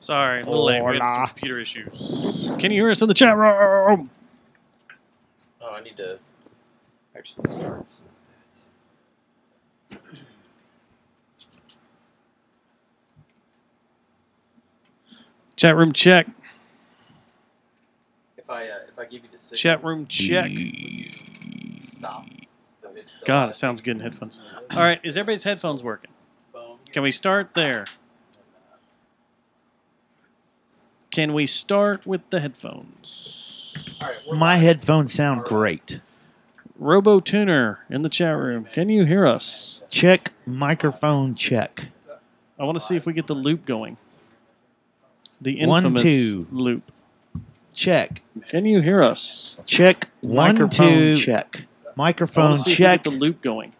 Sorry, a little late. We had some computer issues. Can you hear us in the chat room? Oh, I need to actually start. Chat room check. If I give you the signal, Chat room check. stop. God, it sounds good in headphones. All right, is everybody's headphones working? Can we start there? Can we start with the headphones? All right, My headphones sound great. Robo Tuner in the chat room. Can you hear us? Check microphone check. I want to see if we get the loop going. The 1, infamous 2. loop. Check. Can you hear us? Check. 1, Microphone 2. I Check. want Microphone to see if we check. get the loop going.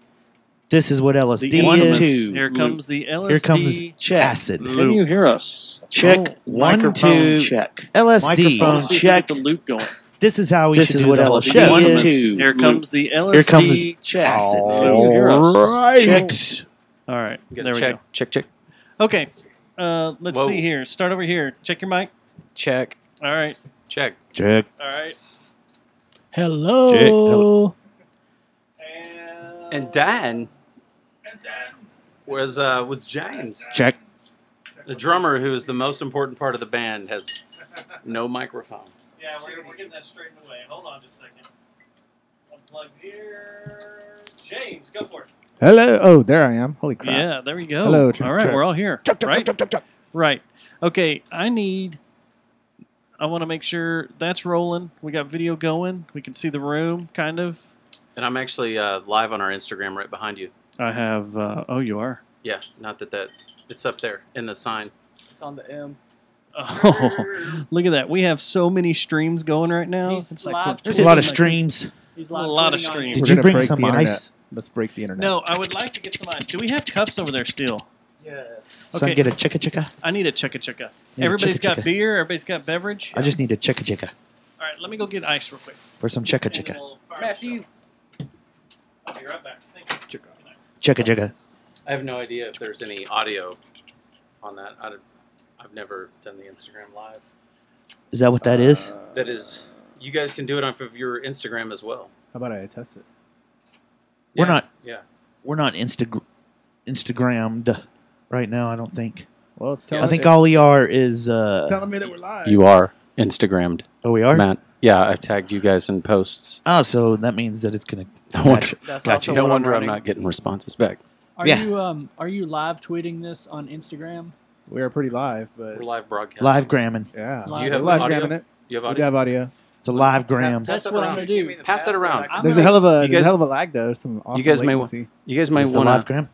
This is what The LSD infamous- is. Here comes the LSD. Here comes check. acid. Can you hear us? Check. Oh, 1, microphone 2. check. LSD. I want to see if we check. get the loop going. This is how we This should is do what the whole LSD show. 1, Infamous. 2. Here comes the LSD. Here comes acid. acid. Can you hear us? Right. All right. There There we check, go. check. Okay. Let's Whoa. see here. Start over here. Check your mic. Check. All right. Check. Check. All right. Hello. Check. Hello. And Dan was James, Check. the drummer, who is the most important part of the band, has no microphone. Yeah, we're getting that straightened away. Hold on just a second. Unplug here. James, go for it. Hello. Oh, there I am. Holy crap. Yeah, there we go. Hello, check, all right, check. we're all here. Right? Check. Right. Okay, I want to make sure that's rolling. We got video going. We can see the room, kind of. And I'm actually live on our Instagram right behind you. I have, oh, you are? Yeah, not that it's up there in the sign. It's on the M. Oh, look at that. We have so many streams going right now. He's It's live. There's a lot of streams. He's A live lot of tweeting on streams. Did We're you gonna bring break some the internet. ice? Let's break the internet. No, I would like to get some ice. Do we have cups over there still? Yes. So I Okay. get a chicka chicka. I need a chicka. Need a Everybody's chicka got chicka. beer. Everybody's got beverage. I just need a chicka chicka All right, let me go get ice real quick. for some chicka And chicka. we'll fire Matthew. the show. I'll be right back. Thank you. Chicka chicka. I have no idea if there's any audio on that. I've never done the Instagram live. Is that what that is? That is, you guys can do it off of your Instagram as well. How about I test it? We're Yeah, not. Yeah. We're not Instagrammed right now. I don't think. Well, it's I telling think me, all we are is. telling me that we're live. You are Instagrammed, Oh, we are. Matt. Yeah, I've tagged you guys in posts. Oh, so that means that it's gonna. No wonder, That's Gotcha. also no what wonder I'm running. not getting responses back. Are Yeah. you live tweeting this on Instagram? We are pretty live, but We're live broadcasting. Live gramming. yeah. Do you We're have live audio? gramming it. You have We do audio? have audio. It's a live gram. That's it what I'm around. gonna do. Pass it around. I'm There's gonna- a hell of a You there's guys- a hell of a lag though. Some awesome guys may latency. You guys may It's the want live to. gram.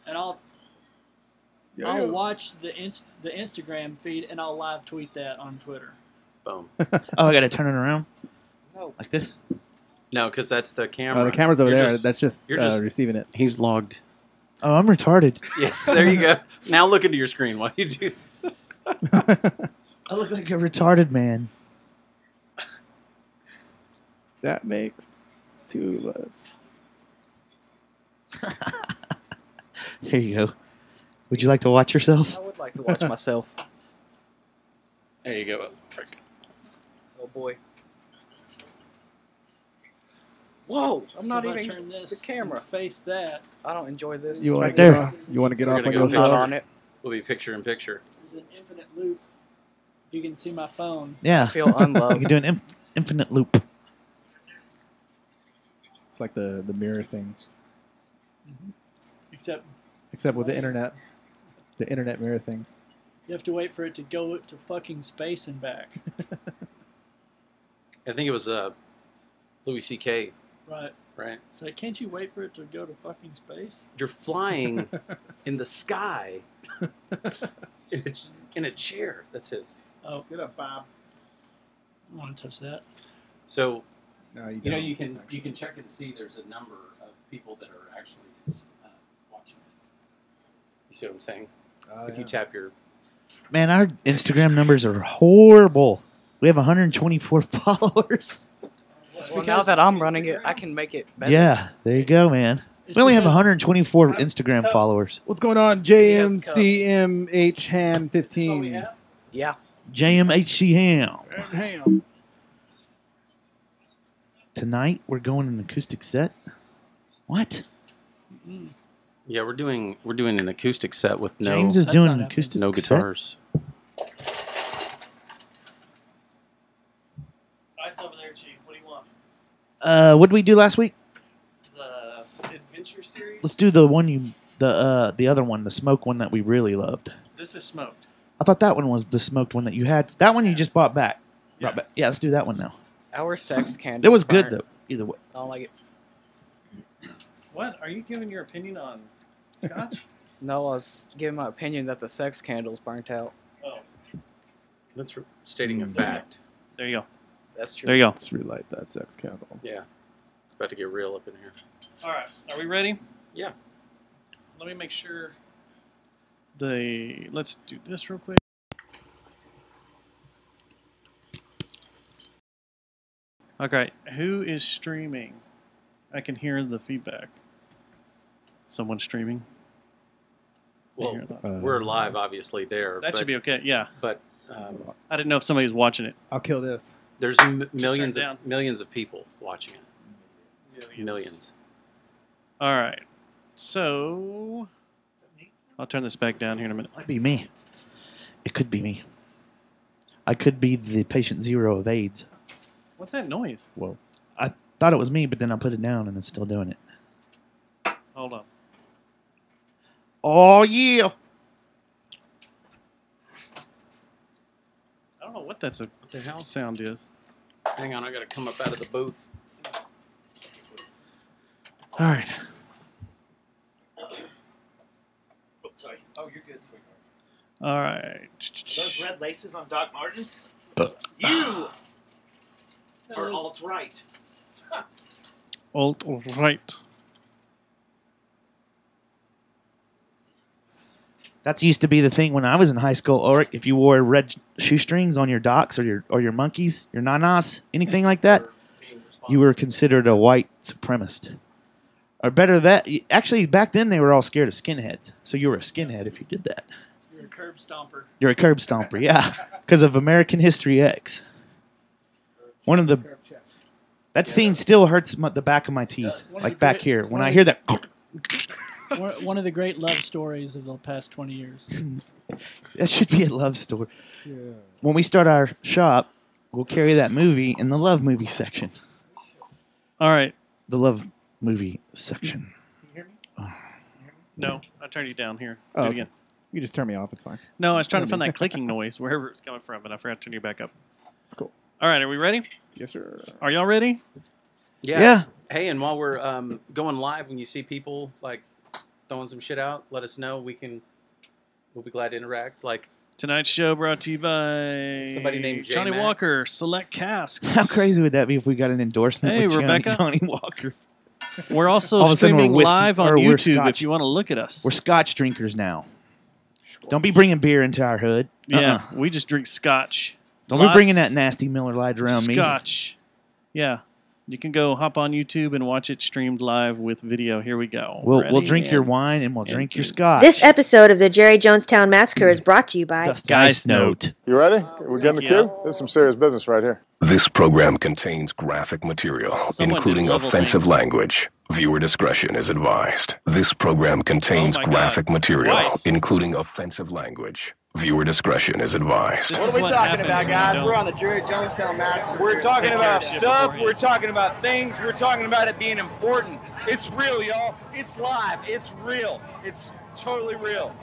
and I'll watch the Instagram feed and I'll live tweet that on Twitter. Boom. Oh, I gotta turn it around No. like this. No, because that's the camera. The camera's over You're there. just- That's just, you're just- receiving it. He's logged. Oh, I'm retarded. Yes, there you go. Now look into your screen while you do. I look like a retarded man. That makes two of us. Here you go. Would you like to watch yourself? I would like to watch myself. There you go. Oh boy. Whoa! I'm not So if I even turn this the camera. and face that. I don't enjoy this. You want right to get there. off? You want to get We're off gonna on go I'm not yourself? on it. We'll be picture in picture. There's an infinite loop. You can see my phone. Yeah. I feel You unloved. can do an infinite loop. It's like the mirror thing, Except except with the internet. The internet mirror thing. you have to wait for it to go to fucking space and back. I think it was Louis C.K. Right. Right? So can't you wait for it to go to fucking space? You're flying in the sky in a chair. That's his. Oh, Get up, Bob. I don't want to touch that. So No, you you know don't, you can actually. check and see there's a number of people that are actually watching it. You see what I'm saying? Oh, If you yeah. tap your Man, our Instagram numbers are horrible. We have 124 followers. Well, now that I'm running it, I can make it better. Yeah, there you go, man. We only have 124 Instagram followers. What's going on? Yes, JMCMH Han 15. Yeah. JMHC Ham. Ham. Tonight we're going an acoustic set. What? Yeah, we're doing an acoustic set with no James is That's doing not an happening. acoustic no set. guitars. Ice over there, Chief. What do you want? What did we do last week? The Adventure series? Let's do the one the other one, the smoke one that we really loved. This is smoked. I thought that one was the smoked one that you had. That one you just bought back. Yeah. Brought back. Yeah, let's do that one now. Our sex candles. It was good burnt. though. Either way. I don't like it. What? Are you giving your opinion on Scotch? No, I was giving my opinion that the sex candles burnt out. Oh, That's stating a fact. there you go. That's true. There you go. Let's relight that sex candle. Yeah, it's about to get real up in here. All right. Are we ready? Yeah. Let me make sure. Let's do this real quick. Okay. Who is streaming? I can hear the feedback. Someone streaming? Well, Can you hear that? we're live, obviously there. That but, should be okay. Yeah. But I didn't know if somebody was watching it. I'll kill this. there's millions down. of people watching it. Millions. All right. So I'll turn this back down here in a minute. Might be me. It could be me. I could be the patient zero of AIDS. What's that noise? Whoa. I thought it was me, but then I put it down and it's still doing it. Hold on. Oh, yeah. I don't know what that's a What the hell? sound is. Hang on, I gotta come up out of the booth. All right. Sorry. Oh, you're good, sweetheart. All right. Those red laces on Doc Martens? You are alt-right. Alt right. That used to be the thing when I was in high school, Ulrich. If you wore red shoestrings on your docks or your monkeys, your nanas, anything like that, you were considered a white supremacist. Or better that, actually back then they were all scared of skinheads. So you were a skinhead if you did that. You're a curb stomper. You're a curb stomper, yeah, because of American History X. One of the that scene still hurts the back of my teeth, One of like the back great- here when one I of hear that. One of the great love stories of the past 20 years. That should be a love story. Yeah. When we start our shop, we'll carry that movie in the love movie section. All right. The love movie section. No, I turned you down here. Oh, Do it okay. again. You just turn me off. It's fine. No, I was trying to find that clicking noise wherever it's coming from, but I forgot to turn you back up. It's cool. All right, are we ready? Yes, sir. Are y'all ready? Yeah. Hey, and while we're going live, when you see people like throwing some shit out, let us know. We'll be glad to interact. Like Tonight's show brought to you by Somebody named J Johnny Mac. Walker Select Casks. How crazy would that be if we got an endorsement Hey, with Rebecca. Johnny Walker? We're also All of a sudden we're streaming whiskey- live on or we're YouTube Scotch. if you want to look at us. We're Scotch drinkers now. Don't be bringing beer into our hood. Yeah, we just drink Scotch. Don't be Lots bringing that nasty Miller Lite around me. Scotch. Yeah. You can go hop on YouTube and watch it streamed live with video. Here we go. We'll Ready? drink your And wine and we'll drink your and- scotch. This episode of the Jerry Jonestown Massacre is brought to you by Dust Geist Ice Note. You ready? We're getting the Yeah. cue? This is some serious business right here. This program contains graphic material, Someone including did level offensive things. language. Viewer discretion is advised. This program contains Oh my God. graphic material, Twice. including offensive language. Viewer discretion is advised. This What is are we talking happens about, when you guys? don't- We're on the Jerry Jonestown Massacre. We're talking Take care about of shit stuff. beforehand. We're talking about things. We're talking about it being important. It's real, y'all. It's live. It's real. It's totally real.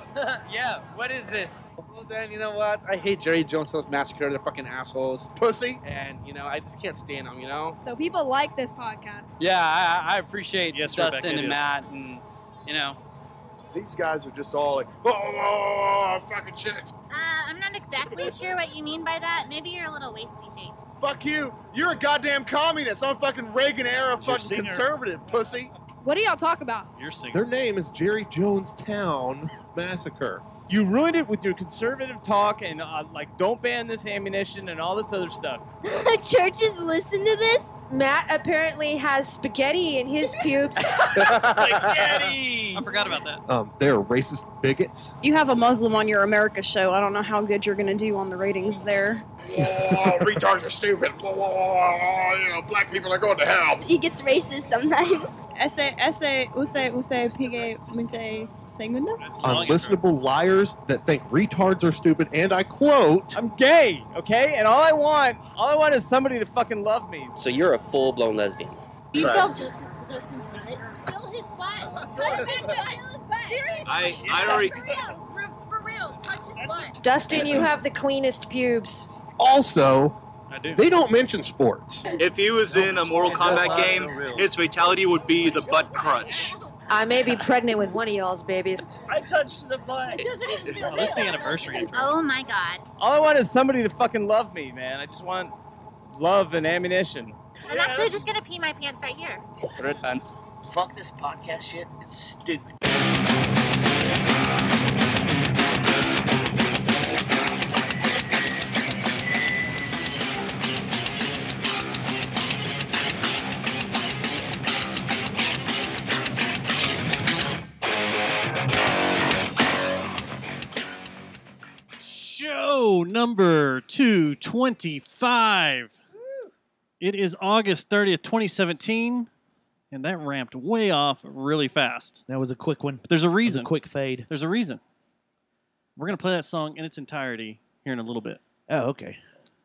Yeah, what is this? Well, then, you know what? I hate Jerry Jonestown Massacre. They're fucking assholes. Pussy. And, I just can't stand them, So people like this podcast. Yeah, I appreciate Yes, Dustin Rebecca, it and is. Matt and, These guys are just all like, oh, fucking chicks. I'm not exactly sure what you mean by that. Maybe you're a little wasty face. Fuck you. You're a goddamn communist. I'm a fucking Reagan-era You're fucking singer. conservative, pussy. What do y'all talk about? You're singing. Their name is Jerry Jonestown Massacre. You ruined it with your conservative talk and, don't ban this ammunition and all this other stuff. Churches listen to this? Matt apparently has spaghetti in his pubes. Spaghetti! I forgot about that. They're racist bigots. You have a Muslim on your America show. I don't know how good you're going to do on the ratings there. Oh, retards are stupid. Black people are going to hell. He gets racist sometimes. Unlistenable liars that think retards are stupid, and I quote, I'm gay, okay? And all I want is somebody to fucking love me. So you're a full-blown lesbian. You felt Justin's butt. Feel his butt. Touch his butt. Seriously. I already. For real. Touch his butt. Dustin, you have the cleanest pubes. Also, they don't mention sports. If he was in a Mortal Kombat game, his fatality would be the butt crunch. I may be pregnant with one of y'all's babies. I touched the butt. This is the anniversary. Oh my god. All I want is somebody to fucking love me, man. I just want love and ammunition. I'm actually just gonna pee my pants right here. Red pants. Fuck this podcast shit. It's stupid. Show number 225. It is August 30th, 2017, and that ramped way off really fast. That was a quick one. But there's a reason. That was a quick fade. There's a reason. We're going to play that song in its entirety here in a little bit. Oh, okay.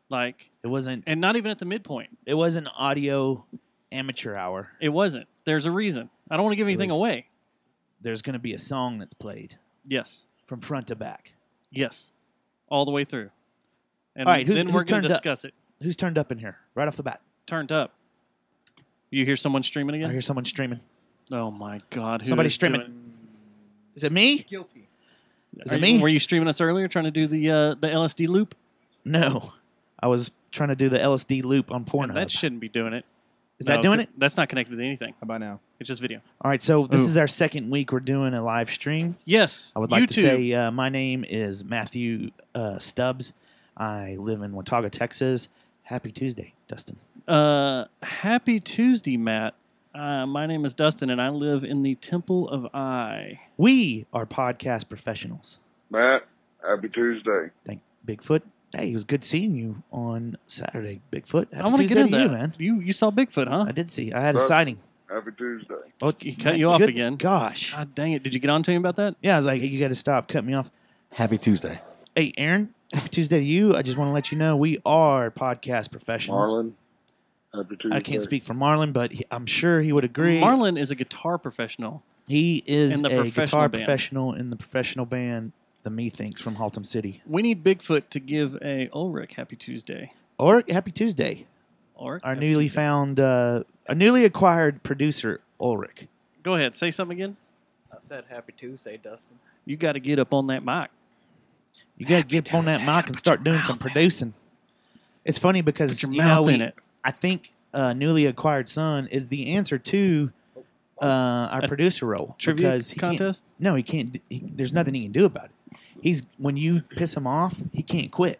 Like, it wasn't... And not even at the midpoint. It wasn't audio amateur hour. It wasn't. There's a reason. I don't want to give anything away. There's going to be a song that's played. Yes. From front to back. Yes. All the way through. And all right, then we're going to discuss it. Who's turned up in here? Right off the bat. Turned up. You hear someone streaming again? I hear someone streaming. Oh, my God. Somebody's streaming. Is it me? Guilty. Is it me? Were you streaming us earlier trying to do the LSD loop? No. I was trying to do the LSD loop on Pornhub. That shouldn't be doing it. Is that doing it? That's not connected to anything. How about now? It's just video. All right, so this is our second week we're doing a live stream. Yes. I would like to say my name is Matthew Stubbs. I live in Watauga, Texas. Happy Tuesday, Dustin. Happy Tuesday, Matt. My name is Dustin, and I live in the Temple of I. We are podcast professionals. Matt, happy Tuesday. Thank Bigfoot. Hey, it was good seeing you on Saturday, Bigfoot. Happy I want to Tuesday get into to you, that. man. You saw Bigfoot, huh? I did see. I had a sighting. Happy Tuesday. Oh, he cut you off Good again. Gosh. God dang it. Did you get on to him about that? Yeah, I was like, you got to stop. Cut me off. Happy Tuesday. Hey, Aaron. Happy Tuesday to you. I just want to let you know we are podcast professionals. Marlon, happy Tuesday. I can't speak for Marlon, but I'm sure he would agree. Marlon is a guitar professional. He is in the a guitar band. professional in the professional band, the Methinks from Haltom City. We need Bigfoot to give a Ulrich Happy Tuesday. Or Happy Tuesday. Ulrich, our Happy newly Tuesday. found, a newly acquired producer, Ulrich. Go ahead. Say something again. I said Happy Tuesday, Dustin. You got to get up on that mic. You got to get on that mic and start doing some producing. It's funny because Put your mouth in it. I think newly acquired son is the answer to our producer role. Trivia because he contest? He can't. There's nothing he can do about it. When you piss him off, he can't quit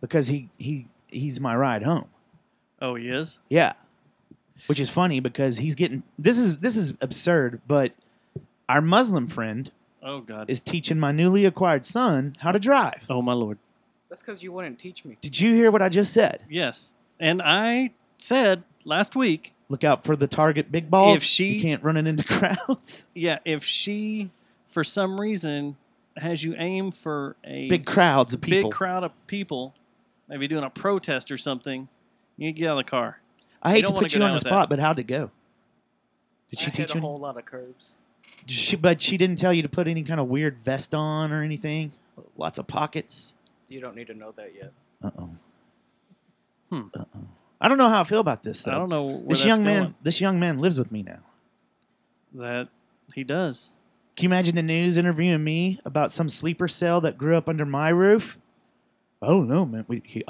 because he's my ride home. Oh, he is? Yeah, which is funny because he's getting. This is absurd, but our Muslim friend. Oh, God. Is teaching my newly acquired son how to drive. Oh, my Lord. That's because you wouldn't teach me. Did you hear what I just said? Yes. And I said last week. Look out for the target big balls. If you can't run it into crowds. Yeah, if she, for some reason, has you aim for a big crowds of people. Big crowd of people, maybe doing a protest or something, you need to get out of the car. I hate to put you on the spot, but how'd it go? Did she teach you? A whole lot of curbs. But she didn't tell you to put any kind of weird vest on or anything? Lots of pockets? You don't need to know that yet. Uh-oh. Uh-oh. I don't know how I feel about this, though. I don't know where this young man lives with me now. That he does. Can you imagine the news interviewing me about some sleeper cell that grew up under my roof? I don't know, man. He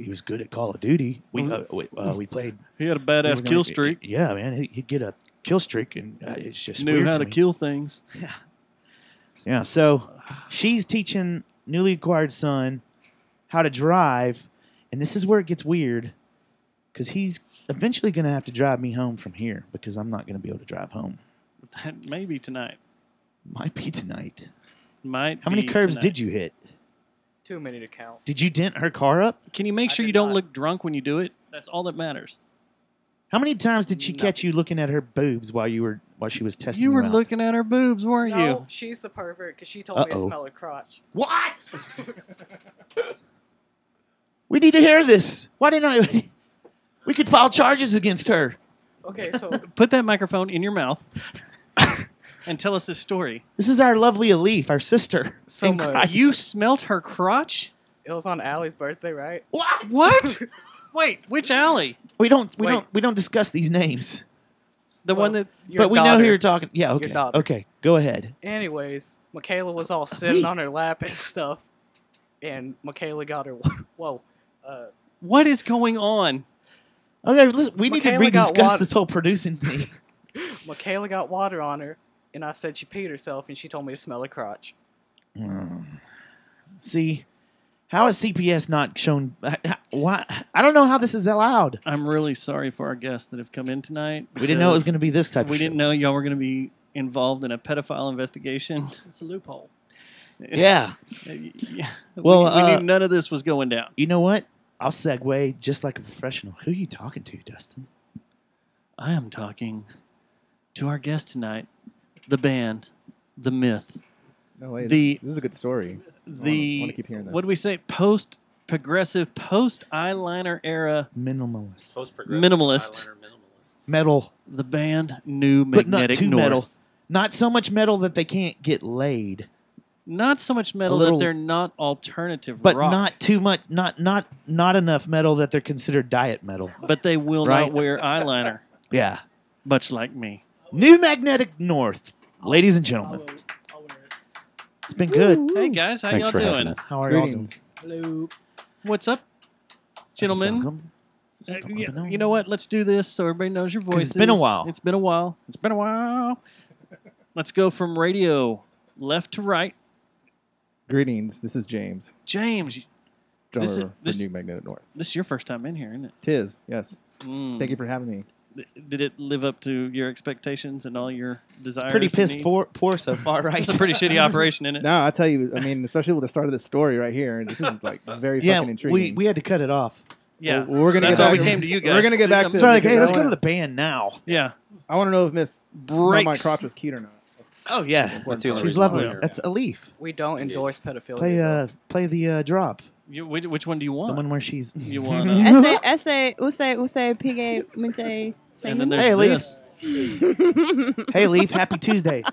was good at Call of Duty. We played. He had a badass kill streak. Yeah, man. He'd get a kill streak, and it's just knew weird how to to me. kill things. Yeah. Yeah. So she's teaching newly acquired son how to drive, and this is where it gets weird because he's eventually going to have to drive me home from here because I'm not going to be able to drive home. That may be tonight. Might be tonight. Might. How many be curbs tonight. did you hit? Too many to count. Did you dent her car up? Can you make sure you don't look drunk when you do it? That's all that matters. How many times did she catch you looking at her boobs while she was testing You were out? looking at her boobs, weren't No, you? she's the pervert because she told me to Uh-oh. smell her crotch. What? We need to hear this. Why didn't I? We could file charges against her. Okay, so Put that microphone in your mouth and tell us this story. This is our lovely Alif, our sister. So in much. Christ. You smelt her crotch? it was on Allie's birthday, right? What? Wait, which alley? We don't discuss these names. The one that. Your But we know daughter. who you're talking. Yeah, Your okay. daughter. Okay, go ahead. Anyways, Michaela was all sitting on her lap and stuff, and Michaela got her. Whoa. What is going on? Okay, listen, we need to Michaela got rediscuss water. this whole producing thing. Michaela got water on her, and I said she peed herself, and she told me to smell her crotch. See, how is CPS not shown? Why? I don't know how this is allowed. I'm really sorry for our guests that have come in tonight. We didn't know it was because going to be this type of We show. didn't know y'all were going to be involved in a pedophile investigation. It's a loophole. Yeah. Yeah. Well, we knew none of this was going down. You know what? I'll segue just like a professional. Who are you talking to, Dustin? I am talking to our guest tonight, the band, the myth, No way. The- This is a good story. I the want to keep hearing this. what do we say? Post-progressive, post-eyeliner era Minimalist. minimalist. Metal. The band New But not Magnetic too North. metal. Not so much metal that they can't get laid. Not so much metal little- that they're not alternative But rock. not too much, not enough metal that they're considered diet metal. But they will Right. not wear eyeliner, Yeah. much like me. New Magnetic North. Ladies and gentlemen. It's been good. Hey guys, how Thanks y'all for having doing? us. How are y'all doing? Greetings. Hello. What's up, gentlemen? Welcome. You know what? Let's do this so everybody knows your 'Cause voices. it's been a while. It's been a while. It's been a while. Let's go from radio left to right. Greetings. This is James, James, drummer This is- for this- New Magnetic North. this is your first time in here, isn't it? Tis, yes. Mm. Thank you for having me. Did it live up to your expectations and all your desires? Pretty and piss needs? poor so far, right? It's a pretty shitty operation, isn't it? No, I tell you, I mean, especially with the start of this story right here, this is like very Yeah, fucking intriguing. we had to cut it off. Yeah, Well, we're gonna that's get why back we to- came to you guys. We're gonna get back to. It's like, because hey, I let's go to wanna- the band now. Yeah, I want to know if Miss Smell My Breaks. Crotch was cute or not. Oh yeah, That's the only she's reason lovely. we're here. That's a leaf. We don't endorse pedophilia. Play the drop. which one do you want? The one where she's. You want? Ese, use, pigue, mente, And then there's Hey, Leaf. this. Hey, Leaf. Happy Tuesday.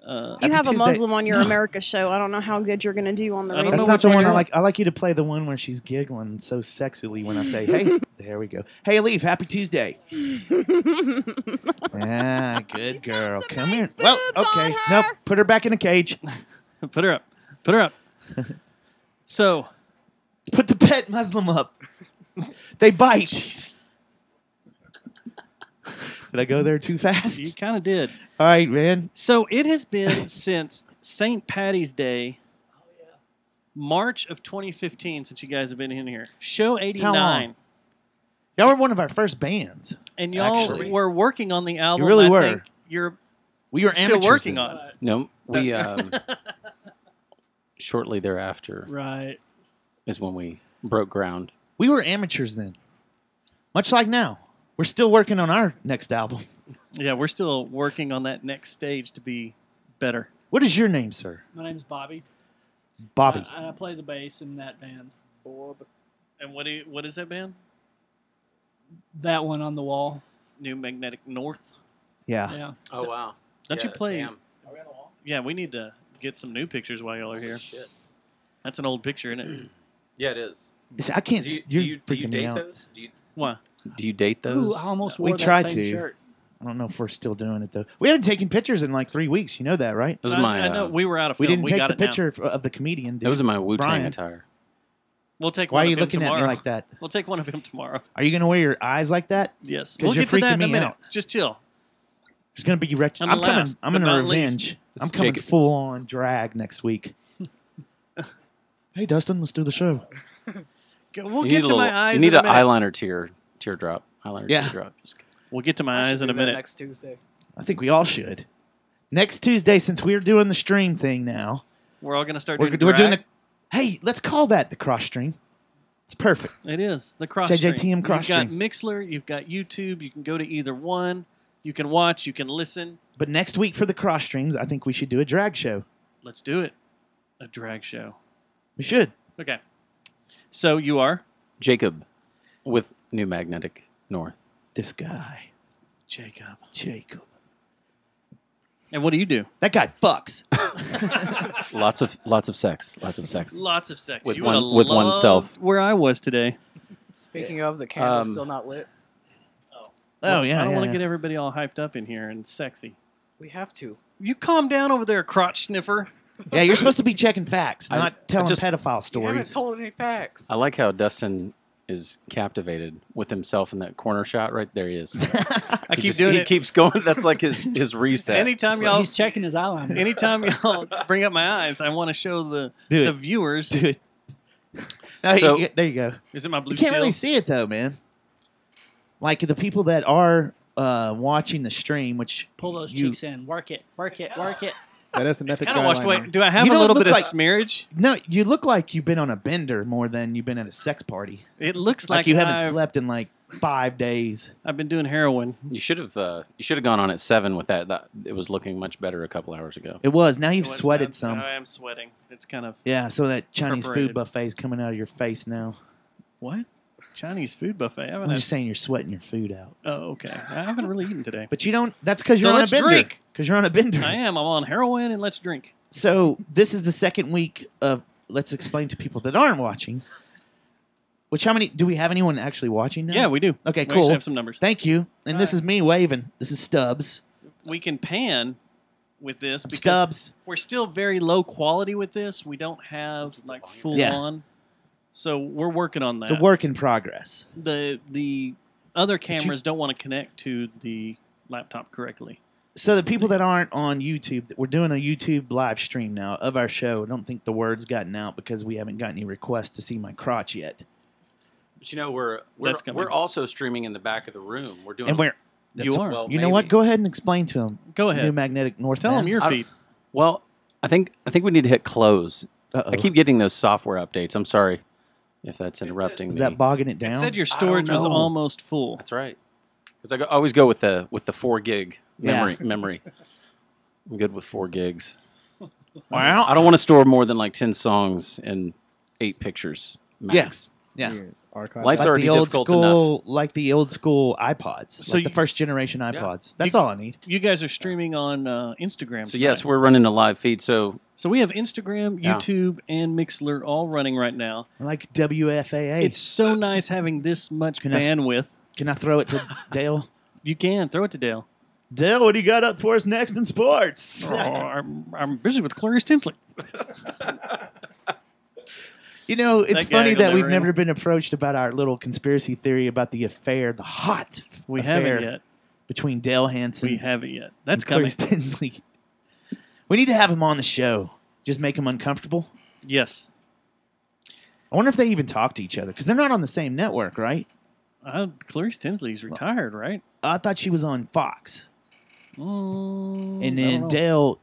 You have a Tuesday. Muslim on your America show. I don't know how good you're going to do on the I don't radio. That's know not which the one one you I want. like. I like you to play the one where she's giggling so sexily when I say, "Hey." There we go. Hey, Leaf. Happy Tuesday. Ah, good girl. Come here. Well, okay. Nope. Put her back in a cage. Put her up. Put her up. So, Put the pet Muslim up. They bite. Did I go there too fast? you kind of did. All right, man. So it has been since St. Patty's Day, March of 2015, since you guys have been in here. Show That's how long? 89. Y'all were one of our first bands. And y'all Actually. were working on the album. You really I were. think you're We were still amateurs working then. on it. No, we shortly thereafter Right. is when we broke ground. We were amateurs then. Much like now. We're still working on our next album. Yeah, we're still working on that next stage to be better. What is your name, sir? My name's Bobby. Bobby. I play the bass in that band. And what is that band? That one on the wall. New Magnetic North. Yeah. Yeah. Oh wow! Don't you Yeah, play? damn. Yeah, we need to get some new pictures while y'all are here. Shit. That's an old picture, isn't it? Yeah, it is. I can't. Do you, You're do you freaking me date out. those? Do you, Why? Do you date those? Ooh, I almost wore We that tried same to. shirt. I don't know if we're still doing it though. We haven't taken pictures in like 3 weeks. You know that, right? That was I my. know we were out of We film. didn't take got the it now. picture of the comedian. That was in my Wu-Tang Brian. attire. We'll take Why one are you of him looking tomorrow. at me like that? We'll take one of him tomorrow. Are you going to wear your eyes like that? Yes. 'Cause We'll you're get to that freaking in a me minute. out. Just chill. There's going to be wretched. And I'm the coming. last, I'm but going to not least. revenge. This I'm is coming Jacob. full on drag next week. Hey, Dustin, let's do the show. We'll You get need to a little- my eyes. You need in a an minute. eyeliner teardrop. Eyeliner Yeah. teardrop. Just We'll get to my I should eyes in do a that minute. Next Tuesday. I think we all should. Next Tuesday, since we're doing the stream thing now, We're all going to start we're doing we're doing drag. the. Hey, let's call that the cross stream. It's perfect. It is the cross JJTM stream. cross You've got stream. Mixler, you've got YouTube. You can go to either one. You can watch, you can listen. But next week for the cross streams, I think we should do a drag show. Let's do it. A drag show. We should. Okay. So you are Jacob with New Magnetic North. This guy. Jacob. Jacob. And what do you do? That guy fucks. Lots of sex. Lots of sex. Lots of sex. With You one would've with loved oneself. Where I was today. Speaking of, the candle's still not lit. Oh, yeah. I don't yeah, want to yeah. get everybody all hyped up in here and sexy. We have to. You calm down over there, crotch sniffer. Yeah, you're supposed to be checking facts, I- not telling just- pedophile You haven't stories. told any facts. I like how Dustin is captivated with himself in that corner shot right there. He is. I keep doing he it. keeps going. That's like his reset. Anytime y'all, He's checking his eyeliner. anytime y'all bring up my eyes, I want to show the Do it. the viewers. Do it. No, So- there you go. Is it my blue You can't steel? really see it though, man. Like the people that are watching the stream, which Pull those you- cheeks in. Work it. Work it. Work it. Yeah, that's an epic Kind of washed away. eyeliner. Do I have You a don't little look bit of like- smearage? No, you look like you've been on a bender more than you've been at a sex party. It looks Like like, you haven't I've, slept in like 5 days. I've been doing heroin. You should have gone on at 7 with that. It was looking much better a couple hours ago. It was. Now you've It was sweated not- some. I am sweating. It's kind of Yeah, so that Chinese Perforated. food buffet's coming out of your face now. what? Chinese food buffet. I haven't I'm had, just saying you're sweating your food out. oh, okay. I haven't really eaten today. But you don't. That's because So you're on a let's bender. drink. Because you're on a bender. I am. I'm on heroin, and let's drink. So this is the second week of. Let's explain to people that aren't watching. Which how many do we have anyone actually watching now? Yeah, we do. Okay, We cool. actually have some numbers. Thank you. And this is me waving. This is Stubbs. We can pan with this because Stubbs. we're still very low quality with this. We don't have like full Yeah. on. So we're working on that. It's a work in progress. The other cameras don't want to connect to the laptop correctly. So the people that aren't on YouTube, we're doing a YouTube live stream now of our show. I don't think the word's gotten out because we haven't got any requests to see my crotch yet. But you know we're That's coming. we're also streaming in the back of the room. We're doing. And we're You are. Well, you know what? maybe. Go ahead and explain to them. Go ahead. New Magnetic North. Tell them Man. your I- feed. Well, I think we need to hit close. Uh-oh. I keep getting those software updates. I'm sorry if that's interrupting Is me. that bogging it It down? said your storage was know. almost full. That's right. Because I always go with the 4 gig Yeah. memory. I'm good with 4 gigs. Well, I don't want to store more than like 10 songs and 8 pictures max. yeah. Your archive. Life's Like already the old difficult school, like the old school iPods, So like the you- first generation iPods. That's all I need. You guys are streaming on Instagram. So yes, today. we're running a live feed. So So we have Instagram, Yeah. YouTube, and Mixler all running right now. I like WFAA. It's so nice having this much Can I s- bandwidth. Can I throw it to Dale? You can throw it to Dale. Dale, what do you got up for us next in sports? Oh, I'm busy with Clarice Tinsley. You know, it's That guy funny will that we've never never end. been approached about our little conspiracy theory about the affair, the hot We affair haven't yet. between Dale Hansen We haven't yet. That's and coming. Clarice Tinsley. We need to have him on the show. Just make him uncomfortable. Yes. I wonder if they even talk to each other because they're not on the same network, right? Clarice Tinsley's retired, right? I thought she was on Fox. And I then don't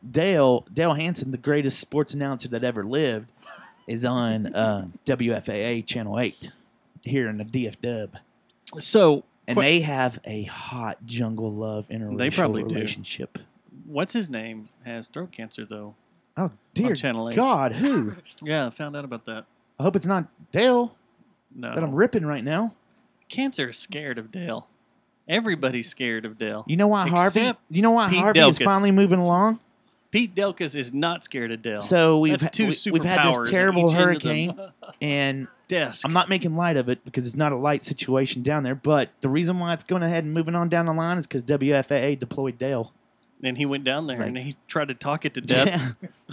know. Dale Hansen, the greatest sports announcer that ever lived, is on WFAA Channel 8 here in the DF So, and they have a hot jungle love interracial They probably do. relationship. What's his name has throat cancer, though. Oh dear Channel 8. God, who? Yeah, I found out about that. I hope it's not Dale No. that I'm ripping right now. Cancer is scared of Dale. Everybody's scared of Dale. You know why Harvey? Except You know why Pete Harvey is Delkus. finally moving along? Pete Delkus is not scared of Dale. So we've That's two we've had superpowers this at terrible each end of hurricane, them. and Desk. I'm not making light of it because it's not a light situation down there. But the reason why it's going ahead and moving on down the line is because WFAA deployed Dale. And he went down there like- and he tried to talk it to death. Yeah.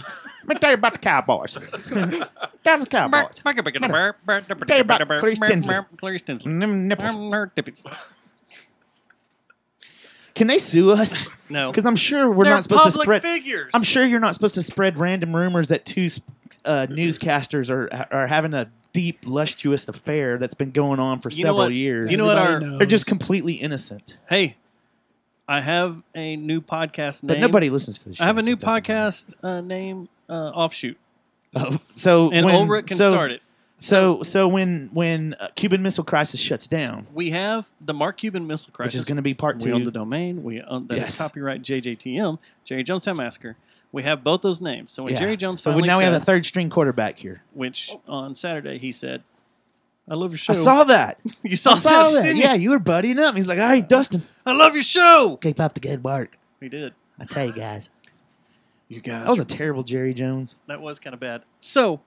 Let me tell you about the Cowboys. Down the Cowboys. Tell you about Clarice Tinsley. Clarice Tinsley. Them nipples. Her tippies. Can they sue us? No. Because I'm sure we're They're not supposed to public spread. figures. I'm sure you're not supposed to spread random rumors that two newscasters are having a deep, lustrous affair that's been going on for You know several what- years. you know what our- They're just completely innocent. Hey, I have a new podcast name. But nobody listens to this I have a shit, so new it doesn't podcast name, Offshoot. So And when Ulrich can start it. So when Cuban Missile Crisis shuts down, We have the Mark Cuban Missile Crisis, which is going to be part We own 2. the domain. We own that Yes. is copyright JJTM, Jerry Jonestown Massacre. We have both those names. So when Jerry Jones so finally now we have a said- third string quarterback here. which on Saturday he said, "I love your show." I saw that. You saw I saw that, didn't you? Yeah, you were buddying up. He's like, "All right, Dustin, I love your show." keep up the good work." He did. I tell you guys, You guys. that was a terrible Jerry Jones. That was kind of bad. So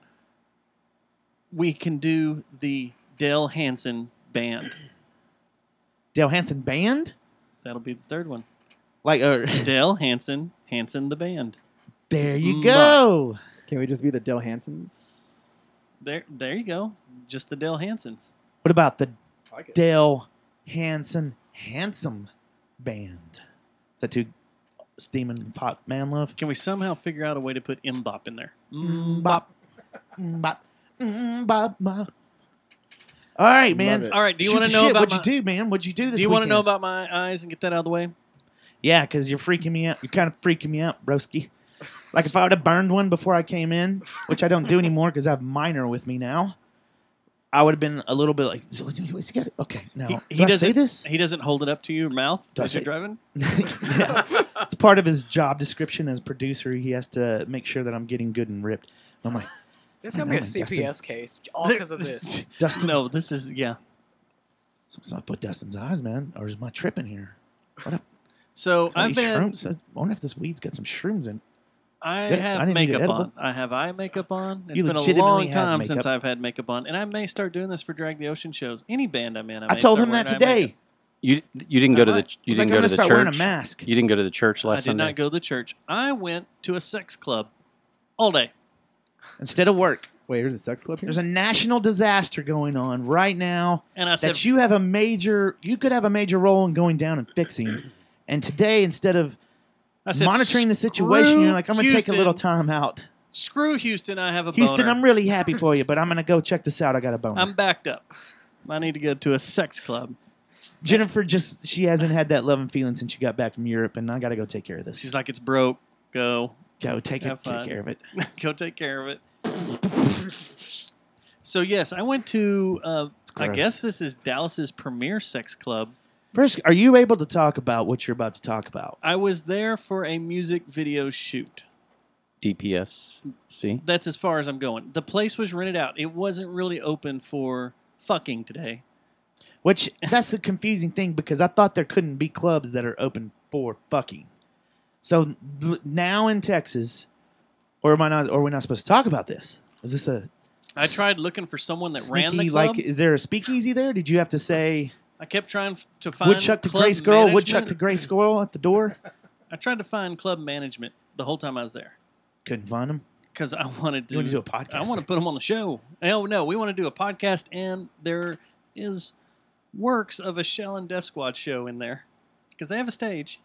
we can do the Dale Hansen band. Dale Hansen band, That'll be the third one. like, Dale Hansen the band. there you Mwah. go. Can we just be the Dale Hansons? There you go. Just the Dale Hansens. What about the like it. Dale Hansen Handsome band? Is that too steaming pop man love? Can we somehow figure out a way to put Mbop in there? Bop, bop, bop, bop. All right, man. it. All right. Do you Shoot want to the know shit. about What'd my, you do, man? What'd you do this Do you want to weekend? know about my eyes and get that out of the way? Yeah, because you're freaking me out. You're kind of freaking me out, broski. Like if I would have burned one before I came in, which I don't do anymore because I have Minor with me now, I would have been a little bit like, what's he got? Okay, now do I say this? He doesn't hold it up to your mouth Do I as you're say- driving. Yeah. It's part of his job description as producer. He has to make sure that I'm getting good and ripped. I'm like, There's gonna be a Dustin. CPS case all because of this. Dustin. No, this is Something's up with Dustin's eyes, man. Or is my tripping here? What up? So Got any I've been. shrooms? I wonder if this weed's got some shrooms in. I Did it? have I didn't eat it makeup edible. on. I have eye makeup on. It's You been a legitimately long have time makeup. since I've had makeup on, and I may start doing this for Drag the Ocean shows. Any band I'm in, I may told start him that wearing eye today. makeup. You didn't go to the you He's like, didn't I'm go to gonna the start wearing a church. mask. You didn't go to the church I last did Sunday. not go to church. I went to a sex club all day. Instead of work. Wait, there's a sex club here? There's a national disaster going on right now And I said, that you could have a major role in going down and fixing. And today, instead of I said, monitoring the situation, you're like, I'm going to take a Houston. little time out. Screw Houston. I have a Houston, boner. I'm really happy for you, but I'm going to go check this out. I got a boner. I'm backed up. I need to go to a sex club. Jennifer she hasn't had that love and feeling since she got back from Europe, and I got to go take care of this. She's like, it's broke. Go. Go take Have fun. care of it. Go take care of it. So yes, I went to. I gross. guess this is Dallas's premier sex club. First, are you able to talk about what you're about to talk about? I was there for a music video shoot. DPS. See? That's as far as I'm going. The place was rented out. It wasn't really open for fucking today. Which, that's the confusing thing because I thought there couldn't be clubs that are open for fucking. So now in Texas, or am I not? Or are we not supposed to talk about this? Is this a I tried looking for someone that ran sneaky, the club. like, is there a speakeasy there? Did you have to say I kept trying to find woodchuck to club gray squirrel, management. woodchuck to gray squirrel at the door? I tried to find club management the whole time I was there Couldn't find them. because I wanted to. You want to do a podcast? I want to put them on the show. Oh no, we want to do a podcast, and there is works of a Shell and Death Squad show in there because they have a stage.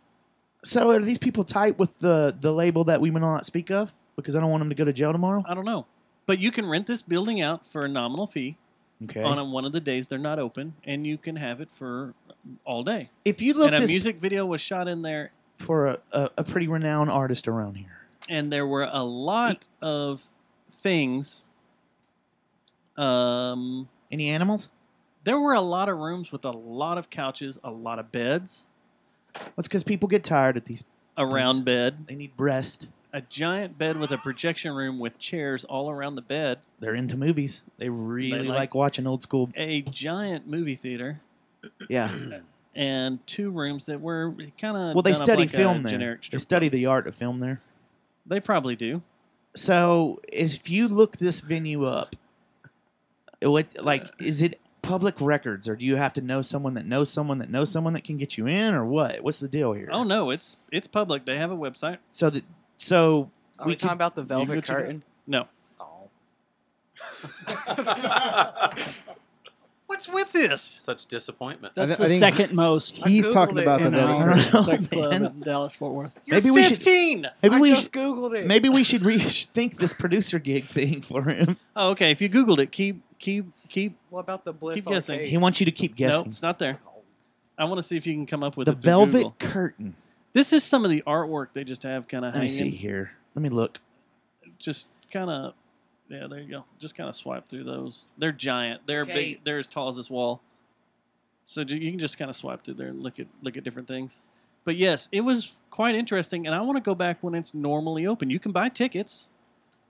So are these people tight with the label that we will not speak of? Because I don't want them to go to jail tomorrow. I don't know, but you can rent this building out for a nominal fee Okay. on one of the days they're not open, and you can have it for all day. If you look and a this music video was shot in there, for a pretty renowned artist around here. and there were a lot of things. Any animals? There were a lot of rooms with a lot of couches, a lot of beds. That's because people get tired at these. A round bed. They need rest. A giant bed with a projection room with chairs all around the bed. They're into movies. They really They like watching old school. A giant movie theater. Yeah. And 2 rooms that were kind of Well, they study like film a there. generic They strip study the art of film there. club. They probably do. So, if you look this venue up, is it public records, or do you have to know someone that knows someone that knows someone that can get you in, or what? What's the deal here? Oh no, it's public. They have a website. So Are we talking about the velvet curtain? No. Oh. What's with this? Such disappointment. That's I the think second most. He's talking about the in velvet our curtain. sex club man. in Dallas Fort Worth. Maybe we should. 15. Maybe I we just should. Googled it. Maybe we should rethink this producer gig thing for him. Oh, okay. If you Googled it, What about the Bliss keep guessing. Arcade? He wants you to keep guessing. Nope, it's not there. I want to see if you can come up with The it through velvet Google. curtain. This is some of the artwork they just have kind of Let me hanging. see here. Let me look. Just kind of, yeah, there you go. Just kind of swipe through those. They're giant. They're Okay. big. They're as tall as this wall. So you can just kind of swipe through there and look at different things. But yes, it was quite interesting, and I want to go back when it's normally open. You can buy tickets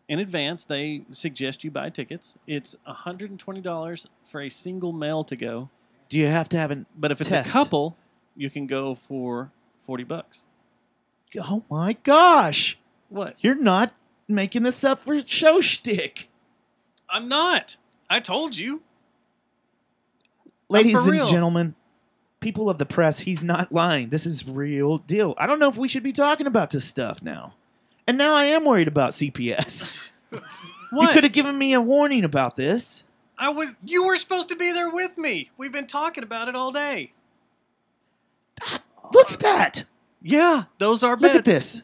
in advance. They suggest you buy tickets. It's $120 for a single male to go. Do you have to have a But if it's test? a couple, you can go for $40. Oh my gosh! What? You're not making this up for show shtick. I'm not. I told you. Ladies for and real. gentlemen, people of the press, he's not lying. This is real deal. I don't know if we should be talking about this stuff now. And now I am worried about CPS. What? You could have given me a warning about this. You were supposed to be there with me. We've been talking about it all day. Look at that. Yeah, those are Look beds. at this.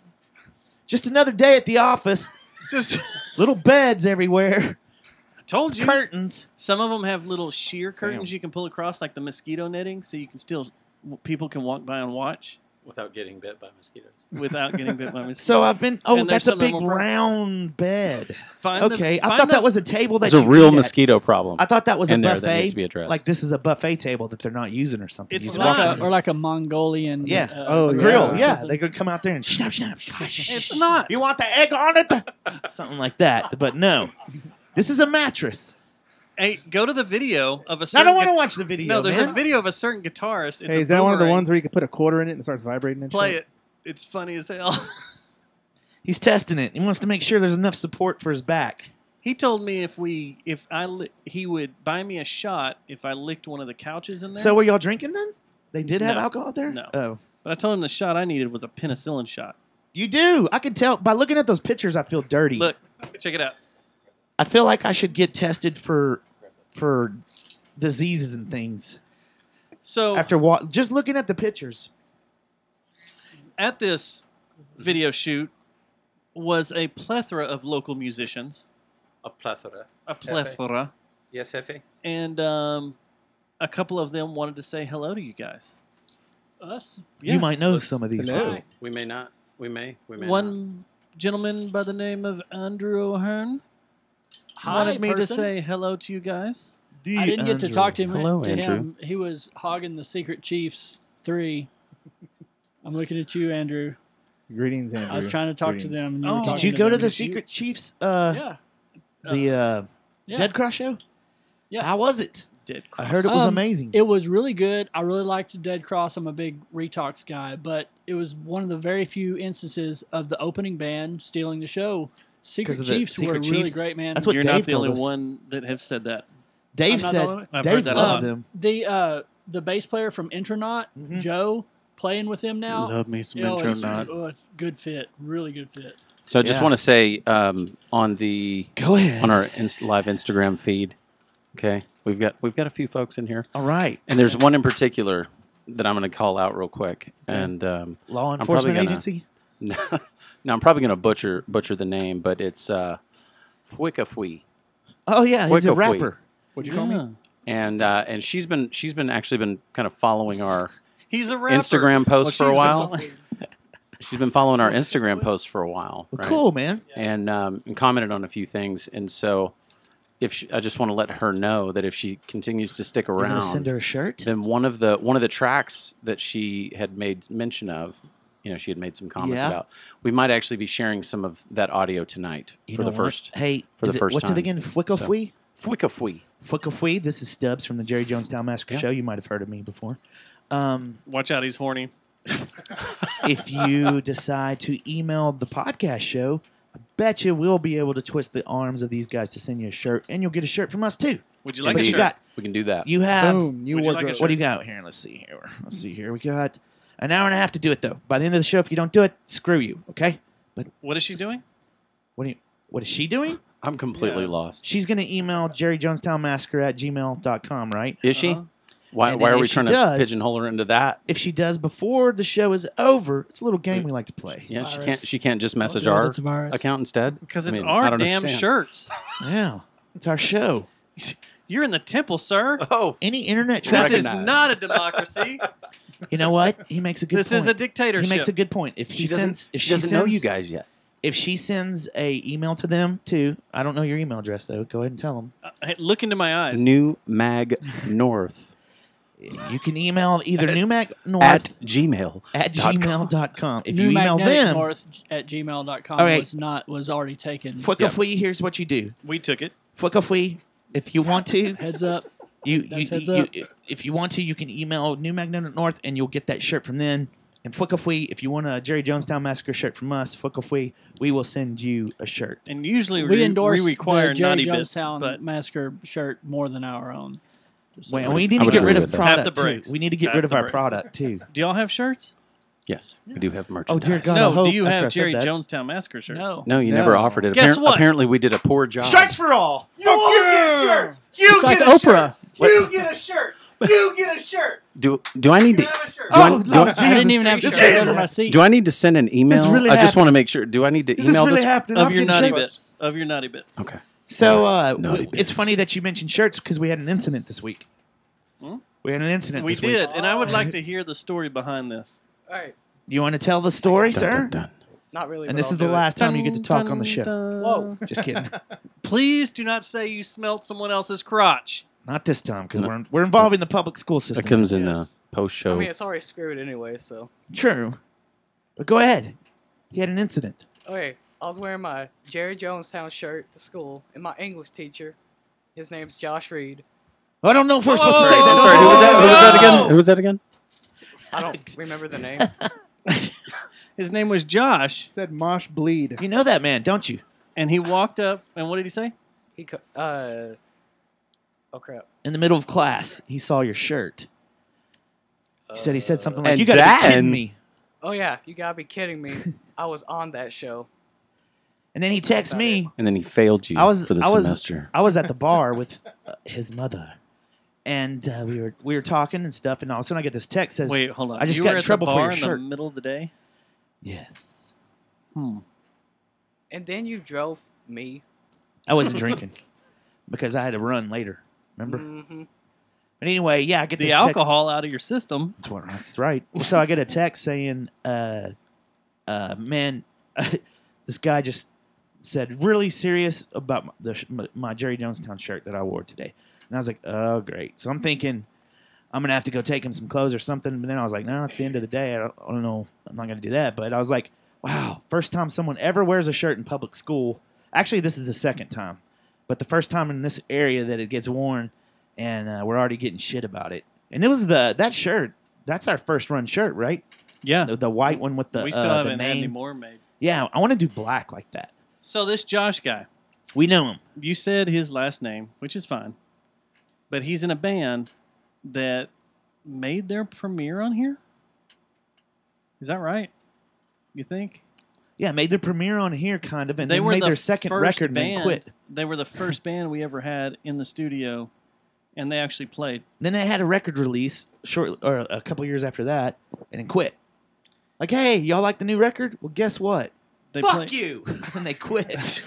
Just another day at the office. Just little beds everywhere. I told you. Curtains. Some of them have little sheer curtains you can pull across, like the mosquito netting, so you can people can walk by and watch Without getting bit by mosquitoes. without getting bit by mosquitoes. So I've been. Oh, And there's that's a some that big will pro- round bed. Find Okay, the- I find thought the- that was a table that There's a you real eat at. mosquito problem. I thought that was a in there buffet. that needs to be addressed. Like this is a buffet table that they're not using or something. It's You just not. walk in. Or like a Mongolian. Yeah. Grill. Yeah, they could come out there and snap, snap. It's not. You want the egg on it? Something like that. But no, this is a mattress. Hey, go to the video of a I certain. don't want to watch the video. No, there's man. a video of a certain guitarist. It's Hey, a is that one of the boomerang. ones where you can put a quarter in it and it starts vibrating and Play shit? it. It's funny as hell. He's testing it. He wants to make sure there's enough support for his back. He told me he would buy me a shot if I licked one of the couches in there. So were y'all drinking then? They did have No. alcohol there? No. Oh. But I told him the shot I needed was a penicillin shot. You do. I can tell by looking at those pictures. I feel dirty. Look, check it out. I feel like I should get tested for diseases and things. So After just looking at the pictures. at this video shoot was a plethora of local musicians. A plethora. A plethora. Yes, Hefe? And a couple of them wanted to say hello to you guys. Us? You might know some of these people. We may not. We may. We may not. One gentleman by the name of Andrew O'Hearn Hi, wanted me to person. say hello to you guys. I didn't get to talk to him. Hello, Andrew. He was hogging the Secret Chiefs 3. I'm looking at you, Andrew. Greetings, Andrew. I was trying to talk to them. And you were Did talking you go to them. the Secret Chiefs? Yeah. The Yeah. Dead Cross show? Yeah. How was it? Dead I heard it was amazing. It was really good. I really liked Dead Cross. I'm a big Retox guy, but it was one of the very few instances of the opening band stealing the show. Secret 'Cause of the Chiefs were Secret really Chiefs? great, man. That's what You're Dave not the told only us. one that have said that. Dave I'm not the said only one? I've Dave heard that a loves lot. them. The bass player from Intronaut, Joe, playing with him now. Love me some it's- Intronaut. oh, it's good fit. Really good fit. So I just Yeah. want to say on the Go ahead. on our live Instagram feed. Okay, we've got a few folks in here. All right. And there's one in particular that I'm going to call out real quick. And Law I'm enforcement probably gonna- agency? No, I'm probably going to butcher the name, but it's Fwicafwee. Oh yeah, he's a Fwicafwee. rapper. What'd you call me? And she's been kind of following our He's a rapper. Instagram posts for a she's been while. following- She's been following our Instagram posts for a while. Well, right? cool, man. And commented on a few things. And so I just want to let her know that if she continues to stick You're gonna around, send her a shirt? then one of the tracks that she had made mention of, she had made some comments Yeah. about. We might actually be sharing some of that audio tonight You for know the what? first. Hey, for is the it- first what's time. it again? Fwicafwee? Fwicafwee. Fwicafwee. This is Stubbs from the Jerry Jonestown Massacre Yeah. Show. You might have heard of me before. Watch out, he's horny. If you decide to email the podcast show, I bet you we'll be able to twist the arms of these guys to send you a shirt, and you'll get a shirt from us too. Would you like But a you shirt? got We can do that. you have Boom, new Would you like a wardrobe. what do you got here? Let's see here. We got an hour and a half to do it though. By the end of the show, if you don't do it, screw you. Okay? But What is she doing? what is she doing? I'm completely Yeah. lost. She's going to email jerryjonestownmassacre@gmail.com, right? Is she? Uh-huh. Why And are then we if she trying does- to pigeonhole her into that? If she does before the show is over, it's a little game we like to play. Yeah, Virus. she can't just message do it, our it's a virus. account instead Because I it's mean, I our don't damn understand. shirts. Yeah, it's our show. You're in the temple, sir. Oh, Any internet This traffic. is not a democracy. You know what? He makes a good This point. is a dictatorship. He makes a good point. If She doesn't know you guys yet. If she sends a email to them too, I don't know your email address though. Go ahead and tell them. Hey, look into my eyes. New Mag North You can email either newmagnorth at gmail. at gmail.com. If New you email Magnetic them, North at gmail.com All right. was already taken. Fwicafwee, here's what you do. We took it. Fwicafwee, if you want to, Heads up. Heads you up. if you want to, you can email New Magnetic North and you'll get that shirt from them. And Fwicafwee, if you want a Jerry Jonestown Massacre shirt from us, Fwicafwee, we will send you a shirt. And usually We endorse we require the Jerry naughty bits, Jonestown but Massacre shirt more than our own. Just so Well, you we know. need I to would get agree rid of with that. product Tap the too. brakes. We need to get Tap rid of the our brakes. product too. do y'all have shirts? Yes, we do have Oh merchandise. dear God! I No. hope Do you after I have said Jerry that- Jonestown Massacre shirts? No. No, you No. never offered it. Guess what? Apparently, we did a poor job. Shirts for all. You get a shirt. You It's like get a Oprah. shirt. You get a shirt. You get a shirt. Do I need to? You have a shirt. Do I, Oh, do, Lord I, Jesus. I didn't even have to Jesus. sit under my seat. do I need to send an email? really I just happening? want to make sure. Do I need to Is this email really this? happening? Of I'm your getting naughty shirts. bits. Of your naughty bits. Okay. So Naughty it's bits. funny that you mentioned shirts because we had an incident this week. Hmm? We had an incident We this week. did, and I would like to hear the story behind this. All right. You want to tell the story, Dun, sir? dun, dun. Not really. And but this I'll is the do it. last time you get to talk on the show. Whoa. Just kidding. Please do not say you smelt someone else's crotch. Not this time because No. we're involving the public school system. That comes in Yes. post I show. mean, it's already screwed anyway, so. True. But go ahead. He had an incident. Okay, I was wearing my Jerry Jonestown shirt to school, and my English teacher, his name's Josh Reed. I don't know if we're supposed to Whoa! say that. I'm sorry. Who was that? Who was that again? Who was that again? I don't remember the name. His name was Josh, Said mosh bleed. You know that man, don't you? and he walked up, and what did he say? Oh crap. In the middle of class, he saw your shirt. He said something like, And "You got to be then- kidding me." Oh yeah, you gotta be kidding me. I was on that show. And then he texts About me. And then he failed you for the semester. I was at the bar with his mother, and we were talking and stuff. And all of a sudden, I get this text says, Wait, hold on. I just you got were in at trouble the for bar your in shirt." the middle of the day. Yes, And then you drove me. I wasn't drinking because I had to run later. Remember? Mm-hmm. But anyway, yeah, I get The this text. alcohol out of your system. That's right. So I get a text saying, man, this guy just said really serious about my Jerry Jonestown shirt that I wore today. And I was like, oh, great. So I'm thinking I'm going to have to go take him some clothes or something. But then I was like, no, it's the end of the day. I don't know. I'm not going to do that. But I was like, wow, first time someone ever wears a shirt in public school. Actually, this is the second time. But the first time in this area that it gets worn. And we're already getting shit about it. And it was that shirt. That's our first run shirt, right? Yeah. The white one with the We still the haven't had name. any more made. Yeah, I want to do black like that. So this Josh guy, We know him. you said his last name, which is fine, but he's in a band that made their premiere on here. Is that right? You think? Yeah, made their premiere on here, kind of, and They then were made the their second first record and band. then quit. They were the first band we ever had in the studio, and they actually played. Then they had a record release a couple years after that, and then quit. Like, hey, y'all like the new record? Well, guess what? They Fuck played- you! And they quit.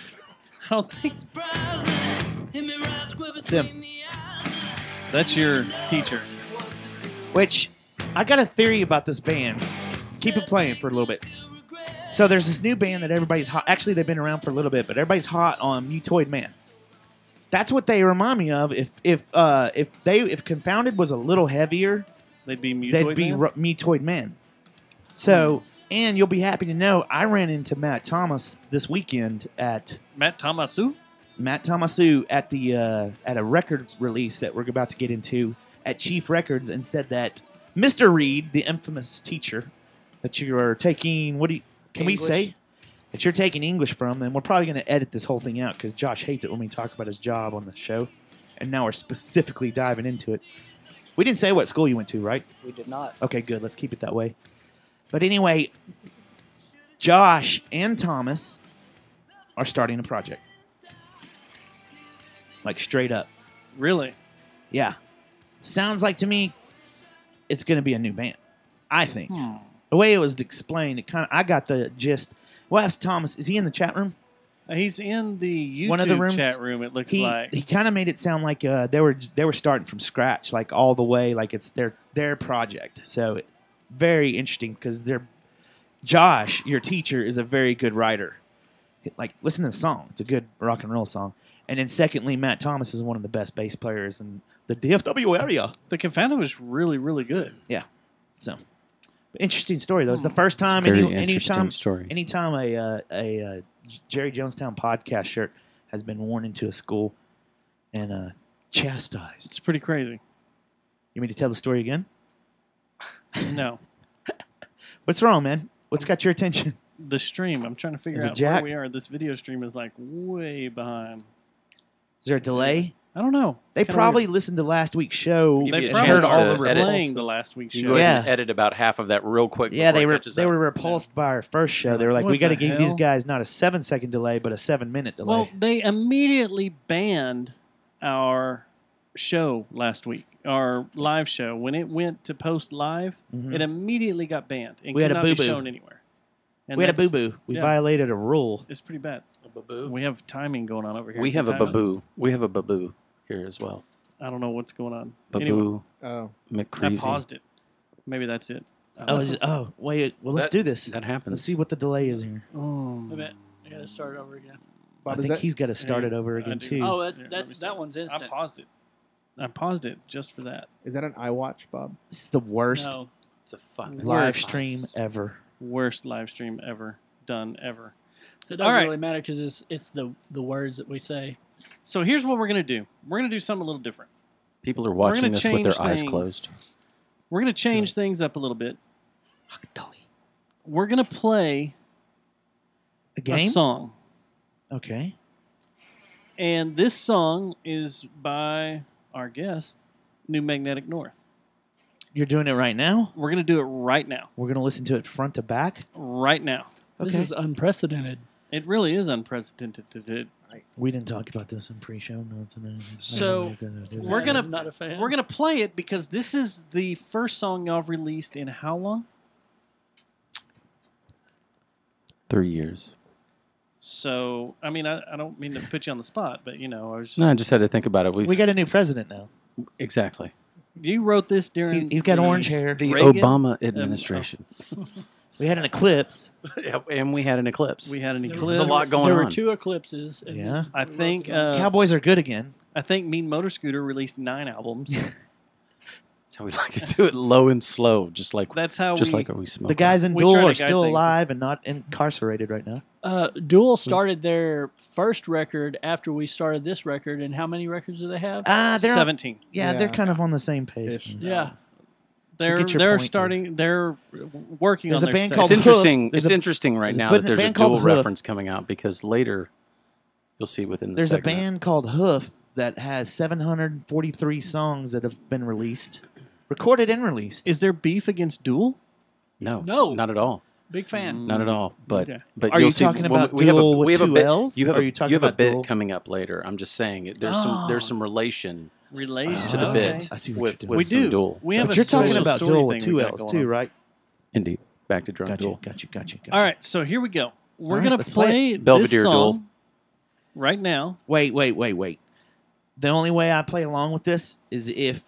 I don't think It's him. that's your teacher. Which, I got a theory about this band. Keep it playing for a little bit. So there's this new band that everybody's hot. Actually, they've been around for a little bit, but everybody's hot on Mutoid Man. That's what they remind me of. If Confounded was a little heavier, they'd be Mutoid Man. So, and you'll be happy to know I ran into Matt Thomas this weekend at Matt Thomasu at the at a record release that we're about to get into at Chief Records, and said that Mr. Reed, the infamous teacher that you are taking, can we English. say that you're taking English from? And we're probably going to edit this whole thing out because Josh hates it when we talk about his job on the show. And now we're specifically diving into it. We didn't say what school you went to, right? We did not. Okay, good. Let's keep it that way. But anyway, Josh and Thomas are starting a project. Like straight up. Really? Yeah. Sounds like to me it's going to be a new band. I think. The way it was explained, I got the gist. We'll ask Thomas. Is he in the chat room? He's in the YouTube One of the rooms, chat room. It looks he, like he kind of made it sound like they were starting from scratch, like all the way, like it's their project. So very interesting because Josh, your teacher, is a very good writer. Like, listen to the song; it's a good rock and roll song. And then secondly, Matt Thomas is one of the best bass players in the DFW area. The Confano was really, really good. Yeah. So, interesting story though. It's the first time. It's a very interesting story. Anytime a Jerry Jonestown podcast shirt has been worn into a school and chastised. It's pretty crazy. You mean to tell the story again? No. What's wrong, man? What's got your attention? The stream. I'm trying to figure Is it out where jacked? we are. This video stream is like way behind. Is there a delay? I don't know. They Kinda probably weird. listened to last week's show. Give you a and chance heard all to the edit. Playing the last week's You show. can go ahead and Yeah. edit about half of that real quick. Yeah, before they it were catches they up. were repulsed by our first show. They were like, What we got to the give these hell? guys not a 7-second delay, but a 7-minute delay. Well, they immediately banned our show last week, our live show. When it went to post live, Mhm. it immediately got banned and We could had a not be boo-boo. shown anywhere. And we had a that's- boo-boo. We yeah, violated a rule. It's pretty bad. A baboo. We have timing going on over here. We have a Sometimes- baboo. We have a baboo here as well. I don't know what's going on. Baboo. Anyway, Oh. I McCreasy. paused it. Maybe that's it. Wait. Well, let's That- do this. That happens. Let's see what the delay is here. Oh. Wait a minute. I got to start over again. I Bob, is think that- he's got to start it over I again do. too. Oh, Yeah, let me see. that one's I instant. paused it. I paused it just for that. Is that an iWatch, Bob? This is the worst No. It's a fuck. live stream ever. Worst live stream ever done ever. It All doesn't right. really matter because it's the words that we say. So here's what we're gonna do. We're gonna do something a little different. People are We're watching gonna this with their change eyes things. closed. We're gonna change things up a little bit. We're gonna play A game? song, Okay. and this song is by our guest, New Magnetic North. You're doing it right now? We're gonna do it right now. We're going to listen to it front to back? Right now. This Okay. is unprecedented. It really is unprecedented. We didn't talk about this in pre-show notes. So we're gonna Not a fan. we're gonna play it because this is the first song y'all have released in how long? 3 years. So I mean I don't mean to put you on the spot, but you know I was just, No, I just had to think about it. We got a new president now. Exactly. you wrote this during He's got the orange hair. The Reagan Obama administration. We had an eclipse. Yeah, and we had an eclipse. We had an eclipse. There's a lot going There were on. 2 eclipses. And Yeah. I think Cowboys are good again. I think Mean Motor Scooter released 9 albums. That's how we like to do it, low and slow, just like That's how just we, like we smoke. The guys in We Duel try to are guide still things. alive and not incarcerated right now. Duel started their first record after we started this record, and how many records do they have? They're 17. they're kind of on the same pace. Ish. Yeah. They're get your they're point, starting. They're working There's on a their band second- called It's Hoof. interesting. There's It's a- interesting right there's a now band- that there's a band called dual Hoof. reference coming out because later you'll see within the There's a segment. band called Hoof that has 743 songs that have been released, recorded and released. Is there beef against Duel? No, No. not at all. Big fan. Not at all. But Okay. but Are you'll you see talking when about we have a, Duel with we have a two bit, Ls? You have Or a, are you talking you have a about bit Duel? coming up later. I'm just saying it. There's Oh. some relation Relation to the okay. bit I see what with, you're with We some do. Duel. We So- have But a you're talking special about story Duel with thing we two got L's going too, on. right? Indeed. Back to drunk Duel. Gotcha. All right, so here we go. We're All right, gonna let's play play it. Belvedere this Duel. song right now. Wait. The only way I play along with this is if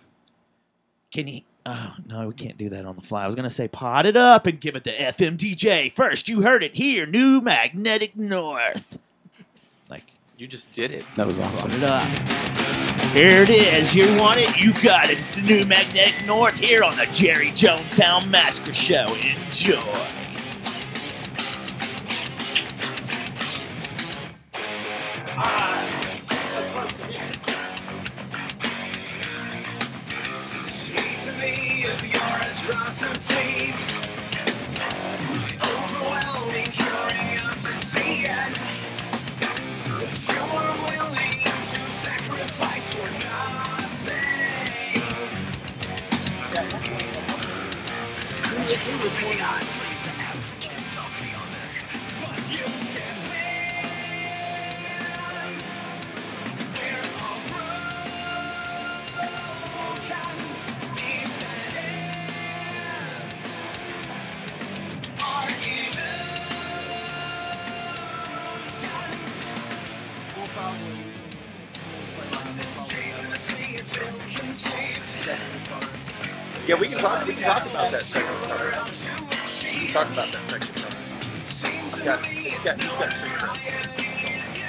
can you? Oh no, we can't do that on the fly. I was gonna say pot it up and give it to FMDJ. First, you heard it here, New Magnetic North. Like You just did it. That was awesome. pot it up. Here it is. You want it, you got it. It's the New Magnetic North here on the Jerry Jonestown Massacre Show. Enjoy. To me of your atrocities, overwhelming curiosity, and you were willing to sacrifice for nothing. But you can live. We're all broken. Yeah, we can talk about that section. We can talk about that section. He's got street cred.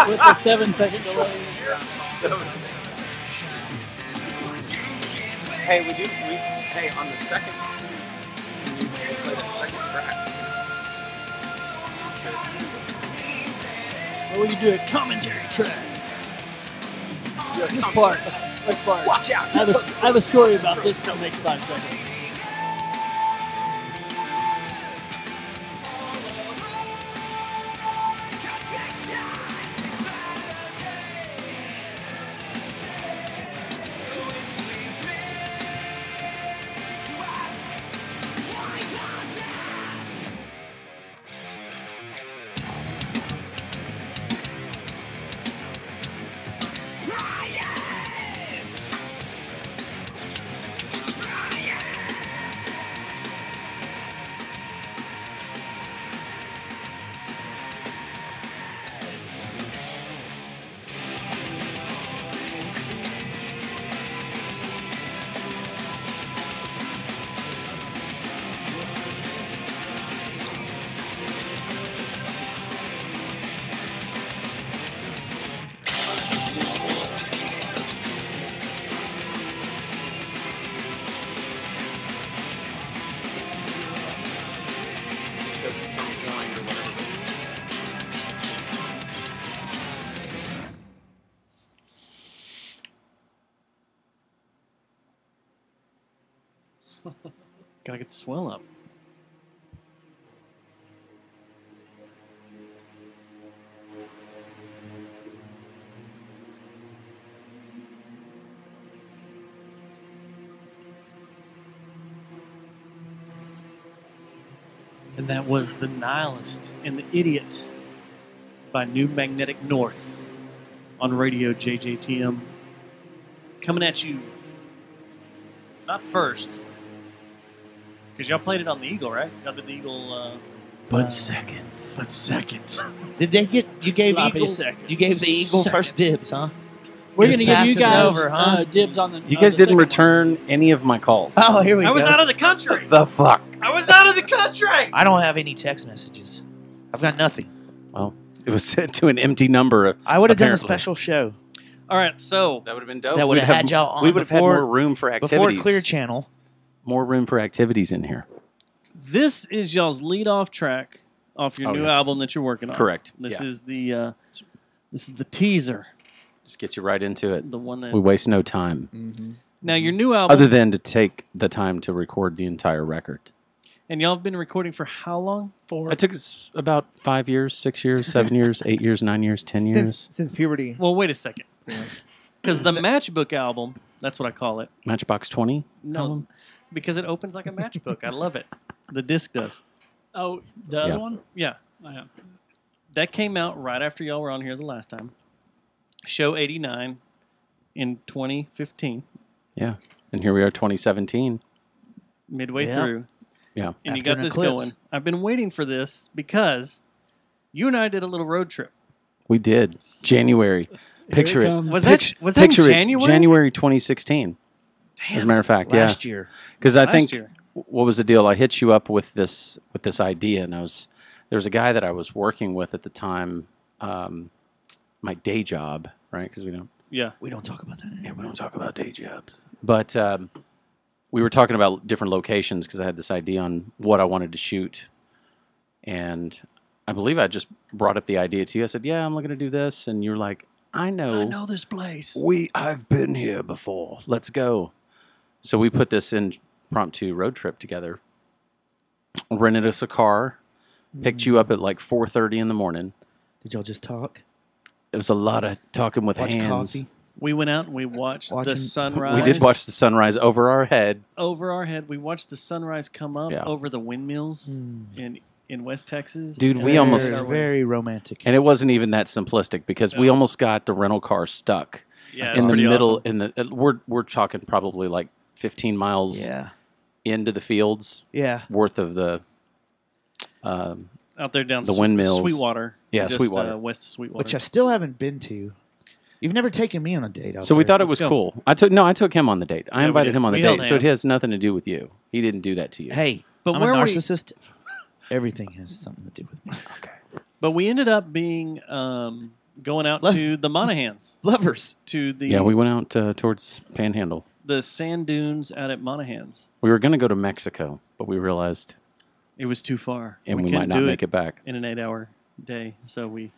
with the 7-second delay. Hey, hey, on the second, when you play that second track. What will you do a commentary track? This part. Watch out! I have a story about this in the next 5 seconds. Gotta get the swell up. And that was The Nihilist and the Idiot by New Magnetic North on radio JJTM. Coming at you, not first, because y'all played it on the Eagle, right? Y'all did the Eagle. But second. But second. Did they get you gave Sloppy Eagle? second. You gave the Eagle Second. first dibs, huh? We're Just going to give passed you us guys over, huh? dibs on the. You on guys the didn't second return any of my calls. Oh, here we I go. was out of the country. The fuck? I was out of the country. I don't have any text messages. I've got nothing. Well, it was sent to an empty number. I would have done a apparently. special show All right, so That would have been dope. that would We'd have had y'all on. We would have had before- more room for before activities. Clear Channel. More room for activities in here. this is y'all's lead-off track off your Oh, new yeah. album that you're working on. Correct. This Yeah. is the teaser, Just get you right into it. the one that. We waste no time. Now your new album, Other than to take the time to record the entire record. and y'all have been recording for how long? It took us about 5 years, 6 years, 7 years, 8 years, 9 years, 10 years. Since puberty. Well, wait a second, because the Matchbook album, that's what I call it. Matchbox 20? No, because it opens like a matchbook. I love it. The disc does. Oh, the other Yeah. one? Yeah. Oh, yeah. That came out right after y'all were on here the last time. Show 89 in 2015, Yeah. And here we are, 2017. midway Yeah. through. Yeah. And you After got an this eclipse. going. I've been waiting for this because you and I did a little road trip. We did. January. Picture it. comes. Was that in Picture it. January? January 2016. As a matter of fact, Last yeah. year. Because I Last think year. what was the deal? I hit you up with this idea, and there was a guy that I was working with at the time, my day job, right? Because we don't We don't talk about that anymore. Yeah, we don't talk about day jobs. But we were talking about different locations because I had this idea on what I wanted to shoot. And I believe I just brought up the idea to you. I said, yeah, I'm looking to do this. And you're like, I know this place. I've been here before. Let's go. So we put this impromptu road trip together. Rented us a car. Picked you up at like 4:30 in the morning. Did y'all just talk? It was a lot of talking with Watch hands. coffee? We went out and we watched Watching- the sunrise. We did watch the sunrise over our head. over our head. We watched the sunrise come up Yeah. over the windmills in West Texas. Dude, And we then almost- It's our way- very romantic. And it wasn't even that simplistic because we No. almost got the rental car stuck Yeah, it's in the pretty middle. awesome. We're talking probably like 15 miles Yeah. into the fields. Yeah. Worth of the out there down the windmills. Sweetwater. Yeah, just, Sweetwater. West of Sweetwater. Which I still haven't been to. You've never taken me on a date. Out So we there. thought it was cool. I took him on the date. I Yeah, we invited did. him on the We held date, so it hands. has nothing to do with you. He didn't do that to you. Hey, But I'm where a we- narcissist. Everything has something to do with me. But we ended up being going out to the Monahans. Lovers. To the Yeah, we went out towards Panhandle. the sand dunes out at Monahans. We were going to go to Mexico, but we realized It was too far. And we couldn't might not do make it back. in an 8-hour day. So we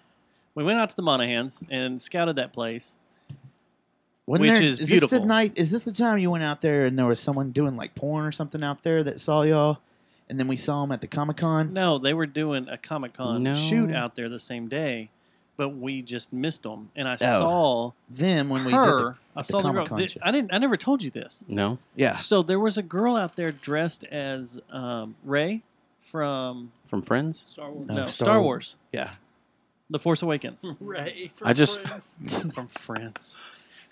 went out to the Monahans and scouted that place. Wasn't Which there- is this beautiful. the night? Is this the time you went out there and there was someone doing like porn or something out there that saw y'all, and then we saw them at the Comic-Con? No, they were doing a Comic-Con No. shoot out there the same day, but we just missed them. And I Oh. saw them when we did her. the I saw the girl. Comic-Con show. I never told you this. No. Yeah. So there was a girl out there dressed as Rey from Friends? Star Wars. No, Star Wars. Yeah. The Force Awakens. Rey I just- from Friends.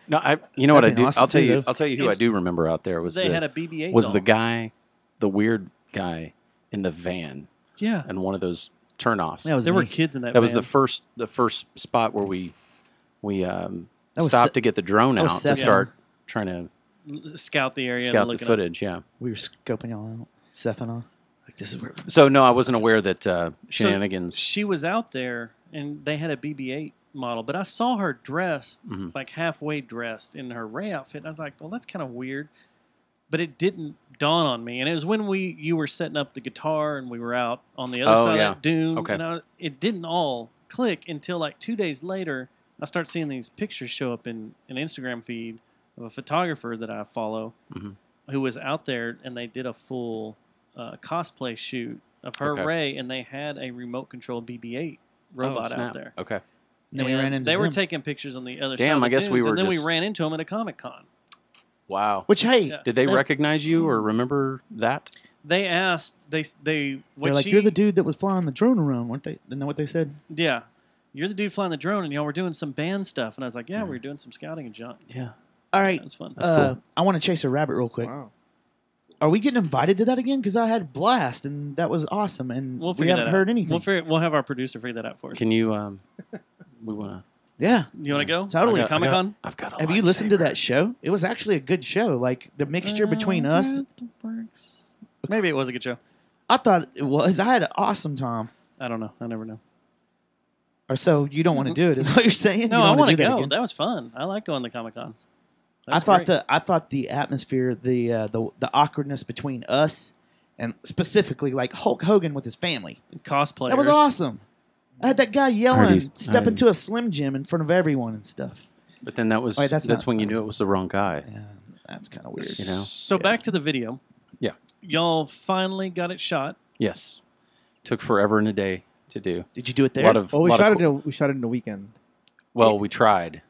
No, you know what I That'd be do? awesome I'll tell too, you. though. I'll tell you who I It's- do remember out there was they the, had a BB-8 was doll. the guy, the weird guy in the van. Yeah. And one of those turnoffs. That was There me. were kids in that. That was van. the first spot where we was stopped Se- to get the drone that out was to Seth. start trying to Scout the area. and scout the looking up. footage. Yeah. We were scoping y'all out. Seth and all. Like, this is where. So no, I wasn't aware that shenanigans. So she was out there, and they had a BB-8 model, but I saw her dressed, Mhm. like halfway dressed in her Rey outfit. And I was like, well, that's kind of weird, but it didn't dawn on me. And it was when you were setting up the guitar, and we were out on the other Oh, side yeah. of that dune. Okay. And it didn't all click until like 2 days later. I start seeing these pictures show up in an Instagram feed of a photographer that I follow Mhm. who was out there, and they did a full cosplay shoot of her Okay. Rey, and they had a remote controlled BB-8 robot snap. out there. Okay. And then we ran into They were them. taking pictures on the other side. Damn, of the I guess we dunes, were and then just- we ran into them at a Comic-Con. Wow. Which hey, Yeah. Did they that- recognize you or remember that? They asked they They're what like, she, you're the dude that was flying the drone around, weren't they? Isn't that what they said? Yeah, you're the dude flying the drone, and y'all were doing some band stuff. And I was like, yeah, we were doing some scouting and junk. Yeah. All right. That's fun. I want to chase a rabbit real quick. Wow. Are we getting invited to that again? Because I had a blast and that was awesome, and We'll we figure haven't that heard out. anything. We'll have our producer figure that out for us. Can you? We want to. Yeah, You want to go? totally. Comic-Con? I've got a Have you listened to that show? It was actually a good show. Like the mixture between us. Maybe it was a good show. I thought it was. I had an awesome time. I don't know. I never know. Or so you don't want to do it? Is what you're saying? You No, don't I wanna want to do that go. again? That was fun. I like going to Comic-Cons. I thought the atmosphere, the awkwardness between us, and specifically like Hulk Hogan with his family, cosplay. that was awesome. I had that guy yelling, he's- step I- into a Slim Jim in front of everyone and stuff. But then that was Wait, that's not- when you knew it was the wrong guy. Yeah, that's kind of weird. You know. So back to the video. Yeah. Y'all finally got it shot. Yes. Took forever and a day to do. Did you do it there? A lot of, Well, we lot shot of, it. We shot it in the weekend. Well, we tried.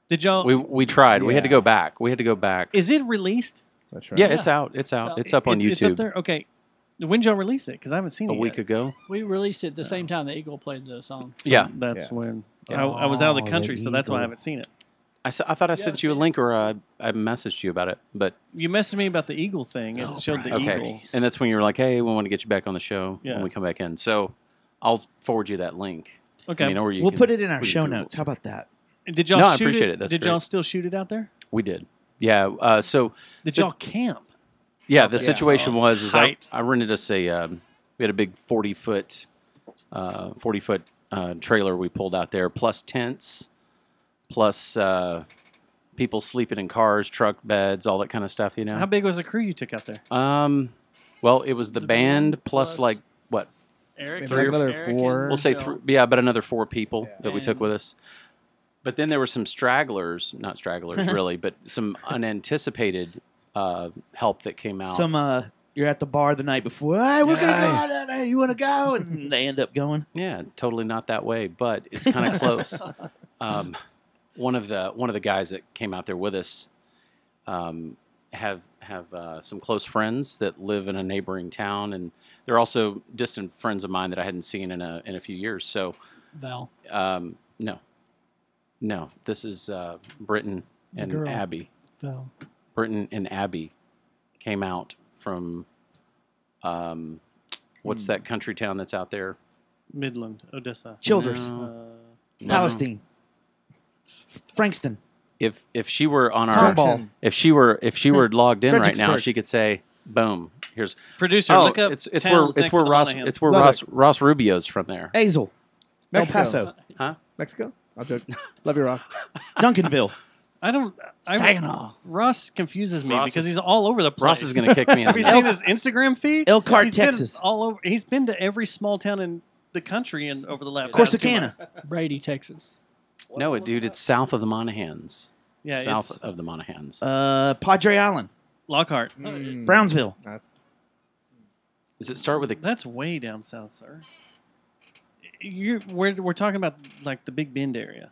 Did y'all? We tried. We had to Yeah. go back. We had to go back. Is it released? That's right. Yeah, it's out. It's out. It's up on It's up YouTube. there? Okay. When did y'all release it? Because I haven't seen A it week yet. ago. We released it the same time the Eagle played the song. Yeah. That's Yeah. when Yeah. I was out of the Oh, country, the so that's why I Eagle. haven't seen it. I thought I sent you a link or I messaged you about it, but You messaged me about the Eagle thing. It showed the okay. Eagle. And that's when you were like, "Hey, we want to get you back on the show Yeah. when we come back in." So I'll forward you that link. Okay. I mean, or you We'll can- put it in our we can show Google notes. How about that? Did y'all No, I shoot appreciate it. That's Did great. y'all still shoot it out there? We did. Yeah. So Did so- y'all camp? Yeah, the situation Oh, was tight. I rented us a we had a big 40-foot trailer we pulled out there, plus tents, plus people sleeping in cars, truck beds, all that kind of stuff. You know. How big was the crew you took out there? Well, it was the band plus like what? Eric, Maybe like another Eric and 4. We'll say Phil. yeah, about another 4 people that we took And- with us. But then there were some stragglers, not stragglers really, but some unanticipated help that came out. Some you're at the bar the night before. Hey, we're gonna go out there. Hey, you want to go? And they end up going. Yeah, totally not that way, but it's kind of close. One of the guys that came out there with us have some close friends that live in a neighboring town, and they're also distant friends of mine that I hadn't seen in a few years. So, Val. no, this is Britton and girl. Abby. Val. Britton and Abby came out from, what's that country town that's out there? Midland, Odessa. Childers. No. Palestine. Frankston. If she were on Tomball. our if she were logged in right now, Fredericksburg. she could say, "Boom, here's Producer, look up it's towns where next to the Monahans. it's where Love Ross Rubio's from there." Azel. El Mexico. Paso. Huh? Mexico? I'll joke. Love you, Ross. Duncanville. Saginaw. Ross confuses me Ross because is- he's all over the place. Ross is going to kick me in Have the you nuts. seen his Instagram feed? Elkhart, He's been Texas. all over. He's been to every small town in the country and over the last Corsicana. Brady, Texas. No, dude, it's south of the Monahans. Yeah, south it's- of the Monahans. Padre Island. Lockhart. Brownsville. Does it start with a? That's way down south, sir. We're talking about like the Big Bend area.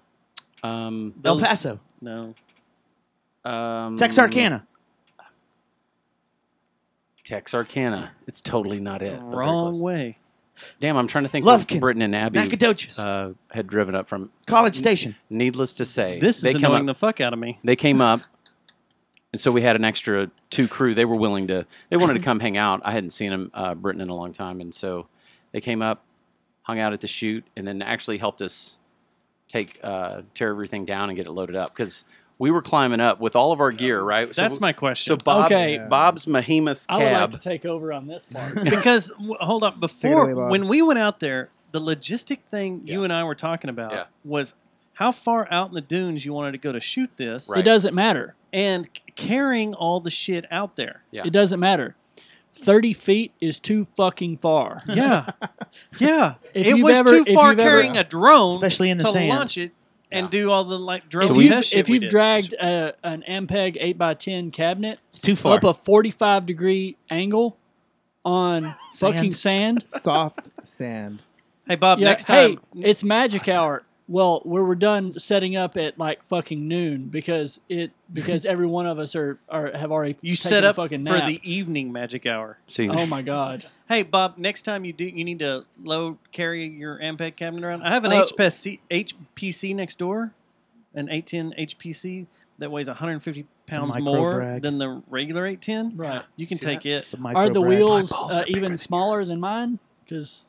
El Those- Paso. No. Texarkana. Texarkana. It's totally not it. but very Wrong close. way. Damn, I'm trying to think. Lufkin. Where Britton and Abby Nacogdoches. had driven up from. College Station. Needless to say, This is they come annoying up, the fuck out of me. They came up, and so we had an extra 2 crew. They were willing to. They wanted to come hang out. I hadn't seen them, Britton, in a long time, and so they came up, hung out at the shoot, and then actually helped us tear everything down and get it loaded up because we were climbing up with all of our gear. Right. That's my question. So Bob's Okay. Bob's Behemoth I would like cab. to take over on this part. Because hold up, Take it before away, Bob. when we went out there, the logistic thing you and I were talking about was how far out in the dunes you wanted to go to shoot this, It doesn't matter. and carrying all the shit out there. Yeah. It doesn't matter. 30 feet is too fucking far. Yeah, yeah. If it you've was ever- too if far you've ever- carrying a drone, Especially in the to sand. launch it and do all the like drone If, test shit if we you've did. dragged an Ampeg 8x10 cabinet It's too far. up a 45-degree angle on fucking sand, Soft sand. Hey Bob, yeah, next time. hey, it's magic hour. Well, we're done setting up at like fucking noon because every one of us have already You taken set a up fucking for nap. the evening magic hour. See, Oh my god. Hey Bob, next time you need to carry your Ampeg cabinet around. I have an Oh. HPC next door, an 810 HPC that weighs 150 pounds micro more brag. than the regular 810. Right. You can See take it. It's a micro Are the brag. wheels My balls are bigger even than smaller than mine? Because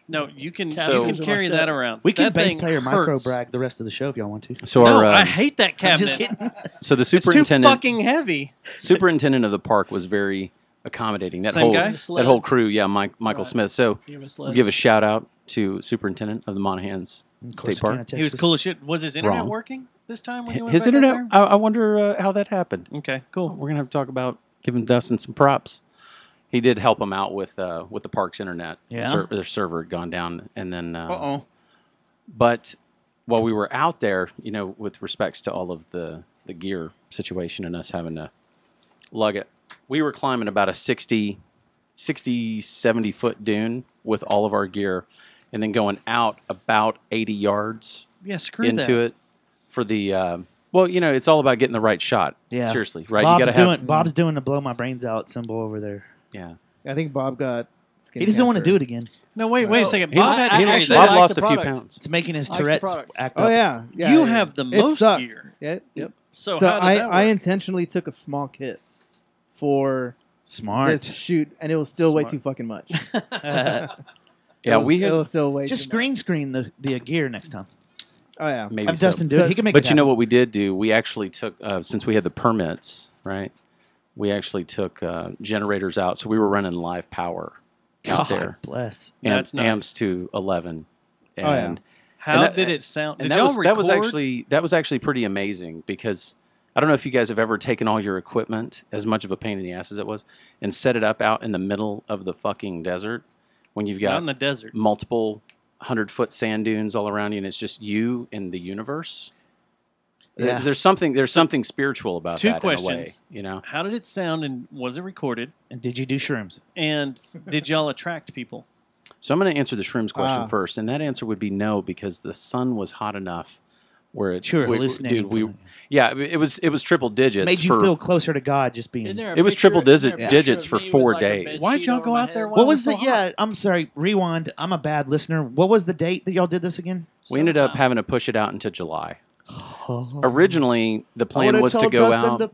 No, you can So- you can carry like that that. around. We can That bass thing player micro hurts. brag the rest of the show if y'all want to. so No, our I hate that I'm just cabinet. kidding. so the It's too superintendent fucking heavy. superintendent of the park was very accommodating. That Same whole guy? that whole crew, yeah, Michael Right. Smith. So Give us we'll give a shout out to superintendent of the Monahans State Park. He was cool as shit. Was his internet Wrong. working this time when you went His back internet. out I wonder how that happened. there? Okay, cool. We're gonna have to talk about giving Dustin some props. He did help him out with the park's internet. Yeah? Their server had gone down, and then. Uh-oh. But while we were out there, with respects to all of the gear situation and us having to lug it, we were climbing about a 60, 70 foot dune with all of our gear, and then going out about 80 yards Yeah, screw into that. it for the. Well, it's all about getting the right shot. Yeah. Seriously, right? Bob's doing the blow my brains out symbol over there. Yeah. I think Bob got skin He doesn't want to cancer. do it again. No, wait a second. He- Bob had to he- carry Bob that. lost the a few product. pounds. It's making his Likes the Tourette's product. act Oh up. yeah, yeah. You have the It most sucked. gear. Yep. So, So how did that I work? intentionally took a small kit for Smart. this shoot, and it was still way Smart. too fucking much. Yeah, it we was still way Just too green screen the gear next time. much. Oh yeah. maybe Have so. Dustin do it. He can make it But you know happen. what we did do? We actually took, since we had the permits, right? We actually took generators out, so we were running live power out God there. bless. That's nice. Amps to 11. And, Oh, yeah. How that- did it sound? and Did that y'all was record? that was actually pretty amazing because I don't know if you guys have ever taken all your equipment, as much of a pain in the ass as it was, and set it up out in the middle of the fucking desert when you've out got in the desert. multiple 100-foot sand dunes all around you, and it's just you and the universe. Yeah. There's something spiritual about Two that questions. in a way, How did it sound, and was it recorded? And did you do shrooms? And did y'all attract people? So I'm going to answer the shrooms question Ah. first, and that answer would be no because the sun was hot enough where it. Sure, we- hallucinating. dude, from it. yeah, it was triple digits. Made you for, feel closer to God just being. Isn't there a It was picture- triple isn't there a digits picture for of me 4 with, like, a days. bed Why'd sheet y'all over go my out head? there? What was it the? so hot? Yeah, I'm sorry. Rewind. I'm a bad listener. What was the date that y'all did this again? We ended up Sometime. having to push it out into July. Originally, the plan was to go out.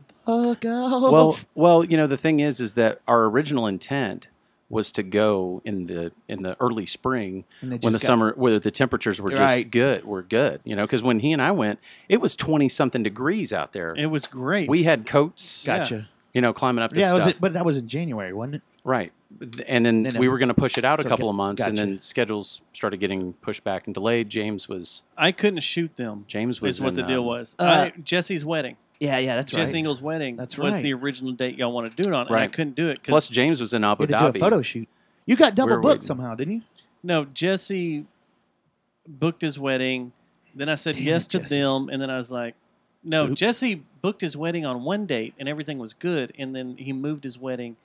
Well, you know, the thing is that our original intent was to go in the early spring when the summer, where the temperatures were just good. Were good, you know, because when he and I went, it was 20-something degrees out there. It was great. We had coats. Gotcha. You know, climbing up. Yeah, stuff. but that was in January, wasn't it? Right. And then we were going to push it out a So couple of months, and gotcha. then schedules started getting pushed back and delayed. James was. I couldn't shoot them. James was. Is what in, the deal was. uh, Jesse's wedding. Yeah, that's right. Jesse Ingles' wedding. That's was right. the original date y'all wanted to do it on, and Right. I couldn't do it. Plus, James was in Abu You had to Dhabi. do a photo shoot. You got double were booked waiting. somehow, didn't you? No, Jesse booked his wedding. Then I said Damn yes it, to Jesse. them, and then I was like, no. Oops. Jesse booked his wedding on one date, and everything was good. And then he moved his wedding.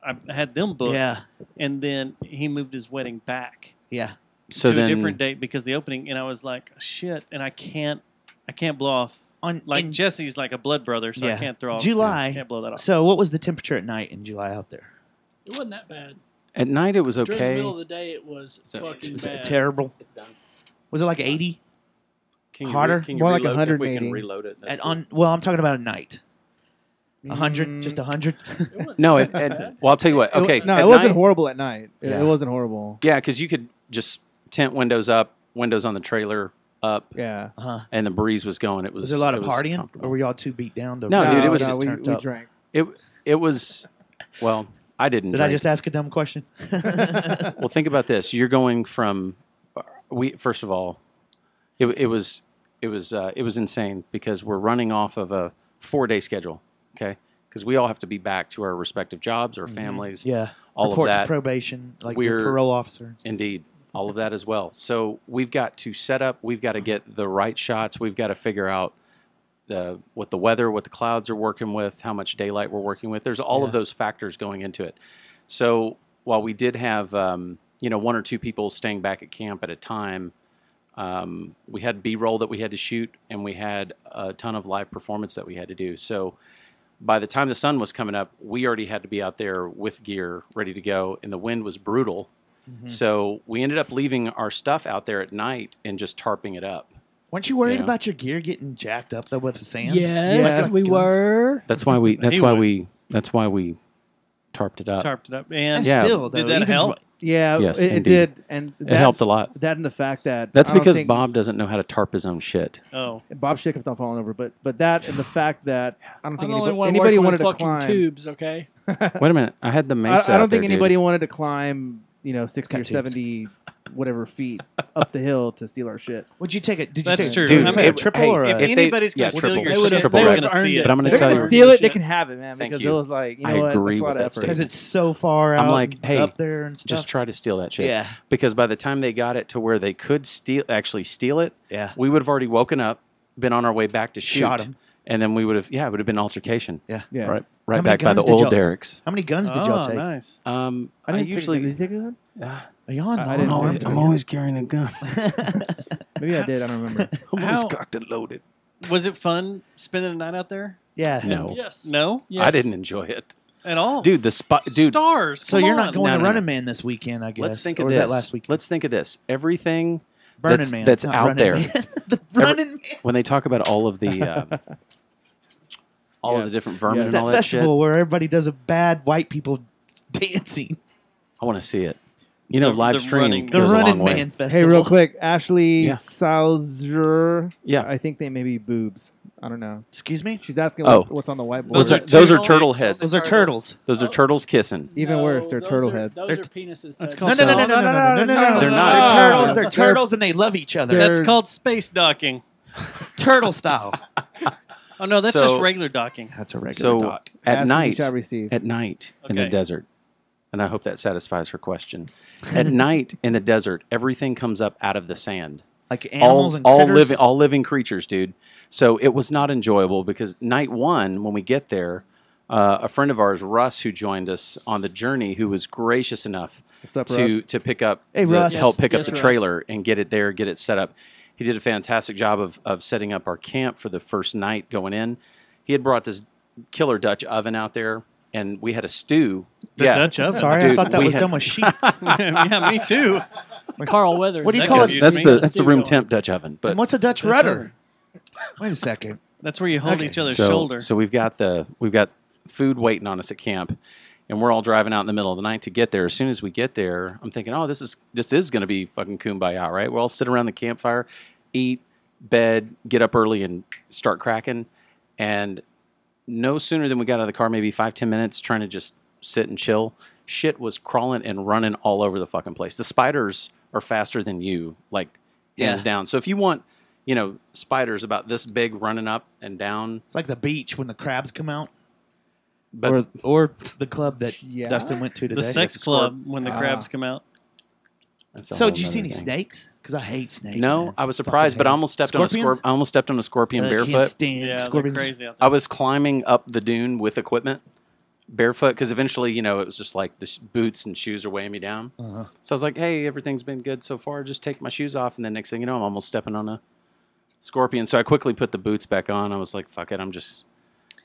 I had them booked. Yeah. And then he moved his wedding back. Yeah. So to then, a different date because the opening, and I was like, shit, and I can't blow off. In Jesse's like a blood brother, so I can't throw off. July. Can't blow that off. So what was the temperature at night in July out there? It wasn't that bad. at night it was During the okay. middle of the day, it was fucking Was bad. it terrible? It's done. Was it like 80? Can you Hotter? Can you More like reload, if we 180. can reload it. that's Well, I'm talking about at night. 100, just 100. No, well, I'll tell you what. Okay, No, at it wasn't night- horrible at night. It Yeah. wasn't horrible. Yeah, because you could just tent windows up, windows on the trailer up, Yeah. and the breeze was going. It was. Was there a lot it of was partying, comfortable. or were y'all too beat down? To No, dude, it was. No, we turned up? drank. It was. Well, I didn't. Did I drink. just ask a dumb question? Well, think about this. You're going from. First of all, it was insane because we're running off of a 4-day schedule. Okay. Because we all have to be back to our respective jobs, our families, Yeah. all Report of to that. probation, like your parole officer. And stuff. Indeed, all of that as well. So we've got to set up. We've got to get the right shots. We've got to figure out what the weather, what the clouds are working with, how much daylight we're working with. There's all of those factors going into it. So while we did have 1 or 2 people staying back at camp at a time, we had B-roll that we had to shoot, and we had a ton of live performance that we had to do. So by the time the sun was coming up, we already had to be out there with gear ready to go, and the wind was brutal. Mm-hmm. So we ended up leaving our stuff out there at night and just tarping it up. Weren't you worried Yeah. about your gear getting jacked up though with the sand? Yes, we were. That's why we. That's He why would. we. That's why we tarped it up. Tarped it up, and And Yeah. still, did though, that even help? Yeah, Yes, it indeed. did, and It helped a lot. That and the fact that That's I don't because think- Bob doesn't know how to tarp his own shit. Oh, Bob Schick kept on falling over, but that and the fact that I don't I'm think the only one anybody working wanted with to fucking climb. tubes, okay? Wait a minute, I had the mesa. I don't out there, think anybody dude. wanted to climb, 60 or Cut tubes. 70 whatever feet up the hill to steal our shit. Would you take it? Did you That's take true. it? Dude, I mean, a triple or if a? anybody's gonna yeah, steal triple. your They would've- shit, triple they're red. gonna see it. But I'm going If to they're tell gonna you. steal it, they can have it, man. Thank Because you. it was like, I what? agree That's a lot with of that effort. statement. Because it's so far out. I'm like, and hey, up there and stuff. Just try to steal that shit. Yeah. Because by the time they got it to where they could actually steal it, Yeah. we would have already woken up, been on our way back to shoot, Shot 'em. and then we would have, it would have been altercation. Yeah. Yeah. Right How many back by guns the did old y'all- derricks. How many guns did y'all take? Nice. I didn't usually. Did you take a gun? Are y'all I didn't not? take it. I'm always carrying a gun. Maybe I did. I don't remember. I'm always How- cocked and loaded. Was it fun spending the night out there? Yeah. No, Yes. No, Yes. I didn't enjoy it, at all. dude. The spot, dude. Stars. So come you're not on. going No, to no, Running no. Man this weekend, I guess. Let's think or of was this. that last weekend? Let's think of this. Everything Burning that's, Man. that's not out Running there. Man. The Running Man. When they talk about all of the all of the Yes. different vermin Yes. It's and all that that shit, festival where everybody does a bad white people dancing. I want to see it. You know, The live running- streaming The goes a Running long way. Man Festival. Hey, real quick, Ashley Yeah. Salzer. Yeah. I think they may be boobs. I don't know. Excuse me? She's asking Oh. what's on the whiteboard. Those are turtles? turtle heads. Those are turtles. Those are turtles kissing. Even No, worse. They're those turtle are- heads. Those They're are penises. That's touching. called No, no, no, no, no, no, no, no, no, no. They're not. They're turtles. They're They're- turtles, and they love each other. That's They're- called space docking. Turtle style. Oh no, that's So- just regular docking. That's a regular So doc. at Ask and you night, shall receive. at night in the Okay. desert, and I hope that satisfies her question. At night in the desert, everything comes up out of the sand. Like animals and all critters. all living creatures, dude. So it was not enjoyable because night one, when we get there, a friend of ours, Russ, who joined us on the journey, who was gracious enough What's up, to Russ? to pick up, Hey, Russ. help pick up Yes, the Russ. trailer and get it there, get it set up. He did a fantastic job of setting up our camp for the first night going in. He had brought this killer Dutch oven out there, and we had a stew. The Dutch oven. Sorry, I Dude, thought that we was had- done with sheets. Yeah, me too. Carl Weathers. What do you That call confused it? me. That's the room temp Dutch oven. But And what's a Dutch rudder? Wait a second. That's where you hold Okay. each other's so, shoulder. So we've got food waiting on us at camp, and we're all driving out in the middle of the night to get there. As soon as we get there, I'm thinking, oh, this is going to be fucking kumbaya, right? We'll all sit around the campfire, eat, bed, get up early, and start cracking. And no sooner than we got out of the car, maybe 5-10 minutes, trying to just sit and chill, shit was crawling and running all over the fucking place. The spiders are faster than you, like hands down. So if you want, spiders about this big running up and down, It's like the beach when the crabs come out. but Or the club that Dustin went to today. the sex club when the crabs come out. that's a So whole did you see nother any thing. snakes? Because I hate snakes. No, man. I was Fucking surprised, but I hate almost stepped on a Scorpions? I almost stepped on a scorpion I barefoot. can't stand Yeah, they're scorpions. crazy out I there. was climbing up the dune with equipment, barefoot, because eventually, it was just like the boots and shoes are weighing me down. Uh-huh. So I was like, hey, everything's been good so far. Just take my shoes off. And then next thing you know, I'm almost stepping on a scorpion. So I quickly put the boots back on. I was like, fuck it. I'm just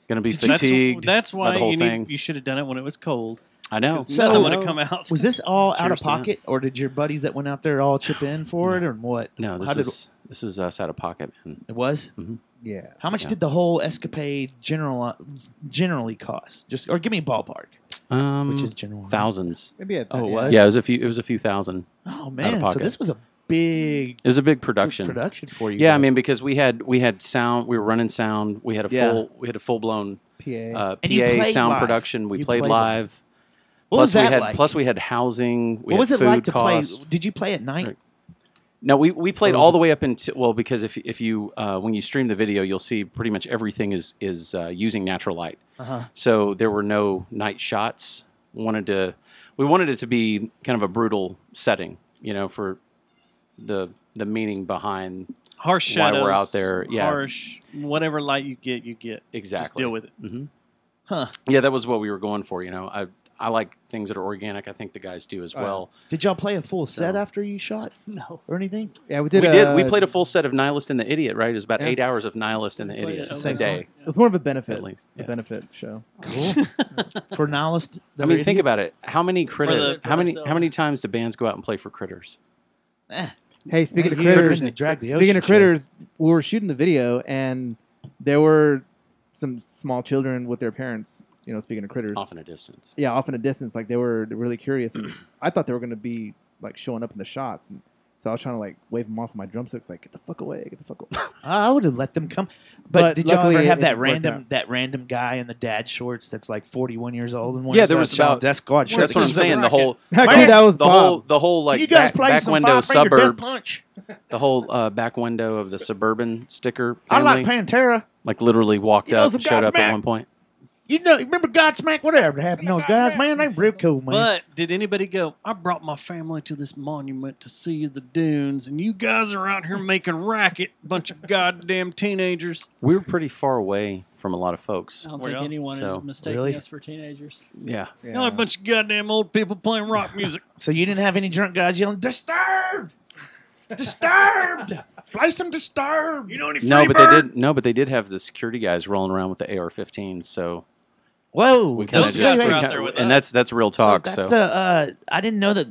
going to be fatigued. That's by why the whole thing. you should have done it when it was cold. I know. So nothing would have come out. Was this all out of Cheers to that. pocket, or did your buddies that went out there all chip in for it, or what? No, How did this was us out of pocket. Man. it was? Mm-hmm. Yeah. How much Yeah. did the whole escapade generally cost? Just or give me a ballpark. Which is general? Thousands. Maybe Oh, it was? Yeah, it was a few thousand. Oh out of man, so pocket. this was a big It was a big production. for you. Yeah, I guys. mean because we had sound, we were running sound, we had a full blown PA. And you PA played sound live. production. We You played played live. What was that like? Plus we had housing. We what was had it like food to costs. play? Did you play at night? No, we played Or was all it- the way up until because if you when you stream the video, you'll see pretty much everything is using natural light. Uh-huh. So there were no night shots. We wanted it to be kind of a brutal setting, for the meaning behind Harsh why shadows. we're out there. Yeah, Harsh. Whatever light you get. exactly. Just deal with it. Mm-hmm. Huh. Yeah, that was what we were going for. I like things that are organic. I think the guys do as Oh, well. Did y'all play a full set So- after you shot? No. Or anything? Yeah, we We did. did. We played a full set of Nihilist and the Idiot. Right, it was about Yeah. 8 hours of Nihilist and the We played Idiot it a over day. It was more of a benefit. At least, A yeah. benefit show. Cool. For Nihilist? I mean, think about it. How many critters? for How many themselves. times do bands go out and play for critters? Hey, speaking of Hey, you heard critters, in the Drag the speaking Ocean of show. critters, we were shooting the video and there were some small children with their parents. Speaking of critters, Off in a distance. yeah, off in a distance, like they were really curious, and I thought they were gonna be like showing up in the shots, and so I was trying to like wave them off with my drumsticks, like get the fuck away, get the fuck away. I would have let them come. But But did y'all luckily ever have it that worked random guy in the dad shorts that's like 41 years old and Yeah, there was about desk squad shirt? That's what I'm saying. The whole Actually, that was Bob. the whole like you guys back, play back some window five-finger death suburbs. punch? The whole back window of the suburban sticker I family. like Pantera. Like literally walked You know up, some showed up Godsmack? at one point. You remember Godsmack? Whatever happened to those guys, man? They real cool, man. But did anybody go, I brought my family to this monument to see the dunes, and you guys are out here making racket, bunch of goddamn teenagers. We were pretty far away from a lot of folks. I don't Were think y'all? anyone So, is mistaking really? us for teenagers. Yeah. Y'all are a bunch of goddamn old people playing rock music. So you didn't have any drunk guys yelling, "Disturbed! Disturbed! Play some Disturbed!" You know any No, Freebird? but they did have the security guys rolling around with the AR-15s. So Whoa, we kind of those just, guys were we out kinda- there with and us. that's real talk. So So, that's the. I didn't know that.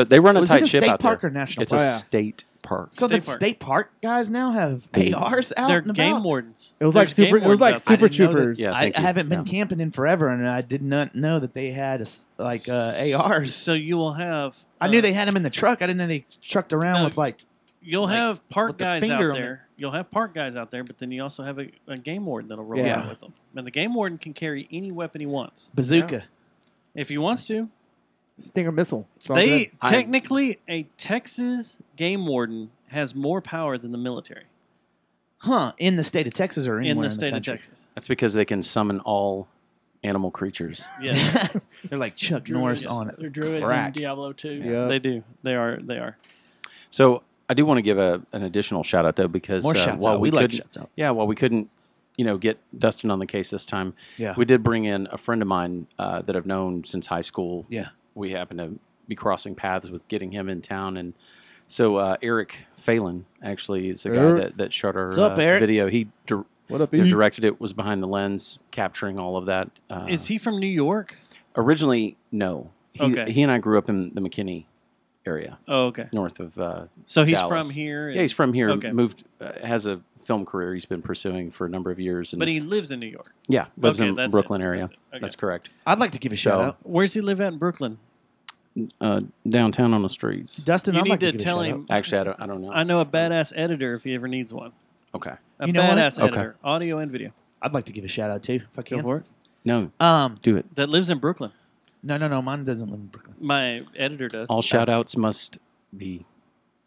they run a was tight it a ship state out park there. or national It's park? a state park. So the State park. state park guys now have They- ARs out They're and game about. wardens. It was There's like super. game It was wardens like out there. Super I didn't know that- Troopers. Yeah, I thank you. haven't been Yeah. camping in forever, and I did not know that they had ARs. So you will have. I knew they had them in the truck. I didn't know they trucked around No, with like. You'll like, have park with the guys finger out on there. You'll have park guys out there, but then you also have a game warden that'll roll Yeah. out with them. And the game warden can carry any weapon he wants Bazooka. if he wants to. Stinger missile. It's all They good. technically a Texas game warden has more power than the military Huh? In the state of Texas or in anywhere the state of country? Texas. That's because they can summon all animal creatures. Yeah, They're like Chuck Norris on it. They're druids Crack. in Diablo 2. Yeah. they do. They are. They are. So I do want to give an additional shout out though because More shouts while out. we We like couldn't, shouts out. yeah, while we couldn't, get Dustin on the case this time, Yeah. we did bring in a friend of mine that I've known since high school. Yeah. We happened to be crossing paths with getting him in town, and so Eric Phelan actually is the guy Eric. that shot our What's up, Eric? video. He What up, directed it, was behind the lens, capturing all of that. Is he from New York? Originally, no. Okay. He and I grew up in the McKinney area. Oh, okay. North of So he's Dallas. from here? Yeah, he's from here. Okay. Moved, has a film career he's been pursuing for a number of years. And But he lives in New York. yeah, lives Okay, in that's Brooklyn it. area. That's it. Okay. That's correct. I'd like to give a shout out. Where's he live at in Brooklyn? Downtown on the streets. Dustin, You I'd need like to give a tell shout him. out. Actually, I don't know. I know a badass editor if he ever needs one. Okay. A You know what? badass Okay. editor, audio and video. I'd like to give a shout out too, if I Go can. for it. No, Do it. That lives in Brooklyn. No, mine doesn't live in Brooklyn. My editor does. All shout outs must be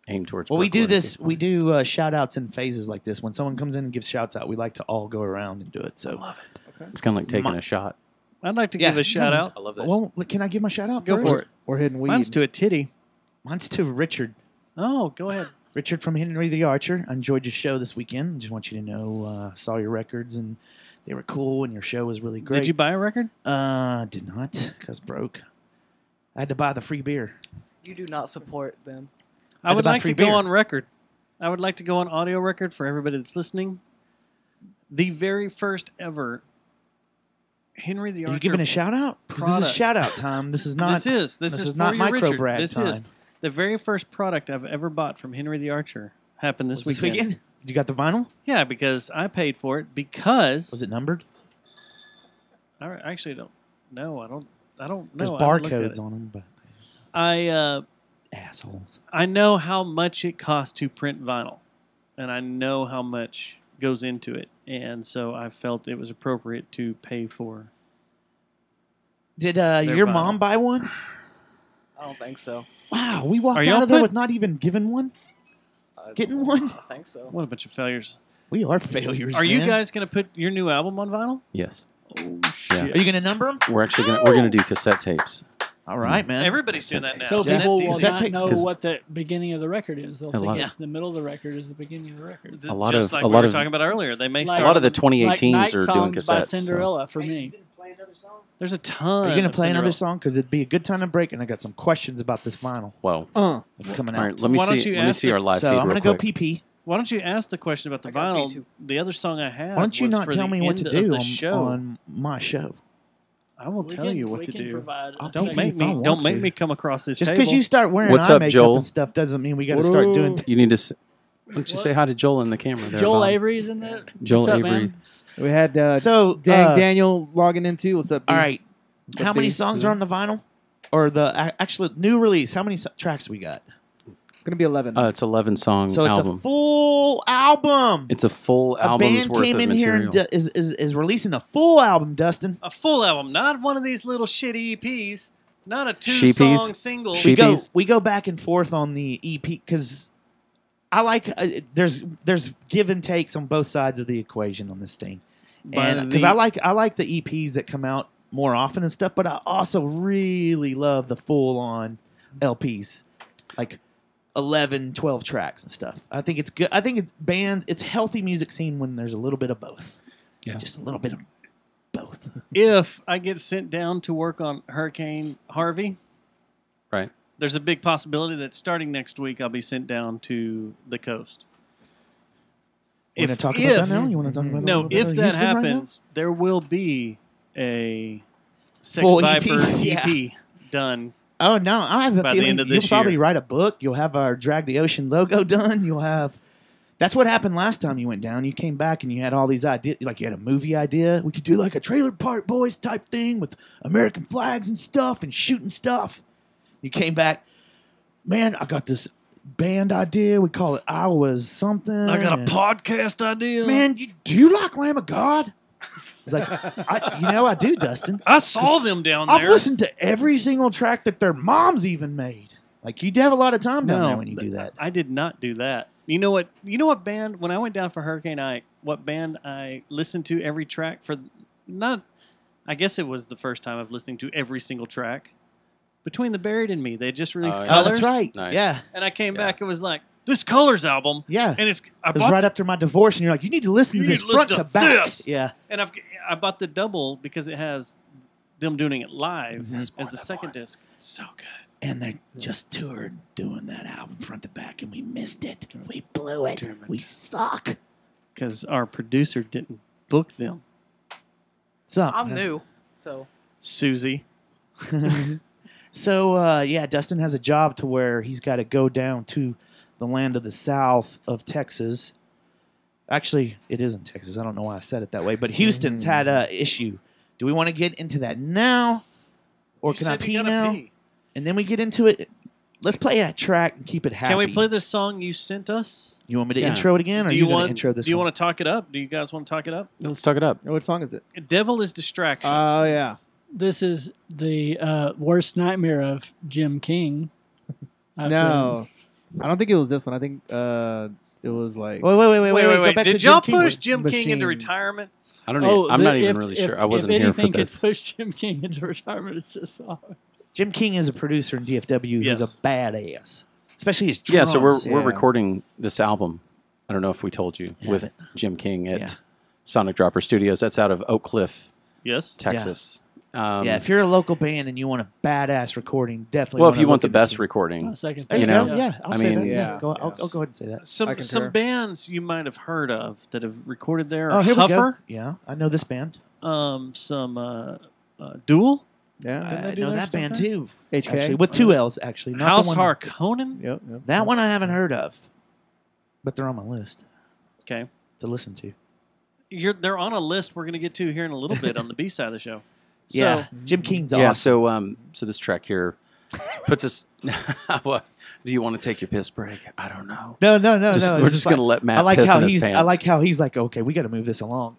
aimed towards Well, we do Brooklyn. this. We do shout outs in phases like this. When someone comes in and gives shouts out, we like to all go around and do it. So I love it. It's kind of like taking My- a shot. I'd like to give a shout out. I love that. Well, can I give my shout out Go first? for it. Or hidden weed. Mine's to a titty. Mine's to Richard. Oh, go ahead. Richard from Henry the Archer. I enjoyed your show this weekend. I just want you to know, saw your records and they were cool, and your show was really great. Did you buy a record? Did not, because broke. I had to buy the free beer. You do not support them. I would buy like free to go beer. on record. I would like to go on audio record for everybody that's listening. The very first ever Henry the Archer. Are you giving a shout out? Because this is product. shout out time. This is not. This is not for you, micro Richard. brag This time. is the very first product I've ever bought from Henry the Archer. Happened this Was weekend. this weekend? You got the vinyl? Yeah, because I paid for it. Because Was it numbered? I actually don't know. I don't know. There's I haven't looked at barcodes it. on them, but assholes. I know how much it costs to print vinyl, and I know how much goes into it, and so I felt it was appropriate to pay for. Did Their your vinyl. mom buy one? I don't think so. Wow, we Are walked y'all out of there put- with not even giving one. Getting one? I think so. What a bunch of failures! We are failures. Are you man. guys going to put your new album on vinyl? Yes. Oh Yeah. shit! Are you going to number them? We're actually gonna do cassette tapes. All right, man. Everybody's doing that now. So Yeah. people will Cassette not tapes, know 'cause- what the beginning of the record is. They'll A think lot- it's the middle of the record is the beginning of the record. A lot Just of- like a we lot were of- talking about earlier. They may Like- start. A lot of the Like 2018s Night are doing Songs by cassettes. so- Cinderella for me. There's a ton. Are you going to of play another Cinderella. song? Because it'd be a good time to break, and I got some questions about this vinyl. Whoa. It's coming All out. right, let me Why don't see. you Let me ask see our the- live So feed I'm real going to go quick. PP. Why don't you ask the question about the I got vinyl? B2. The other song I had. Why don't you was not for tell the me what to end do of the on, show. on my show? I will tell you what to do. Provide a Don't second make me- song. Don't make me come across this Just table. because you start wearing What's eye up, makeup Joel? and stuff doesn't mean we got to start doing. You need to. Why don't you say hi to Joel in the camera there? Joel Bob? Avery's in there. Joel What's up, Avery. man? We had So, Daniel logging in too. What's up? B? All right. What's up, How many B? songs are on the vinyl? Or the actual new release? How many tracks we got? Gonna be 11. It's 11 song So it's album. a full album. It's a full A album's band worth came of in material. here and is releasing a full album, Dustin. A full album, not one of these little shitty EPs, not a Sheepies? two-song single. We go back and forth on the EP because I like there's give and takes on both sides of the equation on this thing, and because I like the EPs that come out more often and stuff, but I also really love the full-on LPs, like 11, 12 tracks and stuff. I think it's good. I think it's healthy music scene when there's a little bit of both. Yeah. Just a little bit of both. If I get sent down to work on Hurricane Harvey, Right. there's a big possibility that starting next week I'll be sent down to the coast. You want to talk about that now? You want to talk about No, a little bit if of that Houston right now? happens, there will be a Sex Full EP, Viper yeah. EP done. Oh no, I have a by the feeling end of you'll this probably year. write a book. You'll have our Drag the Ocean logo done. You'll have. That's what happened last time you went down. You came back and you had all these ideas. Like you had a movie idea. We could do like a Trailer Park Boys type thing with American flags and stuff and shooting stuff. You came back, man. I got this band idea. We call it Iowa's something. I got a and- podcast idea. Man, do you like Lamb of God? It's like, I do, Dustin. I saw them down I've there. listened to every single track that their moms even made. Like, you'd have a lot of time down No, there when you do that. I did not do that. You know what? You know what band? When I went down for Hurricane Ike, what band I listened to every track for? Not. I guess it was the first time of listening to every single track. Between the Buried and Me, they just released Oh, Colors. that's right. Nice. Yeah. And I came back. It was like this Colors album. Yeah. And it's. I It was bought right after my divorce, and you're like, you need to listen to You this need to front listen to to back. this. Yeah. And I bought the double because it has them doing it live Mm-hmm. as the second disc. It's so good. And they just toured doing that album front to back, and we missed it. We blew it. We suck. Because our producer didn't book them. What's up? I'm new, so Susie. So, yeah, Dustin has a job to where he's got to go down to the land of the south of Texas. Actually, it isn't Texas. I don't know why I said it that way. But Houston's had an issue. Do we want to get into that now? Or can I pee now? And then we get into it. Let's play that track and keep it happy. Can we play this song you sent us? You want me to intro it again? Or Do you you want want to intro this Do you one? want to talk it up? Do you guys want to talk it up? Let's talk it up. What song is it? Devil is Distraction. Oh, yeah. This is the worst nightmare of Jim King. No. I don't think it was this one. I think it was like... Wait. Go back Did to y'all Jim King. push Jim King into Machines. retirement? I don't know. I'm not even really sure. I wasn't if here for anything this. could push Jim King into retirement, it's this song. Jim King is a producer in DFW Yes. who's a badass. Especially his Yeah, drums. so we're recording this album. I don't know if we told you Yeah, with Jim King at Yeah. Sonic Dropper Studios. That's out of Oak Cliff, Yes. Texas. Yeah, if you're a local band and you want a badass recording, definitely. well, if you wanna want the look at best Jim. recording, Second There you know, go. Yeah, I'll I say mean, that. Yeah, yeah. I'll go ahead and say that. Some bands you might have heard of that have recorded there. Oh, here we go. Huffer. Yeah, I know this band. Some Duel. Yeah. I know that band too. HK. Actually, with two L's. Actually, not House the one. Harkonnen. Yep. That one I haven't heard of, but they're on my list Okay. to listen to. They're on a list we're going to get to here in a little bit on the B side of the show. So, Yeah, Jim King's awesome. yeah. So this track here puts us. What? Do you want to take your piss break? I don't know. No. We're it's just gonna let Matt I like piss how in his he's. pants. I like how he's like, okay, we got to move this along.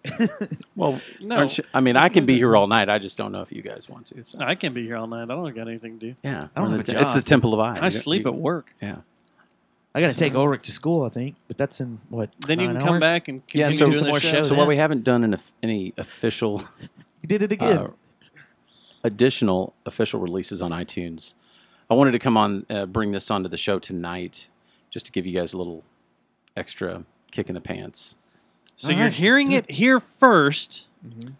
Well, No. aren't you- I mean, I can be here all night. I just don't know if you guys want to. So. I can be here all night. I don't got anything to do. Yeah, I don't we're have the- a it's the job. Temple of Eye. I sleep at work. Yeah. I got to take Ulrich to school, I think, but that's in what? Then you 9 can come hours? back and Yeah, continue so doing some the more show. shows. So while we haven't done any official, You did it again. additional official releases on iTunes, I wanted to come on, bring this onto the show tonight, just to give you guys a little extra kick in the pants. So you're hearing it here first.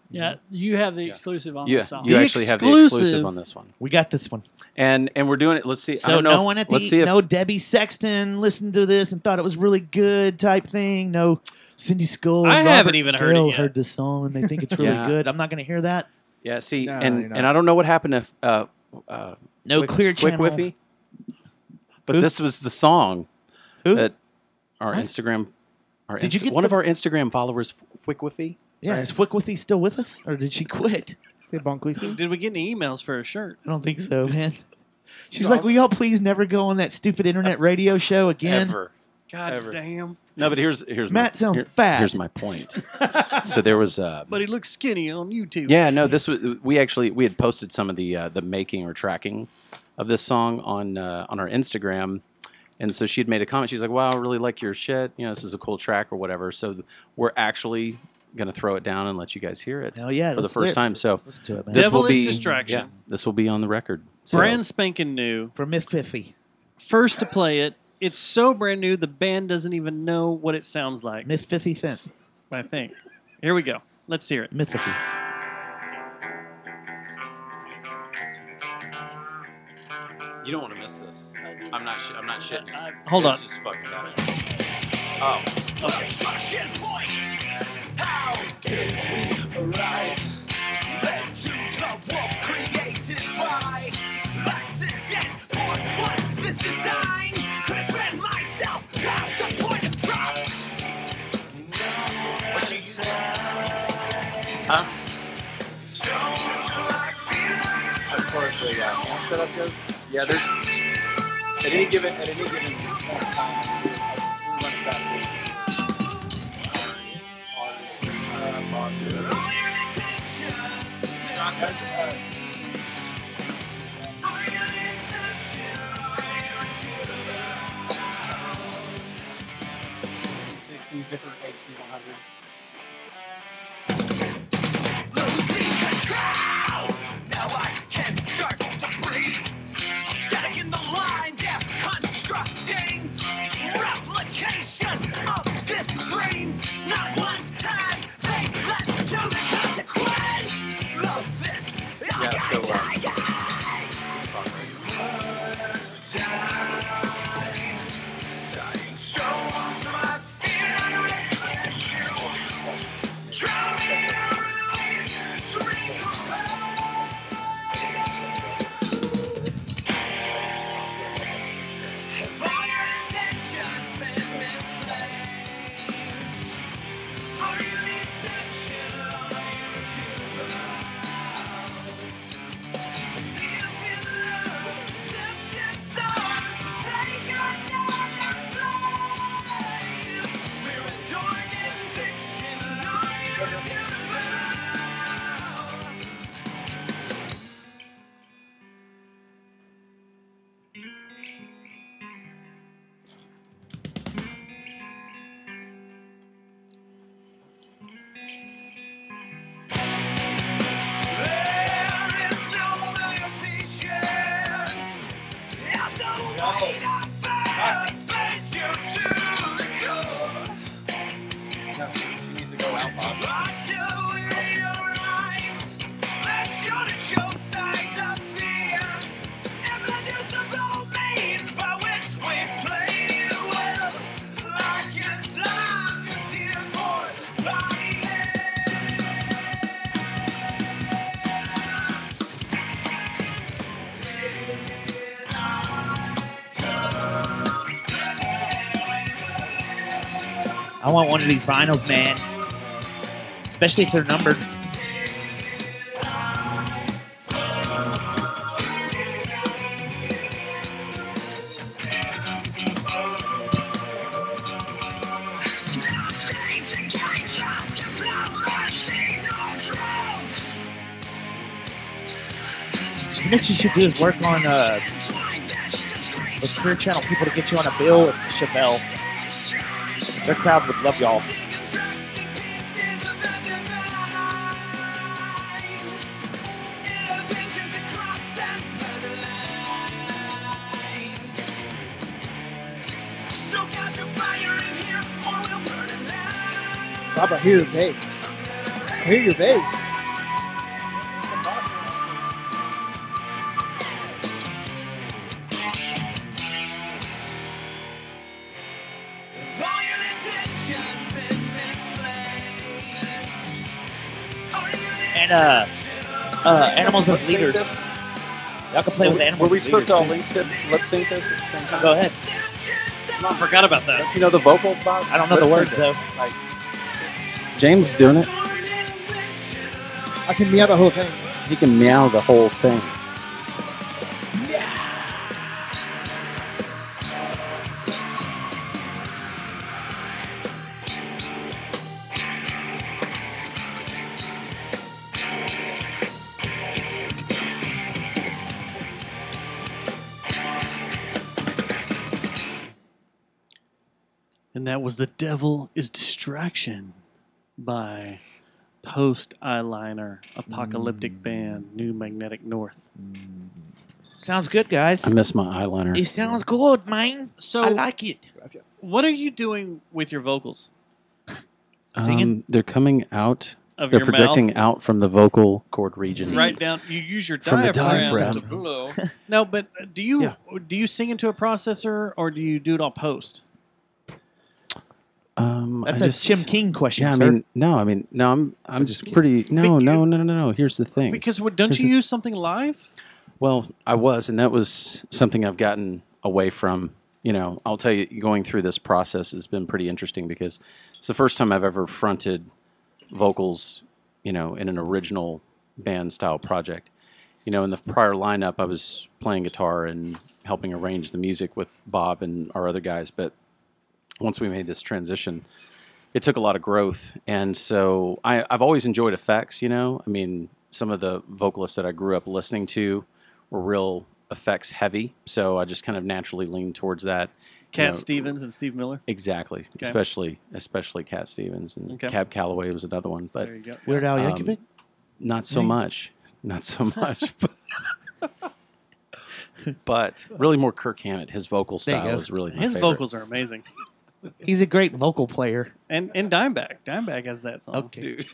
Yeah, you have the exclusive on Yeah, the song. you actually have the exclusive on this one, We got this one. and we're doing it. Let's see. I So don't know no if- one at let's see the if, no Debbie Sexton listened to this and thought it was really good type thing. No Cindy Skull. I Robert haven't even heard it Gill yet. heard this song and they think it's really Yeah. good. I'm not going to hear that. Yeah, see, No, and you're and not. I don't know what happened if No Clear Channel. Wiffy, but Who? this was the song Who? that our What? Instagram, Did you get one of the- our Instagram followers, Wiffy? Yeah, Right. is Fwickwithy still with us or did she quit? Say Bonqueefy. Did we get any emails for a shirt? I don't think so, man. She's like, will y'all please never go on that stupid internet radio show again? Ever. God Ever. damn. No, but here's Matt my, sounds fat. Here's my point. So there was But he looks skinny on YouTube. yeah, no, this was we had posted some of the making or tracking of this song on our Instagram, and so she'd made a comment. She's like, "Wow, I really like your shit. You know, this is a cool track or whatever." So we're actually gonna throw it down and let you guys hear it. Hell yeah, for the let's first time. So let's listen to it, man. this Devil will is be Distraction. Yeah, this will be on the record. So, Brand spanking new. For Myth 50. First to play it. It's so brand new, the band doesn't even know what it sounds like. Myth 50 Cent. I think. Here we go. Let's hear it. Myth 50. you don't want to miss this. I'm not shitting you. Hold This on. is fucking bad. Oh. Destruction point. How did we arrive? Led to the wolf created by accident, or was this design? Could have spent myself past the point of trust. What you say? Huh? As far as the setup goes, yeah, there's at any given point in time, we run fast. Different HP100s. Losing control. Now I can start to breathe. Static in the line, they're constructing replication of this dream. Not once had they led to the consequence of this. Yeah, I want one of these vinyls, man. Especially if they're numbered. You know what you should do is work on those Career Channel people to get you on a bill with Chappelle. Their crowd would love y'all. Bob, I hear your bass. I hear your bass. And animals as leaders. Y'all can play with animals. Were we as supposed to all leaders, lip sync this at the same time? Go ahead. I forgot about that. Don't you know the vocals, Bob? I don't know the Lip words sync though. it. Like, James is doing it. I can meow the whole thing. He can meow the whole thing. And that was The Devil is Distraction by Post Eyeliner, Apocalyptic Band, New Magnetic North. Sounds good, guys. I miss my eyeliner. It sounds good, man. So, I like it. what are you doing with your vocals? Singing? They're coming out. Of They're your projecting mouth? out from the vocal cord region. Right down. You use your From the diaphragm to diaphragm. blow. No, but do you sing into a processor or do you do it all post? That's I a Tim King question, Yeah, sir. I'm just pretty. No. Here's the thing. Because don't Here's you the- use something live? Well, I was, and that was something I've gotten away from. You know, I'll tell you, going through this process has been pretty interesting because it's the first time I've ever fronted vocals, you know, in an original band style project. You know, in the prior lineup, I was playing guitar and helping arrange the music with Bob and our other guys. But once we made this transition, it took a lot of growth. And so I've always enjoyed effects, you know. I mean, some of the vocalists that I grew up listening to were real effects heavy. So I just kind of naturally leaned towards that. Cat Stevens and Steve Miller? Exactly. Okay. Especially Cat Stevens. And Okay. Cab Calloway was another one. But There you go. Weird Al Yankovic? not so Me? much. Not so much. But really more Kirk Hammett. His vocal There you style go. is really my His favorite. vocals are amazing. He's a great vocal player. And Dimebag. Dimebag has that song, Okay. dude.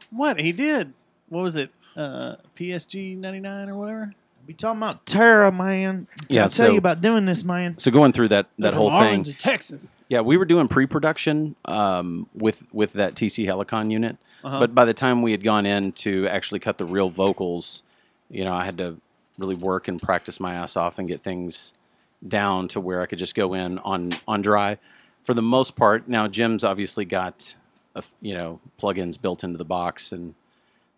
What? He did. What was it? PSG 99 or whatever? We talking about Tara, man. Yeah, I'll tell so- you about doing this, man. So going through that From whole Arlington, thing. Texas. Yeah, we were doing pre-production with that TC Helicon unit. Uh-huh. But by the time we had gone in to actually cut the real vocals, you know, I had to really work and practice my ass off and get things down to where I could just go in on dry. For the most part, now Jim's obviously got, plugins built into the box and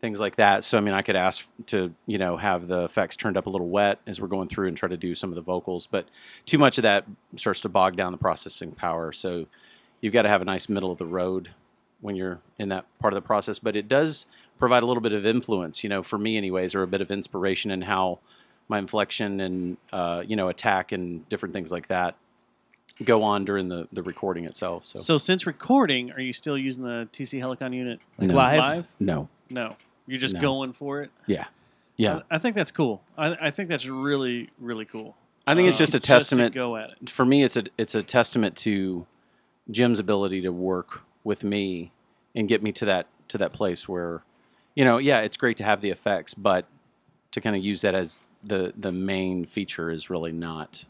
things like that. So, I mean, I could ask to, have the effects turned up a little wet as we're going through and try to do some of the vocals. But too much of that starts to bog down the processing power. So you've got to have a nice middle of the road when you're in that part of the process. But it does provide a little bit of influence, for me anyways, or a bit of inspiration in how my inflection and, attack and different things like that go on during the recording itself. So since recording, are you still using the TC Helicon unit No. live? No. No. You're just No. going for it? Yeah. Yeah. I think that's cool. I think that's really, really cool. I think it's just a testament. to go at it. For me, it's a testament to Jim's ability to work with me and get me to that place where, it's great to have the effects, but to kind of use that as the main feature is really not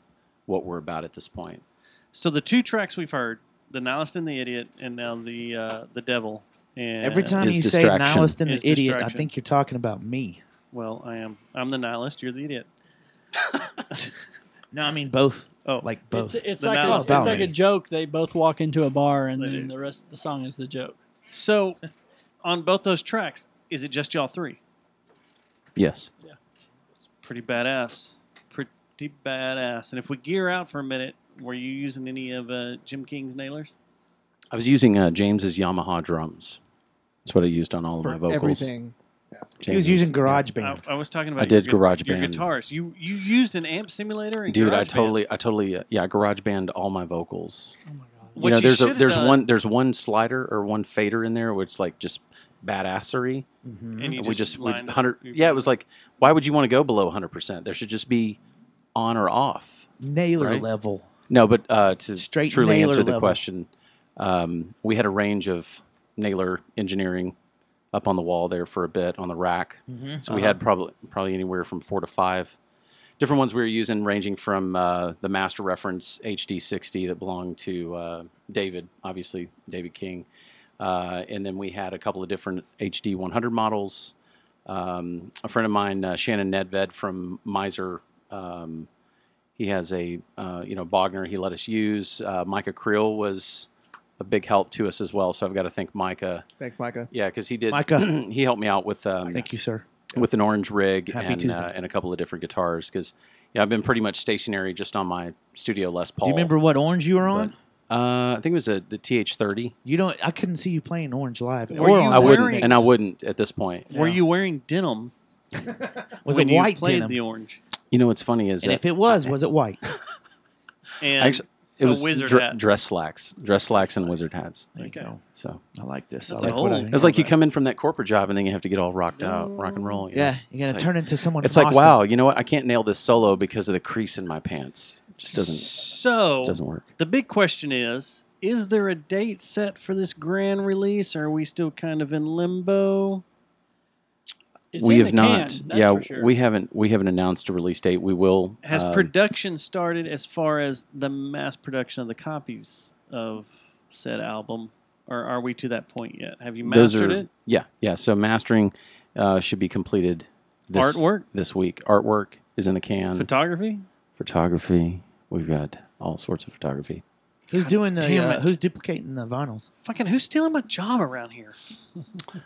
what we're about at this point. So the two tracks we've heard, the Nihilist and the Idiot, and now the Devil. And Every time Is you say distraction. nihilist and Is the idiot, I distraction. think you're talking about me. Well, I am. I'm the Nihilist. You're the Idiot. No, I mean both. Oh, like both. It's The like malice it's like a memory. joke. They both walk into a bar, and They then do. the rest of the song is the joke. So, on both those tracks, is it just y'all three? Yes. Pretty badass. Pretty badass. And if we gear out for a minute, were you using any of Jim King's nailers? I was using James's Yamaha drums. That's what I used on all of For my vocals. everything. He was using GarageBand. I was talking about I did your GarageBand. guitars. You used an amp simulator and Dude, I GarageBand? totally GarageBand all my vocals. Oh my god. What You know, you should've done- there's one slider or one fader in there which is like just badassery. Mm-hmm. And you we just just lined 100. Yeah, it was like, why would you want to go below 100%? There should just be on or off. Nailer Right? level. No, but to Straight truly nailer answer the level. question, we had a range of nailer engineering up on the wall there for a bit on the rack. Mhm. So we had probably anywhere from 4 to 5 different ones we were using, ranging from the Master Reference HD60 that belonged to David, obviously David King, and then we had a couple of different HD 100 models. A friend of mine, Shannon Nedved from Miser, he has a Bogner he let us use. Micah Creel was a big help to us as well, so I've got to thank Micah. Thanks, Micah. Yeah, because he did. Micah. He helped me out with. Thank you, sir. With an orange rig Happy Tuesday. and a couple of different guitars, because I've been pretty much stationary just on my studio Les Paul. Do you remember what orange you were on? I think it was the TH30. You don't. I couldn't see you playing orange live. Were you I wouldn't, wearing- and I wouldn't at this point. Were you wearing denim? Was when it you white played denim? the orange? You know what's funny is And that if it was it white? And actually, it a was wizard hat. dress slacks and wizard hats. There you go. So I like this. That's I like old. what I it's like you come in from that corporate job and then you have to get all rocked out, rock and roll. Yeah, you're gonna It's turn like, into someone. It's from like, Austin. wow, you know what? I can't nail this solo because of the crease in my pants. It just doesn't work. The big question is there a date set for this grand release, or are we still kind of in limbo? It's We in have the not. can, that's Yeah, for sure. we haven't announced a release date. We will. Has production started as far as the mass production of the copies of said album, or are we to that point yet? Have you mastered it? Yeah. So mastering should be completed. Artwork? This week. Artwork is in the can. Photography? We've got all sorts of photography. Who's doing damn the? it. Who's duplicating the vinyls? Fucking who's stealing my job around here?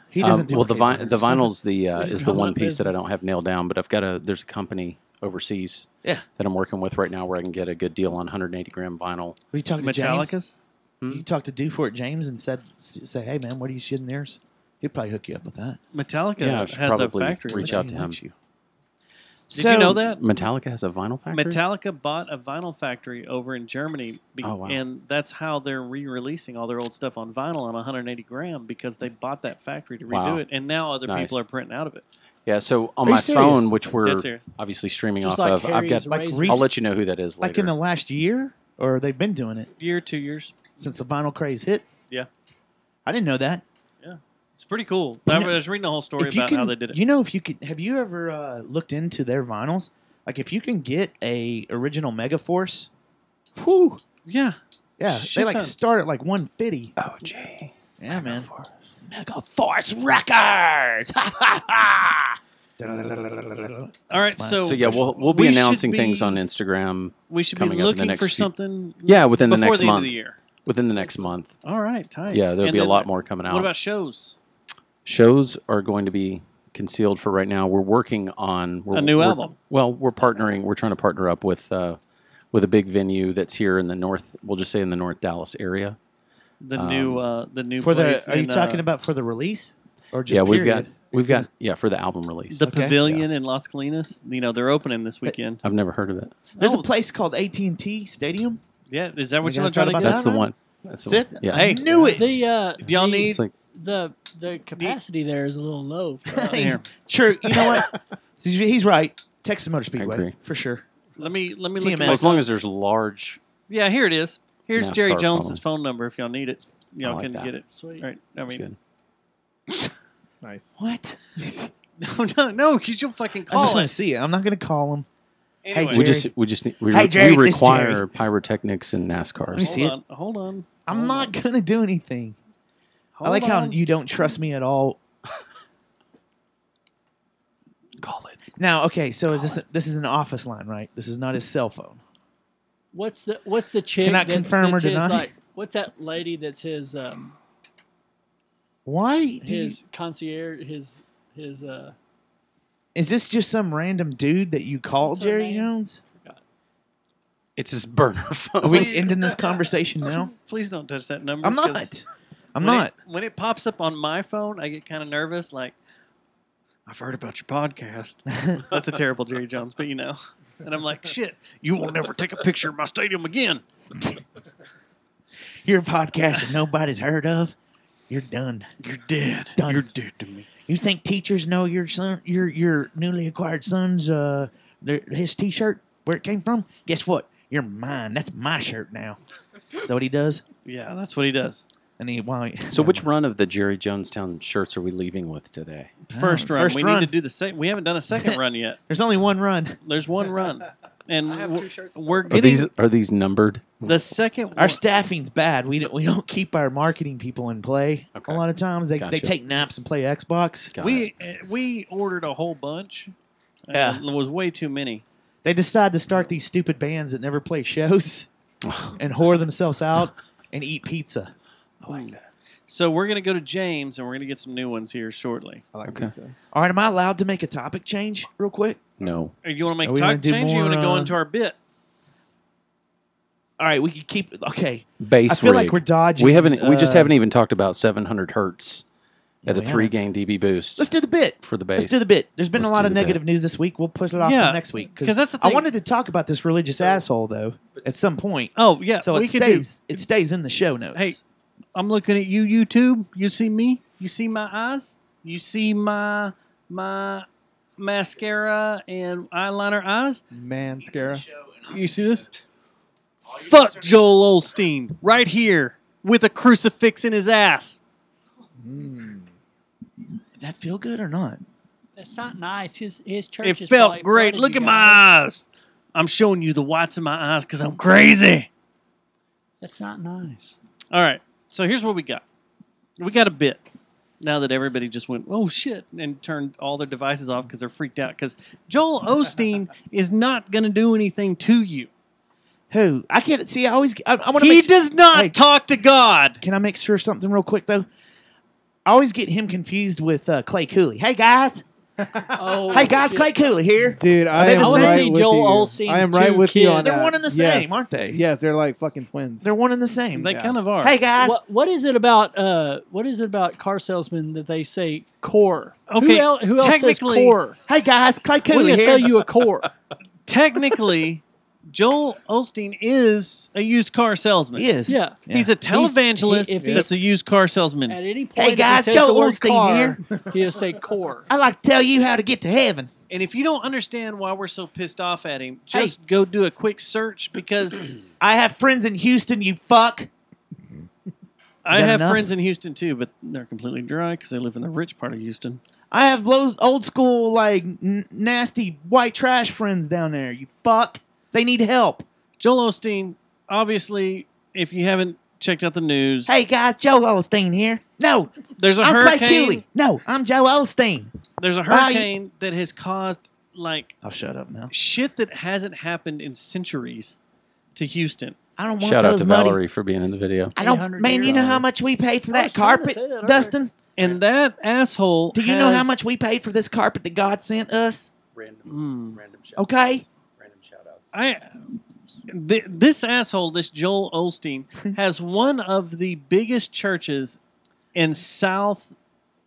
He doesn't. Well, the duplicate vinyl's vinyls. is the one piece that I don't have nailed down, but I've got there's a company overseas Yeah. that I'm working with right now where I can get a good deal on 180 gram vinyl. Were you talking to James? Metallicas? You talked to Dufort James and say, hey man, what are you shitting theirs? He'd probably hook you up with that. Metallica Yeah, I should has a probably factory. reach out to him. Did you know that? Metallica has a vinyl factory? Metallica bought a vinyl factory over in Germany, Oh, wow. and that's how they're re-releasing all their old stuff on vinyl on 180 gram because they bought that factory to redo Wow. it, and now other Nice. people are printing out of it. Yeah, so on Are you my serious? phone, which we're Dead serious. obviously streaming Just off like of, I've got. Harry's Razors. Like I'll let you know who that is later. Like in the last year, or they've been doing it Year, 2 years. since the vinyl craze hit. Yeah. I didn't know that. Yeah. It's pretty cool. You I know, was reading a whole story If you about can- how they did it. You know, if you could, have you ever looked into their vinyls? Like, if you can get a original Megaforce, whew, yeah, yeah, Shit they like ton. start at like 150. Oh, gee. Yeah, man. Megaforce Records. Ha ha ha. All right, so yeah, we'll be we should announcing things be- on Instagram. we should be coming up in the looking next for few- something. Yeah, within the before next the month. end of the year. Within the next month. All right, tight. Yeah, there'll And be a then lot more coming out. What about shows? Shows are going to be concealed for right now. We're working on A new album. Well, we're partnering. We're trying to partner up with a big venue that's here in the north. We'll just say in the North Dallas area. The new For place the, are you in, talking about for the release, or just Yeah, period? we've got for the album release. the Okay. Pavilion in Las Colinas? You know, they're opening this weekend. I've never heard of it. There's Oh. a place called AT&T Stadium. Yeah, is that what You you guys want to try to thought get? about That's the that? one. That's the That's one. it. Yeah. I knew it. The Y'all the- need It's like the capacity there is a little low. For us. here. Sure, you know what? He's right. Texas Motor Speedway agree. for sure. Let me look TMS. at Well, as long as there's large. Yeah, here it is. Here's NASCAR Jerry Jones's phone number if y'all need it. Y'all like can that. get it. Sweet. Right. I That's mean, good. Nice. What? no, because you'll fucking I just call want to it. see it. I'm not going to call him. Anyway. We Jerry. just need, Hey, Jerry, we this require Jerry. pyrotechnics and Let me NASCARs. see it. Hold on. I'm not going to do anything. I like how you don't trust me at all. Call it. Now, okay, so this is an office line, right? This is not his cell phone. What's the chick Cannot that's, confirm that's or his, deny. like, what's that lady that's his Why? his concierge his Is this just some random dude that you call What's her Jerry name? Jones? It's his burner phone. Are we ending this conversation now? Please don't touch that number. I'm 'cause not. I'm when not. when it pops up on my phone, I get kind of nervous. Like, I've heard about your podcast. That's a terrible Jerry Jones, but you know. And I'm like, shit, you will never take a picture of my stadium again. You're a podcast that nobody's heard of. You're done. You're dead. Done. You're dead to me. You think teachers know your son, your newly acquired son's his T-shirt where it came from? Guess what? You're mine. That's my shirt now. Is that what he does? Yeah, that's what he does. And So which run of the Jerry Jonestown shirts are we leaving with today? First run. first We run. need to do the second. We haven't done a second run yet. There's only one run. There's one run, and I have 2 shirts. we're Are getting these numbered? the second. Our staffing's bad. We don't keep our marketing people in play. Okay. A lot of times they Gotcha. take naps and play Xbox. Got we ordered a whole bunch. Yeah. It was way too many. They decide to start these stupid bands that never play shows and whore themselves out and eat pizza. I like that. So we're gonna go to James, and we're gonna get some new ones here shortly. I like Okay. pizza. All right, am I allowed to make a topic change real quick? No. Or you want to make Are a we gonna topic do change? Or you more, want to go uh, into our bit? All right, we can keep. Okay, Base I feel like rig. we're dodging. We just uh, haven't even talked about 700 hertz at we a 3-gain dB boost. Let's do the bit. For the base. Let's do the bit. There's been Let's a lot do of the bit. negative news this week. We'll push it off Yeah, to next week 'cause that's the I thing. wanted to talk about this religious asshole though at some point. Oh yeah, So we it could stays. It stays in the show notes. Hey, I'm looking at you, YouTube. You see me? You see my eyes? You see my mascara and eyeliner eyes? Mascara. You see this? Fuck Joel Osteen right here with a crucifix in his ass. Did that feel good or not? That's not nice. His church It is felt probably great. flooded, Look you at my guys. eyes. I'm showing you the whites of my eyes because I'm crazy. That's not nice. All right. So here's what we got. We got a bit. Now that everybody just went, oh shit, and turned all their devices off because they're freaked out. Because Joel Osteen is not going to do anything to you. Who? I can't see. I always. I want to. He does not talk to God. Can I make sure something real quick though? I always get him confused with Clay Cooley. Hey guys. Oh, Hey guys, Clay Cooley here. Dude, Are I they am the wanna same? see right with Joel you. Osteen's I am right 2 with you on kids. that. They're one and the Yes. same, aren't they? Yes, they're like fucking twins. They're one and the same. They kind of are. Hey guys. What is it about car salesmen that they say core? Okay, who else says technically- core? Hey guys, Clay We're Cooley gonna here. sell you a core. Technically, Joel Osteen is a used car salesman. He is. Yeah. He's a televangelist if that's a used car salesman. At any point, Hey guys, if he says Joel the word Osteen car, here. he'll say core. I like to tell you how to get to heaven. And if you don't understand why we're so pissed off at him, just go do a quick search because I have friends in Houston. You fuck. I that have enough? friends in Houston too, but they're completely dry because they live in the rich part of Houston. I have old school like nasty white trash friends down there. You fuck. They need help. Joel Osteen, obviously, if you haven't checked out the news, Hey guys, Joe Osteen here. No, there's a I'm Clay hurricane. Cooley. No, I'm Joe Osteen. There's a Wow, you- hurricane that has caused like I'll shut up now. shit that hasn't happened in centuries to Houston. I don't want Shout out those to muddy. Valerie for being in the video. I don't, 800 man. You years know old. how much we paid for I that was trying to carpet, say that earlier. Dustin? And that asshole. Do you know how has- much we paid for this carpet that God sent us? Random shout Okay. Random shout outs. This asshole, this Joel Osteen, has one of the biggest churches in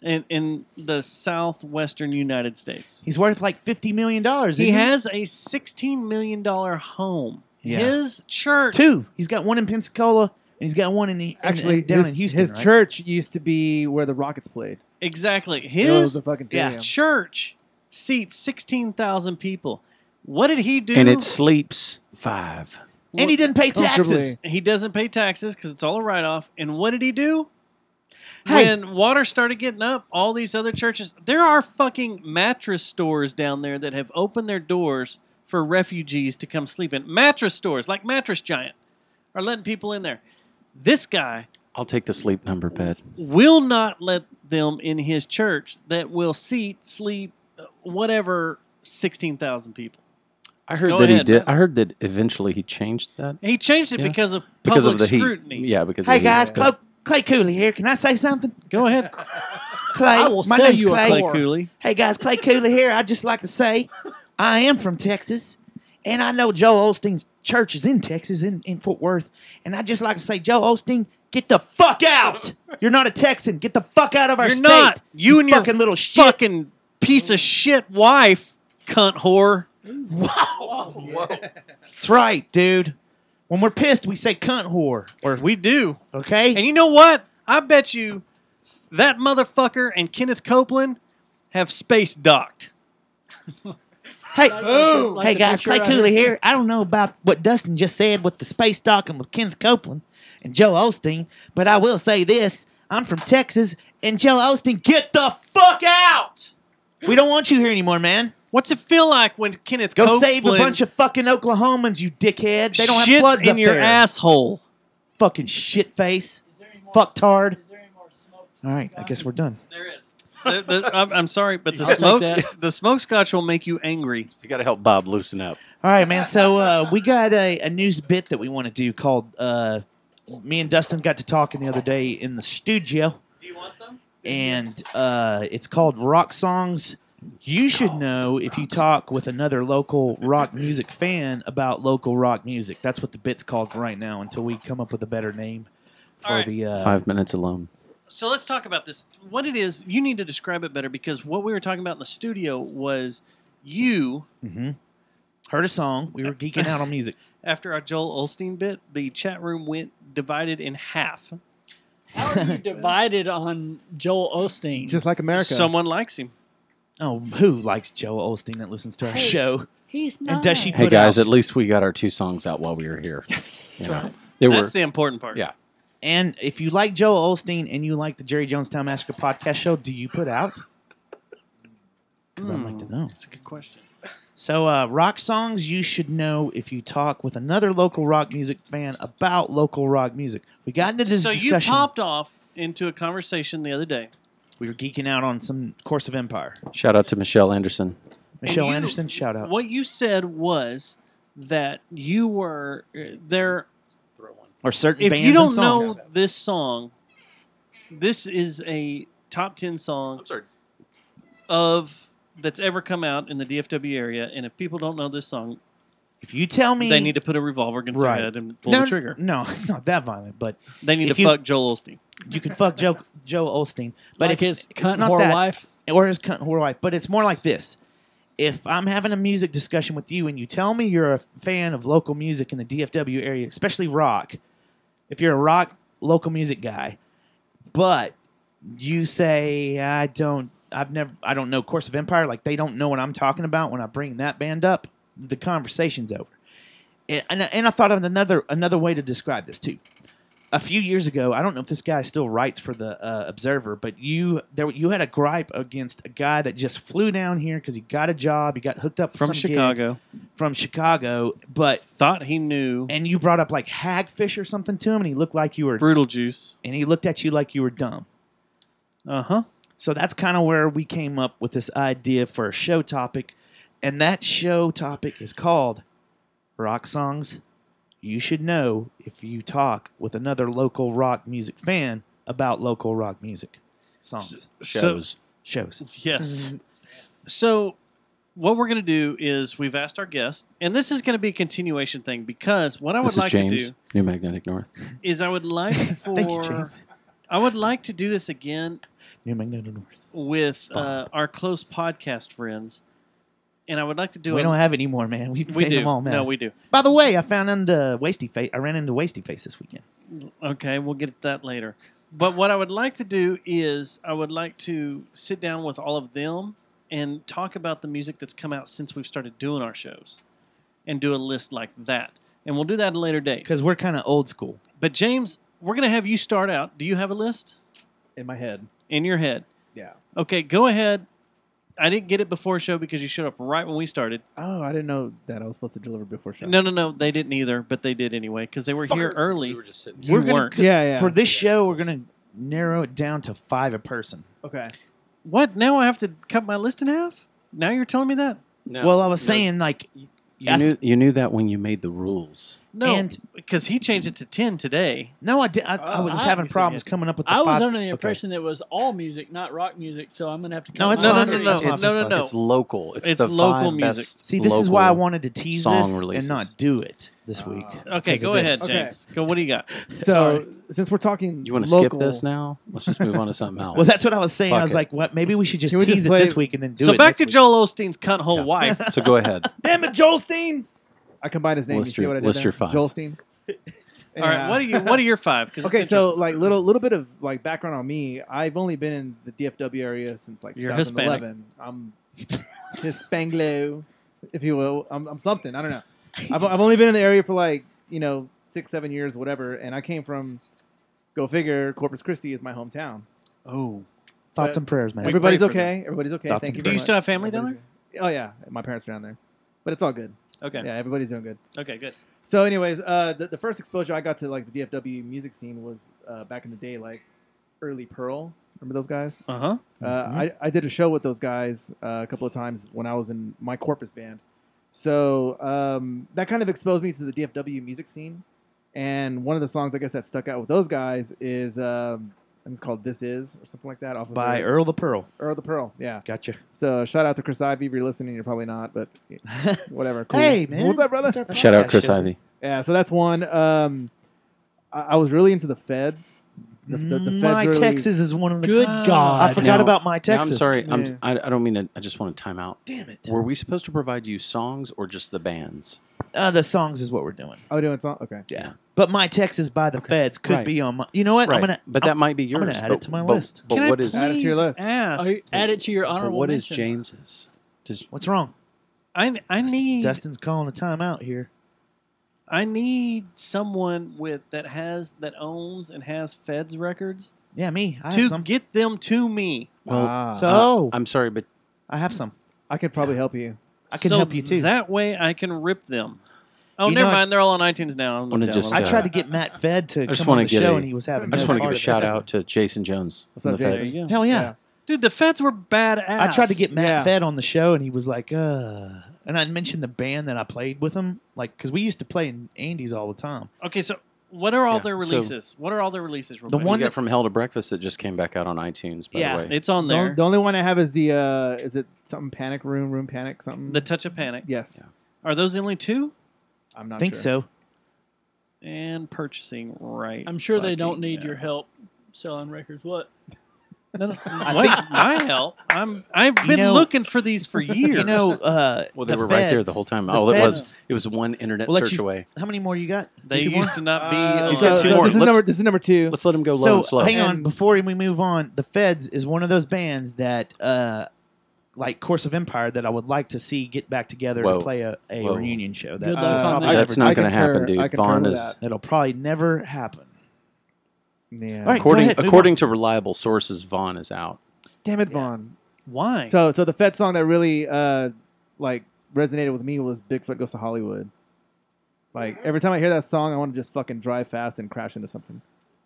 in the southwestern United States. He's worth like $50 million. He has a $16 million home. Yeah. His church. two. He's got one in Pensacola, and he's got one Actually, down his, in Houston. his right? church used to be where the Rockets played. Exactly. It was His the fucking yeah. stadium. church seats 16,000 people. What did he do? And it sleeps 5. And he didn't pay taxes. Comfortably. He doesn't pay taxes because it's all a write-off. And what did he do? Hey. When water started getting up, all these other churches, there are fucking mattress stores down there that have opened their doors for refugees to come sleep in. Mattress stores, like Mattress Giant, are letting people in there. This guy I'll take the sleep number bed. will not let them in his church that will sleep, whatever, 16,000 people. I heard Go that he ahead, did. man. I heard that eventually he changed that. He changed it Yeah. because of Because public of the heat. scrutiny. Yeah, because Hey of the guys, heat. Clay Cooley here. Can I say something? Go ahead. Clay, I will my sell name's you a Clay. Clay core. Cooley. Hey guys, Clay Cooley here. I'd just like to say I am from Texas, and I know Joel Osteen's church is in Texas, in Fort Worth, and I'd just like to say, Joel Osteen, get the fuck out. You're not a Texan. Get the fuck out of our You're state. not. You and your fucking little shit. fucking piece of shit wife, cunt whore. Whoa. That's right, dude. When we're pissed, we say cunt whore. Or We do. okay? And you know what? I bet you that motherfucker and Kenneth Copeland have space docked. Hey, Boom. Like hey the guys, picture Clay right Cooley here. here. I don't know about what Dustin just said with the space docking with Kenneth Copeland and Joe Osteen, but I will say this. I'm from Texas, and Joe Osteen, get the fuck out! We don't want you here anymore, man. What's it feel like when Kenneth Go Copeland save a bunch of fucking Oklahomans, you dickhead. They don't have shits floods in up your there. asshole? Fucking shit face. Fucktard. All right, I guess we're done. There is. I'm sorry, but the I'll take smoke that. the smoke scotch will make you angry. You got to help Bob loosen up. All right, man. So we got a news bit that we want to do called me and Dustin got to talking the other day in the studio. Do you want some? And it's called Rock Songs You Should Know If You Talk with Another Local Rock Music Fan About Local Rock Music. That's what the bit's called for right now until we come up with a better name for All right. the 5 minutes alone. So let's talk about this. What it is, you need to describe it better because what we were talking about in the studio was you. Heard a song. We were geeking out on music. After our Joel Osteen bit, the chat room went divided in half. How are you divided on Joel Osteen? Just like America. Someone likes him. Oh, who likes Joe Osteen that listens to our show? He's not. And does she Hey put guys, out? at least we got our 2 songs out while we were here. Yes. You know, right. they were. That's the important part. Yeah. And if you like Joe Osteen and you like the Jerry Jonestown Massacre podcast show, do you put out? Because I'd like to know. That's a good question. So, rock songs you should know if you talk with another local rock music fan about local rock music. We got into this So discussion. you popped off into a conversation the other day. We were geeking out on some Course of Empire. Shout out to Michelle Anderson. Michelle you- Anderson, shout out. What you said was that you were there. Or certain If bands you don't and songs. know this song, this is a top 10 song of that's ever come out in the DFW area. And if people don't know this song, If you tell me they need to put a revolver against Right. their head and pull no, the trigger. No, it's not that violent, but They need if to you- fuck Joel Osteen. You can fuck Joe Osteen, but Like if his it's cunt not whore that, wife? or his cunt whore wife, but it's more like this. If I'm having a music discussion with you and you tell me you're a fan of local music in the DFW area, especially rock, if you're a rock local music guy, but you say I don't know Course of Empire, like they don't know what I'm talking about when I bring that band up, the conversation's over. And I thought of another way to describe this too. A few years ago, I don't know if this guy still writes for the Observer, but you had a gripe against a guy that just flew down here because he got a job, he got hooked up with From some Chicago. gig from Chicago, but thought he knew. And you brought up like hagfish or something to him, and he looked like you were Brutal Juice, and he looked at you like you were dumb. So that's kind of where we came up with this idea for a show topic, and that show topic is called Rock Songs You Should Know If You Talk with Another Local Rock Music Fan About Local Rock Music Songs. Shows. Yes. So what we're going to do is we've asked our guest, and this is going to be a continuation thing because what I would This is like James, to do New Magnetic North. is I would like for Thank you, James. I would like to do this again New Magnetic North. with our close podcast friends, and I would like to do. We don't have any more, man. We We made do. them all mad. No, we do. By the way, I ran into Wasty Face this weekend. Okay, we'll get to that later. But what I would like to do is I would like to sit down with all of them and talk about the music that's come out since we've started doing our shows and do a list like that. And we'll do that at a later date. Because we're kind of old school. But James, we're going to have you start out. Do you have a list? In my head. In your head? Yeah. Okay, go ahead. I didn't get it before show because you showed up right when we started. Oh, I didn't know that I was supposed to deliver before show. No, they didn't either, but they did anyway because they were here early. We were just sitting We're gonna- weren't. For this show, we're going to narrow it down to 5 a person. Okay. What? Now I have to cut my list in half? Now you're telling me that? Well, I was saying, like, You knew that when you made the rules. No, because he changed it to 10 today. No, I did. I was having problems coming up with the I was five- under the okay. impression that it was all music, not rock music. So I'm gonna have to. No, cut it's my- fine. No. It's local. It's the local five music. best See, this is why I local wanted to tease song this releases. and not do it this week. Okay, because go of ahead, this. James. Go. What do you got? So since we're talking, You want to skip local- this now? Let's just move on to something else. Well, that's what I was saying. Fuck I was it. like, what? Maybe we should just Can we tease just it play- this week and then do So it. back next to week. Joel Osteen's cunt hole wife. So go ahead. Damn it, Joel Steen! I combined his name. List You see your- what I did list there? your five. Joel Steen. All right, what are your five? 'Cause it's Okay, so interesting. like little bit of like background on me. I've only been in the DFW area since like You're 2011. I'm Hispanglo, if you will. I'm something. I don't know. I've only been in the area for like 6-7 years, whatever. And I came from, go figure, Corpus Christi is my hometown. Oh, Thoughts and prayers, man. Everybody's pray for okay. Everybody's okay. Thoughts Thank and you. Do very you much. still have family down Everybody's- Oh yeah, my parents are down there, but it's all good. Okay. Yeah, everybody's doing good. Okay, good. So, anyways, the first exposure I got to like the DFW music scene was back in the day, like early Pearl. Remember those guys? Uh-huh. I did a show with those guys a couple of times when I was in my Corpus band. So that kind of exposed me to the DFW music scene. And one of the songs I guess that stuck out with those guys is I think it's called "This Is" or something like that. Off of By their- Earl the Pearl. Earl the Pearl. Yeah. Gotcha. So shout out to Chris Ivy. If you're listening, you're probably not, but whatever. Cool. Hey, man. What's up, brother? It's our Shout out podcast Chris show. Ivy. Yeah, so that's one. I was really into the Feds. The Feds My really, Texas is one of the. Good God. I forgot Now- about My now Texas. I'm sorry. Yeah. I don't mean to. I just want to time out. Damn it. Were we supposed to provide you songs or just the bands? The songs is what we're doing. Oh, doing song. Okay. Yeah. But My Texas by the Feds could Right. be on my. You know what? Right. I'm gonna. But that might be yours. I'm gonna add but, it to my but- list. But Can what I is? Add it to your list. Ask? Add it to your But honorable what is mention. James's? Does What's wrong? I need Dustin's calling a timeout here. I need someone that owns and has Feds records Yeah, me. I have to some. get them to me. well? So I'm sorry, but I have some. I could probably help you. I can So help you too. That way I can rip them. Oh, You never know, I- mind. They're all on iTunes now. I'm Wanna looking just, down. I tried to get Matt Fed to just come wanna on the get show, a- and he was having. I just no want to give part a of shout it. out to Jason Jones What's from up, the Jason? Feds. There you go. Hell yeah. Dude, the Feds were badass. I tried to get Matt Yeah. Fed on the show, and he was like, and I mentioned the band that I played with him, like, because we used to play in Andy's all the time. Okay, so what are all Yeah, their so- releases? What are all their releases? Real The quick? one You got that- from Hell to Breakfast that just came back out on iTunes. By Yeah. the way, It's on The, there. the only one I have is the is it something Panic Room Panic something? The Touch of Panic. Yes. Yeah. Are those the only two? I'm not think sure. so. And purchasing right. I'm sure they don't fucking need now. your help selling records. What? No, no. Wait, my help. I've been know- looking for these for years. You know, well, they the were right there the Feds- whole time. the Oh, it Feds- was one internet We'll let search you- away. How many more you got? they Two more? used to not be. He's so, got two so more. This is number two. Let's let him go low So and slow. hang on, And- before we move on, the Feds is one of those bands that, like Course of Empire, that I would like to see get back together Whoa. to play a Whoa. reunion show. That Good luck on probably that. That's never- not going to happen, concur. dude. I concur Vaughn with is. that. That'll probably never happen. Yeah. All right, according go ahead, move according to reliable sources, Vaughn is out. Damn it, Vaughn. Why? So the Fed song that really like resonated with me was Bigfoot Goes to Hollywood. Like every time I hear that song, I want to just fucking drive fast and crash into something.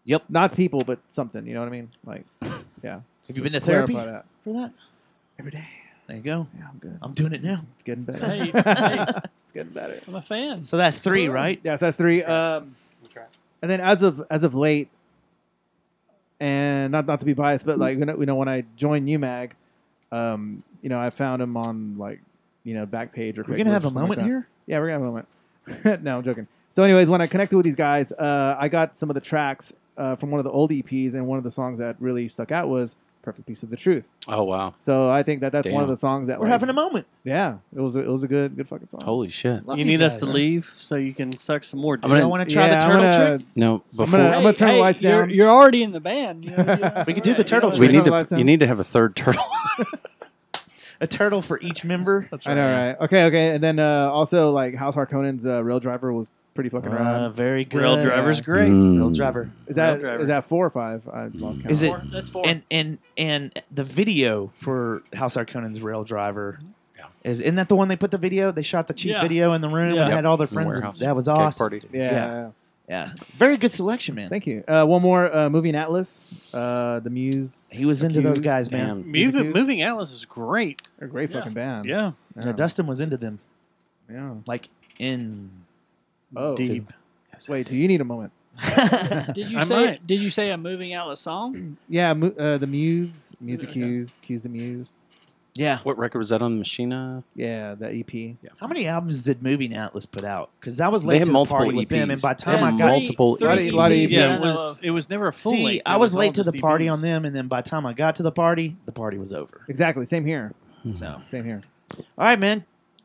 Yep. Not people, but something. You know what I mean? Like, yeah. Have you been to Just clarify therapy that. for that? Every day. There you go. Yeah, I'm good. I'm doing it now. It's getting better. Hey, hey, It's getting better. I'm a fan. So that's three, right? Yeah, so that's three. And then as of late, and not to be biased, but like when I joined UMag, I found him on like Backpage or We're gonna Craigslist have or a something moment like that. here. Yeah, we're gonna have a moment. No, I'm joking. So, anyways, when I connected with these guys, I got some of the tracks from one of the old EPs, and one of the songs that really stuck out was "Perfect Piece of the Truth." Oh wow! So I think that's one of Damn. the songs that We're having a moment. Yeah, it was a good fucking song. Holy shit! Love you need us guys. to leave so you can suck some more. You don't want to try the I'm turtle gonna- trick? No, before I'm gonna turn the lights down. You're already in the band. We could do the turtle we trick. need Turn the lights to. down. You need to have a third turtle. A turtle for each member. I know, right? Okay, and then also like House Harkonnen's Rail Driver was pretty fucking rad. Very good. Rail Driver's great. Rail Driver. Is Rail that Driver. is that 4 or 5? I lost count. Is it? That's four. And the video for House Harkonnen's Rail Driver. Yeah. Isn't that the one they put the video? They shot the cheap Yeah. video in the room Yeah. and had all their In the friends. warehouse. That was Keg awesome. party. Yeah. Yeah. Very good selection, man. Thank you. One more Moving Atlas, the Muse. He was into those Accused. guys, man. Damn. Music News. Moving Atlas is great. They're a great Yeah. fucking band. Yeah. Yeah, Dustin was into them. Yeah. Like in Deep. Wait, do you need a moment? Did you I say? might. Did you say I'm moving out of song? Yeah, the Muse, Music Okay. Cues the Muse. Yeah. What record was that on? Machina? Yeah, the EP. Yeah. How many albums did Moving Atlas put out? Because I was They late had to the multiple party with them, and EPs. by the They time had I got multiple lot of EPs. Yeah, Yeah. it was never a full See, length. I It was all late to just the party EPs. on them, and then by the time I got to the party was over. Exactly. Same here. So, Same here. all right, man,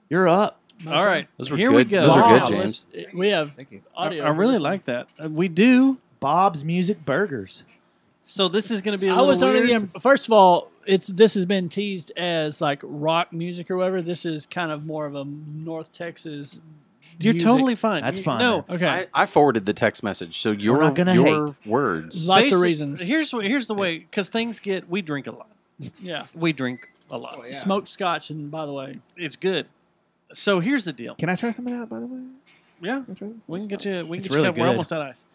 you're up. All right, Those were here good. we go. Those are good, Wow. James. We have Thank you. audio. I for really this one. like that. We do. Bob's Music Burgers. So this is going to be a I little was under weird. the first of all, this has been teased as like rock music or whatever. This is kind of more of a North Texas. You're music. totally fine. That's You- fine, No, man. Okay. I forwarded the text message, so your not gonna hate. words. Lots of reasons. Here's the way, because things get. We drink a lot. Yeah. We drink a lot. Smoked scotch, and by the way, It's good. So here's the deal. Can I try some of that, by the way? Yeah, Can I try some? we can get you. We can It's get really you. We're good. almost out of ice.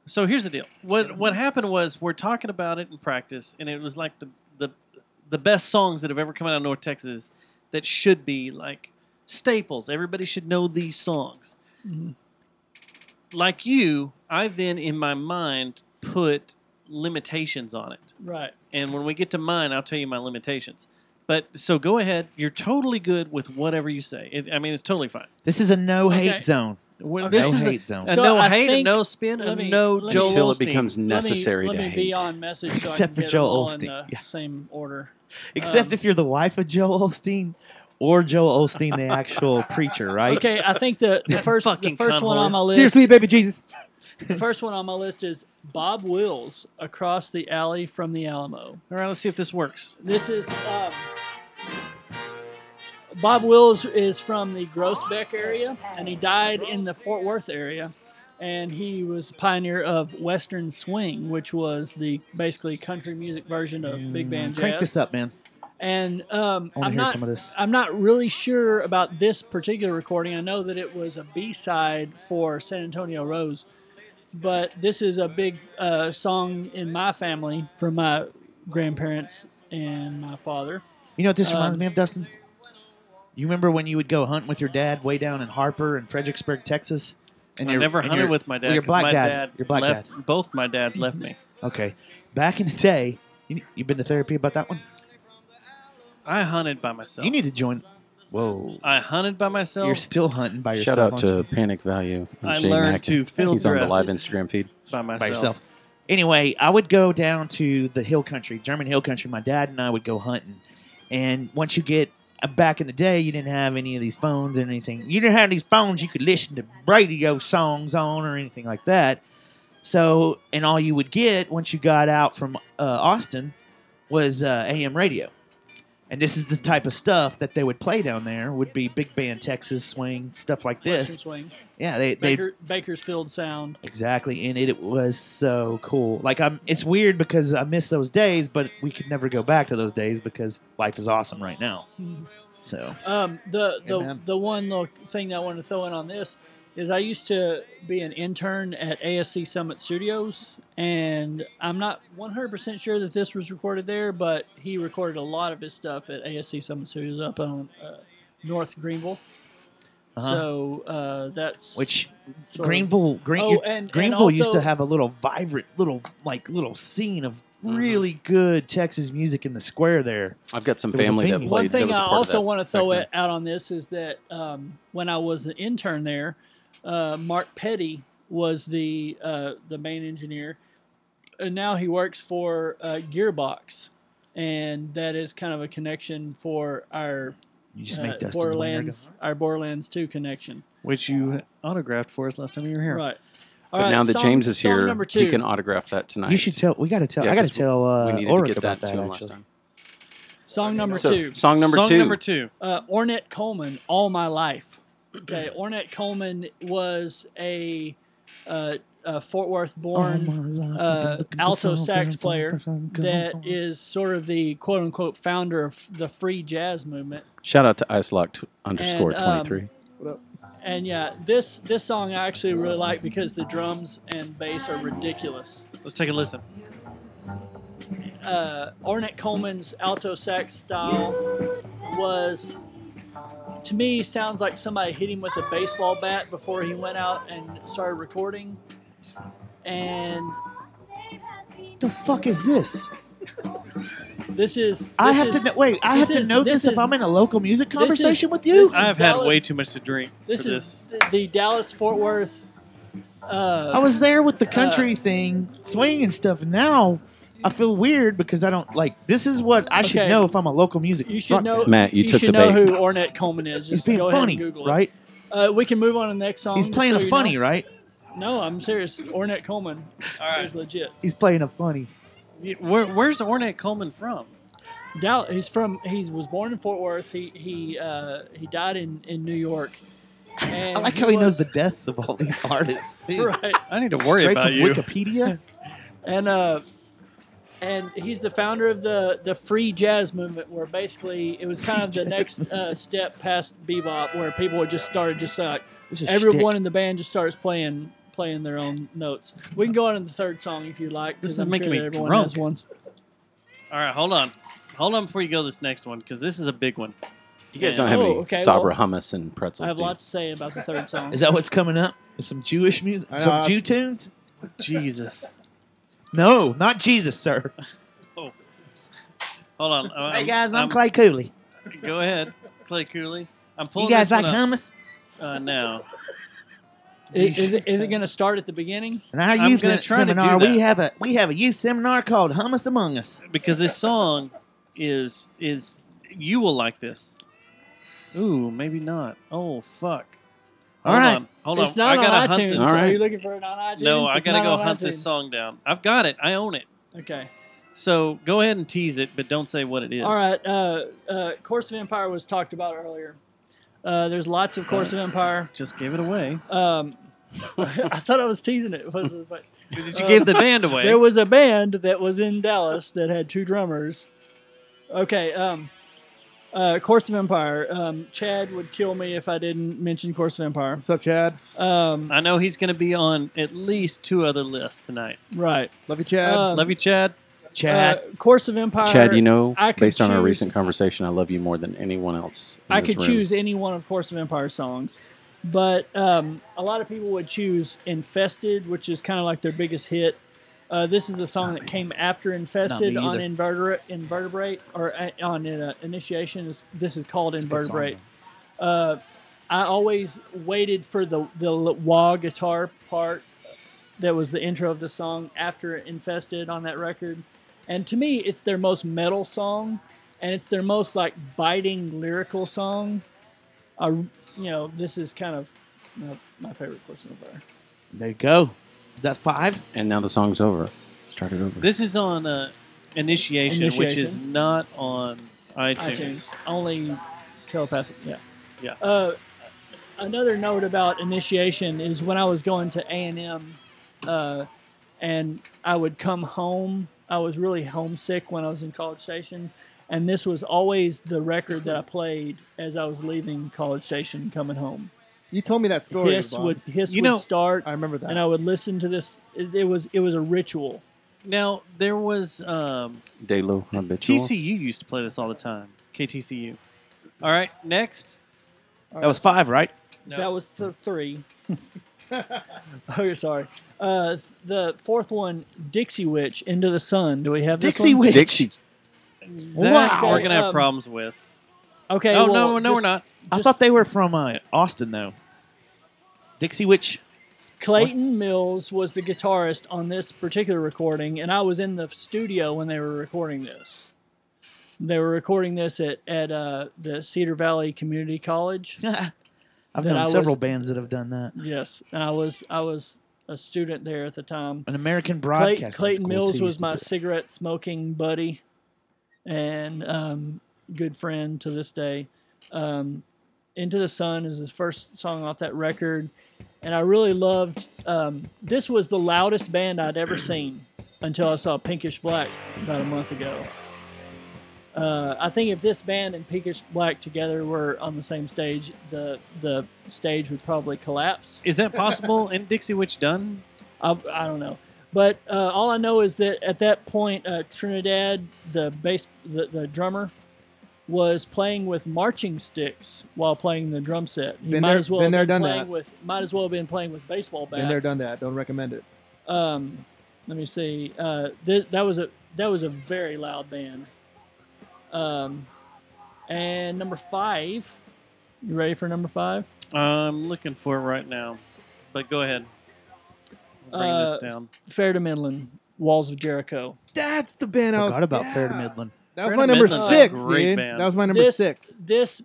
So here's the deal. What happened was we're talking about it in practice, and it was like the best songs that have ever come out of North Texas that should be like staples. Everybody should know these songs. Mhm. Like you, I then in my mind put limitations on it. right. And when we get to mine, I'll tell you my limitations. But so go ahead. You're totally good with whatever you say. It's totally fine. This is a no-hate Okay. zone. Well, Okay. this No is hate zone. A So no I hate, a think- no spin, a let me- no let me- Joel Until it Osteen. becomes necessary let to me hate. be on message so I Except can for get Joel them all in Osteen. the Yeah. same order. Except if you're the wife of Joel Osteen or Joel Osteen, the actual preacher, right? Okay, I think the first Fucking one cunt on my Dear list. sweet baby Jesus. The first one on my list is Bob Wills, Across the Alley from the Alamo. All right, let's see if this works. This is Bob Wills is from the Groesbeck area, and he died in the Fort Worth area. And he was a pioneer of Western swing, which was the basically country music version of big band jazz. Crank this up, man. And I want to I'm hear not some of this. I'm not really sure about this particular recording. I know that it was a B-side for San Antonio Rose, but this is a big song in my family from my grandparents and my father. You know what this reminds me of, Dustin? You remember when you would go hunting with your dad way down in Harper in Fredericksburg, Texas? I never hunted with my dad. Well, your 'cause black my dad. Your black left, dad. Both my dads left me. Okay. Back in the day, you been to therapy about that one? I hunted by myself. You need to join. Whoa. I hunted by myself. You're still hunting by yourself. Shout out aren't to you? Panic Value. And I Shane learned Mackin. to field He's on the dress live Instagram feed. by myself. By yourself. Anyway, I would go down to the hill country, German hill country. My dad and I would go hunting. And once you get back in the day, you didn't have any of these phones or anything. You didn't have these phones you could listen to radio songs on or anything like that. So, and all you would get once you got out from Austin was AM radio. And this is the type of stuff that they would play down there. Would be big band Texas swing, stuff like this. Western swing. Yeah, they Bakersfield sound. exactly, and it was so cool. Like it's weird because I miss those days, but we could never go back to those days because life is awesome right now. Mhm. So The one little thing that I wanted to throw in on this is I used to be an intern at ASC Summit Studios, and I'm not 100% sure that this was recorded there, but he recorded a lot of his stuff at ASC Summit Studios up on North Greenville. Uh-huh. So that's which sort of- Greenville, and Greenville used also- to have a little vibrant, little scene of really good Texas music in the square there. I've got some There was a family that venue. played. One thing that was I a part of also that want to back throw then. it out on this is that when I was an intern there, Mark Petty was the main engineer, and now he works for Gearbox, and that is kind of a connection for our You just make Dustin's one year ago. Borderlands 2 connection. Which you autographed for us last time you were here. Right. But now that James is song here, number he 2. can autograph that tonight. You should tell. We got to tell. Yeah, I got to 'cause tell we needed to Ulrich get about that to that him last actually. time. Song number So, 2. song number Song two. number 2. Ornette Coleman, All My Life. Okay, Ornette Coleman was a Fort Worth born alto sax player that is sort of the quote unquote founder of the free jazz movement. Shout out to Icelock _ And, 23. And yeah, this song I actually really like because the drums and bass are ridiculous. Let's take a listen. Ornette Coleman's alto sax style was to me sounds like somebody hit him with a baseball bat before he went out and started recording. And The fuck is this? this is. I have to know. Wait, I have to know this if I'm in a local music conversation with you. I've had way too much to drink. This for is the Dallas Fort Worth. I was there with the country thing, swing and stuff, and now I feel weird because I don't like. This is what I should Okay. know if I'm a local music. You should know. Matt, you took should the know bait. who Ornette Coleman is. He's Just being go ahead funny, and Google right? it. We can move on to the next song. He's just playing so a you funny, know. right? No, I'm serious. Ornette Coleman is legit. He's playing a funny. Where's Ornette Coleman from? Dallas. He was born in Fort Worth. He died in New York. And I like how he knows the deaths of all these artists. Too. Right. I need to worry Straight about from you. Wikipedia. And he's the founder of the free jazz movement, where basically it was kind of the next step past bebop, where people would just started like This is everyone shtick. in the band just starts playing their own notes. We can go on to the third song if you like, This because is I'm making sure me that everyone drunk. has one. All right, hold on before you go to this next one because this is a big one. You guys don't have any okay, Sabra hummus and I pretzels, have a do you? lot to say about the third song. Is that what's coming up? With some Jewish music? I know, Some I- Jew tunes? Jesus. No, not Jesus, sir. Oh. Hold on. Hey guys, I'm Clay Cooley. Go ahead, Clay Cooley. I'm pulling. You guys this like one up. hummus? No. Is it going to start at the beginning? In our I'm youth gonna try to do seminar, that. we have a youth seminar called Hummus Among Us. Because this song is you will like this. Ooh, maybe not. Oh fuck. All right. Hold on. It's not I gotta on hunt iTunes. this. All right. Are you looking for it on iTunes? No, I It's gotta not go on hunt iTunes. this song down. I've got it. I own it. Okay. So go ahead and tease it, but don't say what it is. All right. Course of Empire was talked about earlier. There's lots of Course of Empire. Just give it away. I thought I was teasing it. But Did you give the band away? There was a band that was in Dallas that had two drummers. Okay. Course of Empire. Chad would kill me if I didn't mention Course of Empire. What's up, Chad? I know he's going to be on at least 2 other lists tonight. Right. Love you, Chad. Love you, Chad. Course of Empire. Chad, you know, I could based on our choose- recent conversation, I love you more than anyone else in I this could room. choose any one of Course of Empire songs, but a lot of people would choose Infested, which is kind of like their biggest hit. This is a song that came after Infested Not me on either. Invertebrate, or on Initiation. This is called Invertebrate. I always waited for the wah guitar part that was the intro of the song after Infested on that record. And to me, it's their most metal song, and it's their most like biting lyrical song. This is kind of my favorite Course of Empire. There you go. That's 5. And now the song's over. Start it over. This is on Initiation, which is not on iTunes. Only telepathic. Yeah. Yeah. Another note about Initiation is when I was going to A&M, and I would come home. I was really homesick when I was in College Station, and this was always the record that I played as I was leaving College Station, coming home. You told me that story. Hiss Bob. would start. I remember that. And I would listen to this. It was a ritual. Now, there was Daylo Habitual. TCU used to play this all the time. KTCU. All right, next. That was 5, right? No. That was 3. Oh, sorry. The fourth one, Dixie Witch, Into the Sun. Do we have this Dixie one? Witch. Dixie. That Wow. we're going to have problems with. Okay. Oh, well, no, we're not. I thought they were from Austin, though. Dixie Witch. Clayton Mills was the guitarist on this particular recording, and I was in the studio when they were recording this. They were recording this at the Cedar Valley Community College. I've that known I several was- bands that have done that. Yes, and I was a student there at the time. An American broadcast. Clayton Mills was my cigarette smoking buddy and good friend to this day. Into the Sun is his first song off that record, and I really loved. This was the loudest band I'd ever seen until I saw Pinkish Black about a month ago. I think if this band and Pinkish Black together were on the same stage, the stage would probably collapse. Is that possible? In Dixie Witch done? I don't know. But all I know is that at that point, Trinidad, the drummer, was playing with marching sticks while playing the drum set. He Been might there- as well been have there, been done playing that. with might as well have been playing with baseball bats. Been there, done that. Don't recommend it. Let me see. That was a very loud band. And number 5. You ready for number 5? I'm looking for it right now, but go ahead. Bring this down. Fair to Midland, Walls of Jericho. That's the band I was. Forgot about yeah. Fair to Midland. That was Fair my to number Midland's a 6, great dude. band. That was my number 6. This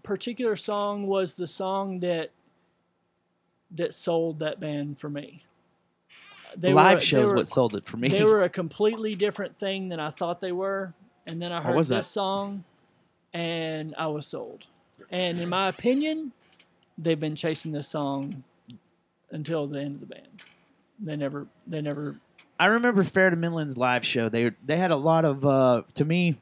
particular song was the song that sold that band for me. Live shows what sold it for me. They were a completely different thing than I thought they were, and then I heard was this that? song, and I was sold. And in my opinion, they've been chasing this song until the end of the band. They never. I remember Fair to Midland's live show. They had a lot of to me.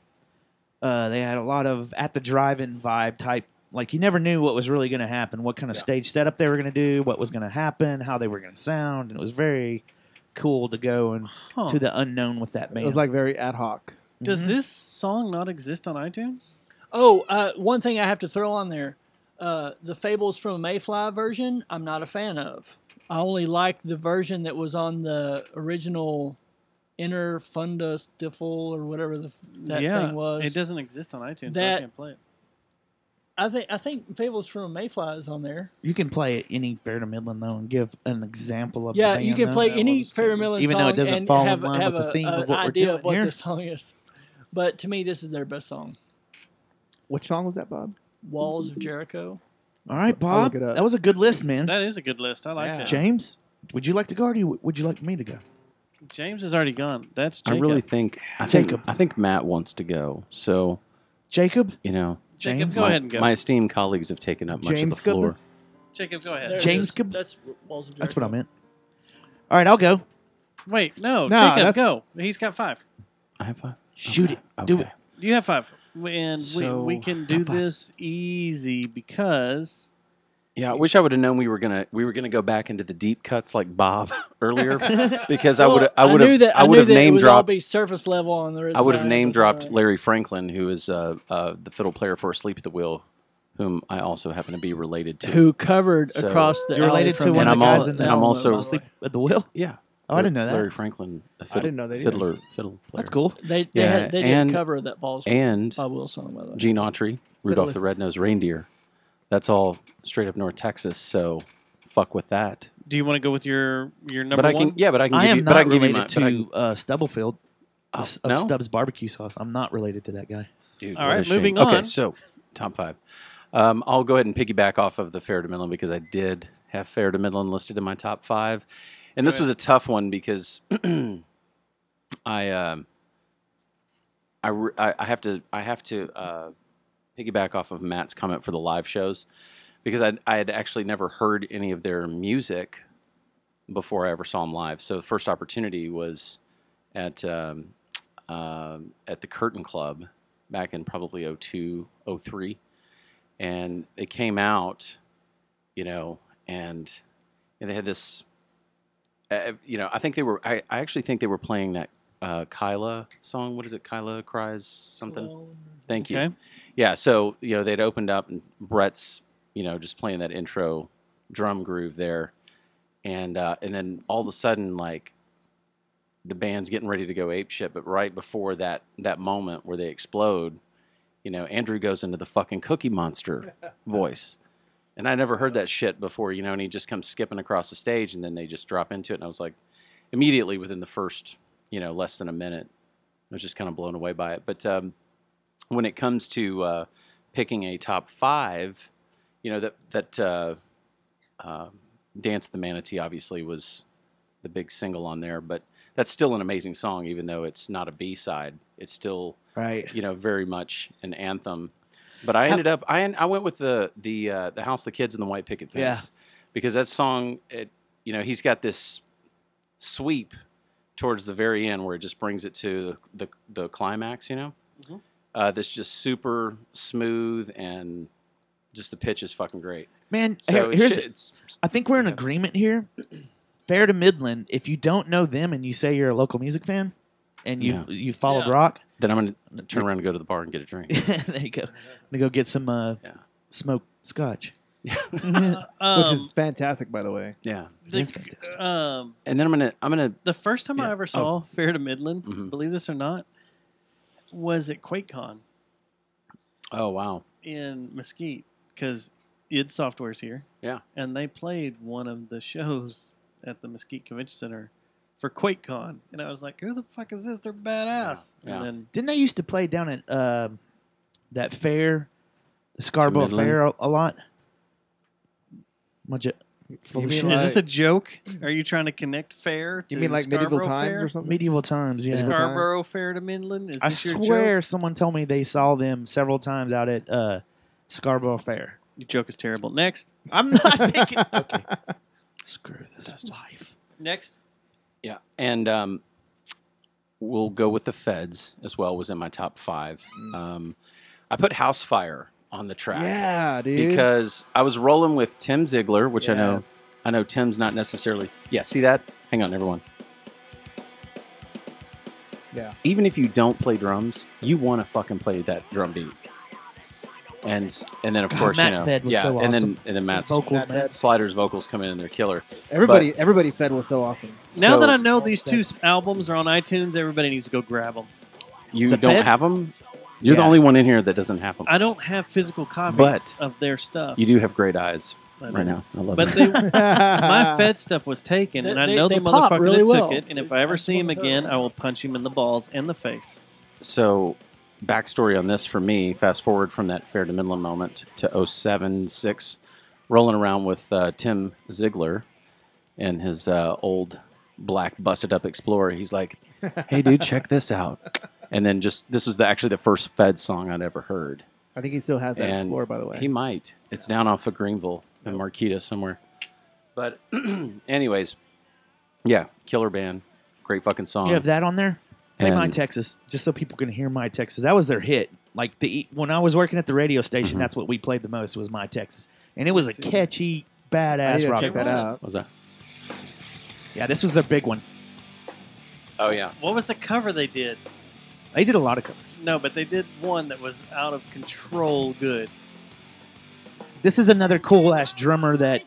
They had a lot of at the drive-in vibe type. Like you never knew what was really going to happen, what kind of stage setup they were going to do, what was going to happen, how they were going to sound, and it was very cool to go and to the unknown with that band. It was like very ad hoc. Does this song not exist on iTunes? Oh, one thing I have to throw on there. The Fables from a Mayfly version, I'm not a fan of. I only like the version that was on the original Inner Funda Stiffle or whatever that thing was. It doesn't exist on iTunes, so I That- can't play it. I think Fables from a Mayfly is on there. You can play any Fair to Midland though and give an example of. Yeah, the you band, can though. play any Fair to Midland even song though it doesn't and fall have, in line have with the a- theme of an what we're idea doing of what here. the song is. But to me, this is their best song. Which song was that, Bob? Walls of Jericho. All right, I'll look Bob. it up. That was a good list, man. That is a good list. I like it. James, would you like to go, or would you like me to go? James is already gone. That's I Jacob. really think I think Matt wants to go. So Jacob, Jacob, James? go ahead and go. my esteemed colleagues have taken up much of the James Cooper? floor. Jacob, go ahead. There it James is. Cooper? That's Walls of Jericho. That's what I meant. All right, I'll go. Wait, no, No, Jacob, that's- go. He's got 5. I have 5. Shoot it. Do it. You have 5. And So, we can do this easy because Yeah, I wish I would have known we were gonna go back into the deep cuts like Bob earlier because I would have I knew that it name would all dropped. be surface level on the. I would have side, name but, dropped Larry Franklin, who is the fiddle player for Asleep at the Wheel, whom I also happen to be related to. who covered So- across the. You're alley related to from one And of the I'm guys all- in the and I'm also- Sleep at the Wheel. Yeah. Oh, I didn't know that. Larry Franklin, a fiddle, didn't know that either. fiddle player. That's cool. They Yeah, did and- a cover of that Balls and Bob Wills song, by the way. Gene Autry, Rudolph the Fiddlers. Red-Nosed Reindeer. That's all straight up North Texas, so fuck with that. do you want to go with your number But I one? can, yeah, but I can I give am you, but I not can give you related my, to Stubblefield Oh, of no? Stubbs barbecue sauce. I'm not related to that guy. Dude, All what a right, shame. moving Okay, on. so top 5. I'll go ahead and piggyback off of the Fair to Midland because I did have Fair to Midland listed in my top 5, and this Go was a tough one because I have to piggyback off of Matt's comment for the live shows because I had actually never heard any of their music before I ever saw them live. So the first opportunity was at the Curtain Club back in probably 02, 03. And they came out, and they had this, I think they were, I actually think they were playing that Kyla song. What is it? Kyla Cries something? Thank you. Okay. Yeah, so, they'd opened up and Brett's, just playing that intro drum groove there. And then all of a sudden, like, the band's getting ready to go apeshit, but right before that moment where they explode, Andrew goes into the fucking Cookie Monster voice. And I never heard that shit before, and he just comes skipping across the stage and then they just drop into it. And I was like, immediately within the first, less than a minute, I was just kind of blown away by it. But when it comes to picking a top 5, that Dance the Manatee obviously was the big single on there, but that's still an amazing song, even though it's not a B-side. It's still, right? Very much an anthem. But I ended up, I went with the House, the Kids, and the White Picket Fence because that song, he's got this sweep towards the very end where it just brings it to the climax, that's just super smooth and just the pitch is fucking great. Man, So here's I think we're in agreement here. Fair to Midland, if you don't know them and you say you're a local music fan and you followed rock, Then I'm going to turn around and go to the bar and get a drink. There you go. I'm gonna go get some smoked scotch. Which is fantastic, by the way. Yeah. It's fantastic. And then I'm gonna. The first time I ever saw Fair to Midland, Mhm. believe this or not, was at QuakeCon Oh wow. in Mesquite because id Software's here. Yeah. And they played one of the shows at the Mesquite Convention Center for QuakeCon, and I was like, "Who the fuck is this? They're badass." Yeah. And then Didn't they used to play down at that fair, the Scarborough Midland? Fair, a lot? Much full You of mean shit. like- is this a joke? Are you trying to connect Fair to You mean like medieval Scarborough times Fair? or something? Medieval times, yeah. Scarborough Fair to Midland? Is I this your swear joke? someone told me they saw them several times out at Scarborough Fair. Your joke is terrible. Next. I'm not thinking. Okay. Screw this life. Next. Yeah, and we'll go with the Feds as well. Was in my top 5. I put House Fire on the track. Yeah, dude. Because I was rolling with Tim Ziegler, which Yes. I know Tim's not necessarily. Yeah, see that? Hang on, everyone. Yeah. Even if you don't play drums, you want to fucking play that drum beat. And then of God, course Matt you know Fed was yeah, so and awesome. then His Matt's vocals, man. Slider's vocals come in and they're killer. Everybody fed was so awesome. Now So- that I know these two albums are on iTunes, everybody needs to go grab them. You The don't Feds? have them. You're the Yeah. only one in here that doesn't have them. I don't have physical copies But of their stuff. You do have great eyes I right do. now. I love But it. they, my Fed stuff was taken, and I know they the pop motherfucker really that well. took it. And if I ever see him again, I will punch him in the balls and the face. So, backstory on this for me, fast forward from that Fair to Midland moment to 07-06, rolling around with Tim Ziegler and his old black busted up Explorer. He's like, hey, dude, check this out. And then this was actually the first Fed song I'd ever heard. I think he still has that And Explorer, by the way. He might. It's down off of Greenville in Marquita somewhere. But anyways, yeah, killer band. Great fucking song. You have that on there? Play My And- Texas, just so people can hear My Texas. That was their hit. Like when I was working at the radio station, Mm-hmm. that's what we played the most was My Texas, and it was a catchy, badass I need to rock. check that out. What's that? Yeah, this was their big one. Oh, yeah. What was the cover they did? They did a lot of covers. No, but they did one that was out of control good. This is another cool ass drummer that